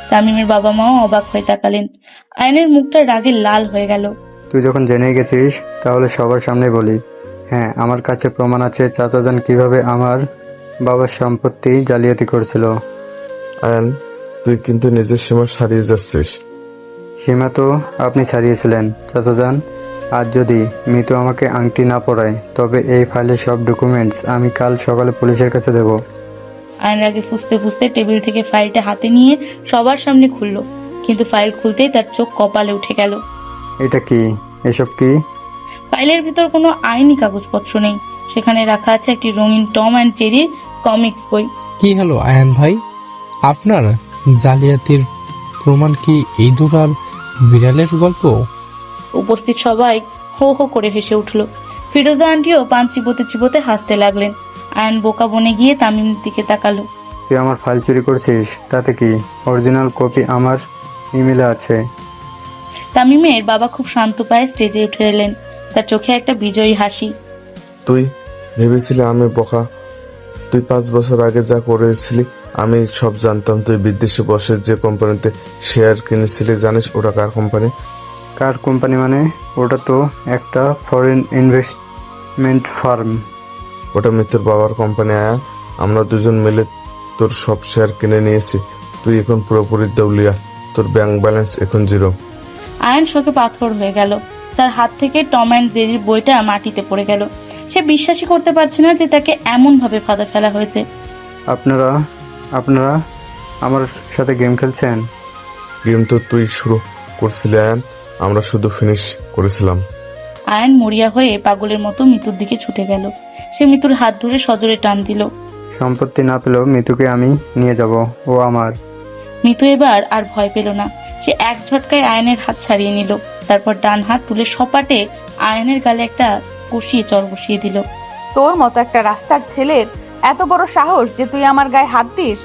তামিমের বাবা মাও অবাক হয়ে তাকালেন। আয়নের মুখটা রাগে লাল হয়ে গেল। তুই যখন জেনে গেছিস তাহলে সবার সামনে বলি, হ্যাঁ আমার কাছে প্রমাণ আছে চাচাজান কিভাবে আমার বাবার সম্পত্তি জালিয়াতি করেছিল। আয়ান, তুই কিন্তু নিজের সীমা ছাড়িয়ে যাচ্ছিস। সীমা তো আপনি ছাড়িয়েছিলেন চাচাজান। আর যদি মিতু আমাকে আংটি না পরায় তবে এই ফাইলের সব ডকুমেন্টস আমি কাল সকালে পুলিশের কাছে দেব। আয়ন রাগে ফুঁসতে ফুঁসতে টেবিল থেকে ফাইলটা হাতে নিয়ে সবার সামনে খুলল, কিন্তু ফাইল খুলতেই তার চোখ কপালে উঠে গেল। এটা কি? এসব কি? ফাইলের ভিতর কোনো আইনি কাগজপত্র নেই। সেখানে রাখা আছে একটি রঙিন টম অ্যান্ড জেরির কমিক্স বই। কি হলো আয়ান ভাই, আপনার জালিয়াতির প্রমাণ কি ইঁদুর আর বিড়ালের গল্প? উপস্থিত সবাই হো হো করে হেসে উঠল। ফিরোজা আন্টিও পান চিবোতে চিবোতে হাসতে লাগলেন। আয়ন বোকা বনে গিয়ে তামিমের দিকে তাকালো। তুই আমার ফাইল চুরি করছিস? তাতে কি? অরিজিনাল কপি আমার ইমেলে আছে। তামিমের বাবা খুব শান্ত পায়ে স্টেজে উঠে এলেন, তার চোখে একটা বিজয়ী হাসি। তুই ভেবেছিলি আমি বোকা? তুই 5 বছর আগে যা করেছিলি আমি সব জানতাম। তুই বিদেশি বসের যে কোম্পানিতে শেয়ার কিনেছিলি, জানিস ওটা কার কোম্পানি? কার কোম্পানি মানে? ওটা তো একটা ফরেন ইনভেস্টমেন্ট ফার্ম। ওটা মিতুর বাবার কোম্পানি। আয়া, আমরা দুজন মিলে তোর সব শেয়ার কিনে নিয়েছি। তুই এখন পুরোপুরি দেউলিয়া। তোর ব্যাংক ব্যালেন্স এখন 0। আয়ন শোকে পাথর হয়ে গেল। তার হাত থেকে টম অ্যান্ড জেরির বইটা মাটিতে পড়ে গেল। সে বিশ্বাসই করতে পারছে না যে তাকে এমন ভাবে ফাঁদে ফেলা হয়েছে। আপনারা আমার সাথে গেম খেলছেন? গেম তো তুই শুরু করছিলি আয়ান, আমরা শুধু ফিনিশ করেছিলাম। আয়ন মরিয়া হয়ে পাগলের মতো মিতুর দিকে ছুটে গেল। সে মিতুর হাত ধরে সজোরে টান দিল। সম্পত্তি না পেলেও মিতুকে আমি নিয়ে যাব, ও আমার। মিতু এবার আর ভয় পেল না। সে এক ঝটকায় আয়নের হাত ছাড়িয়ে নিল। তারপর ডান হাত তুলে সপাটে আয়নের গালে একটা কষিয়ে চর বসিয়ে দিল। তোর মতো একটা রাস্তার ছেলের এত বড় সাহস যে তুই আমার গায়ে হাত দিস?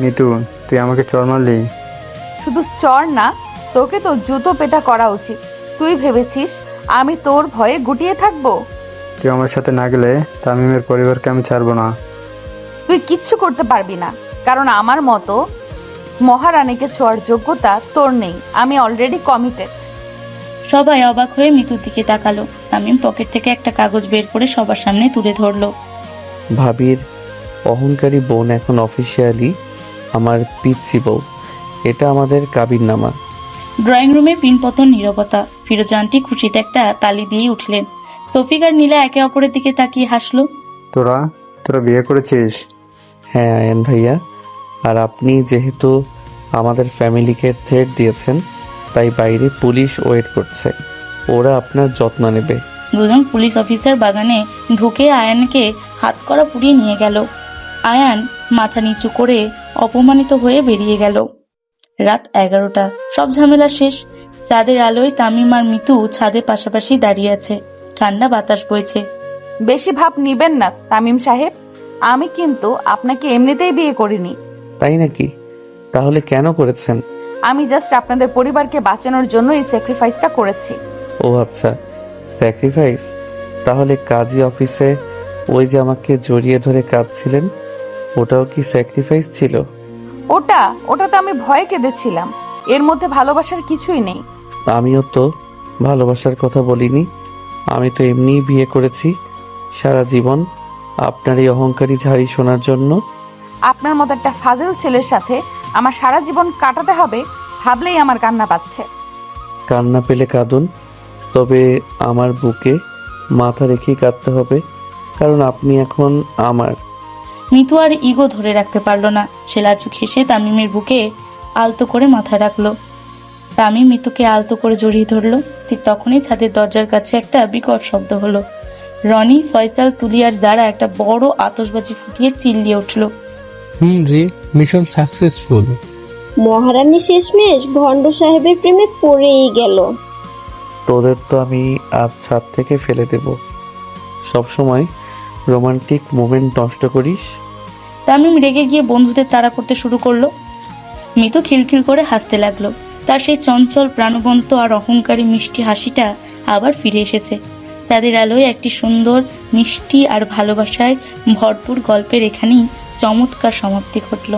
মিতু, তুই আমাকে চড় মারলি। শুধু চর না, তোকে তো জুতো পেটা করা উচিত। তুই ভেবেছিস আমি তোর ভয়ে গুটিয়ে থাকবো? তুই আমার সাথে না গেলে তামিমের পরিবারকে আমি ছাড়বো না। তুই কিচ্ছু করতে পারবি না, কারণ আমার মতো মহারানীকে ছোঁয়ার যোগ্যতা তোর নেই। আমি অলরেডি কমিটেড। সবাই অবাক হয়ে মিতুর দিকে তাকালো। তামিম পকেট থেকে একটা কাগজ বের করে সবার সামনে তুলে ধরলো। ভাবির অহংকারী বোন এখন অফিসিয়ালি আমার পিচ্চি বউ। এটা আমাদের কাবিননামা। ড্রয়িং রুমে পিনপতন নীরবতা। ফিরোজা আন্টি খুশিতে একটা তালি দিয়ে উঠলেন। সফিক আর নীলা একে অপরের দিকে তাকিয়ে হাসলো। তোরা বিয়ে করেছিস? হ্যাঁ আয়ান ভাইয়া, আর আপনি যেহেতু আমাদের ফ্যামিলিকে থ্রেট দিয়েছেন তাই বাইরে পুলিশ ওয়েট করছে। ওরা আপনার যত্ন নেবে। দুজন পুলিশ অফিসার বাগানে ঢুকে আয়ানকে হাতকড়া পুড়িয়ে নিয়ে গেল। আয়ান মাথা নিচু করে অপমানিত হয়ে বেরিয়ে গেল। রাত 11টা। সব ঝামেলা শেষ। চাঁদের আলোয় তামিম আর মিতু ছাদে পাশাপাশি দাঁড়িয়ে আছে। ঠান্ডা বাতাস বইছে। বেশি ভাব নিবেন না তামিম সাহেব, আমি কিন্তু আপনাকে এমনিতেই বিয়ে করিনি। তাই নাকি? তাহলে কেন করেছেন? আমি জাস্ট আপনাদের পরিবারকে বাঁচানোর জন্য এই স্যাক্রিফাইসটা করেছি। ও আচ্ছা, স্যাক্রিফাইস। তাহলে কাজী অফিসে ওই যে আমাকে জড়িয়ে ধরে কাঁদছিলেন, ওটাও কি স্যাক্রিফাইস ছিল? ওটা তো আমি ভয়ে কেঁদেছিলাম। এর মধ্যে ভালোবাসার কিছুই নেই। আমিও তো ভালোবাসার কথা বলিনি। আমি তো এমনিই বিয়ে করেছি সারা জীবন আপনার এই অহংকারী ঝাড়ি শোনার জন্য। আপনার মতো একটা ফাজিল ছেলের সাথে আমার সারা জীবন কাটাতে হবে ভাবলেই আমার কান্না পাচ্ছে। কান্না পেলে কাঁদুন, তবে আমার বুকে মাথা রেখেই কাঁদতে হবে, কারণ আপনি এখন আমার। মিতু আর ইগো ধরে রাখতে পারলো না। সে লাজুক হেসে তামিমের বুকে আলতো করে মাথা রাখলো। তামিম মিতুকে আলতো করে জড়িয়ে ধরলো। ঠিক তখনই ছাদের দরজার কাছে একটা বিকট শব্দ হলো। রনি, ফয়সাল, তুলি আর যারা একটা বড় আতশবাজি ফুটিয়ে চিল্লিয়ে উঠলো। রে, মিশন সাকসেসফুল। মহারানী শেষমেশ ভণ্ড সাহেবের প্রেমে পড়েই গেল। তোদের তো আমি আজ ছাদ থেকে ফেলে দেব। সবসময় রোমান্টিক মোমেন্ট নষ্ট করিস। তামিম রেগে গিয়ে বন্ধুদের তাড়া করতে শুরু করলো। মিতু খিলখিল করে হাসতে লাগলো। তার সেই চঞ্চল, প্রাণবন্ত আর অহংকারী মিষ্টি হাসিটা আবার ফিরে এসেছে। তাদের আলোয় একটি সুন্দর, মিষ্টি আর ভালোবাসায় ভরপুর গল্পের এখানেই চমৎকার সমাপ্তি ঘটল।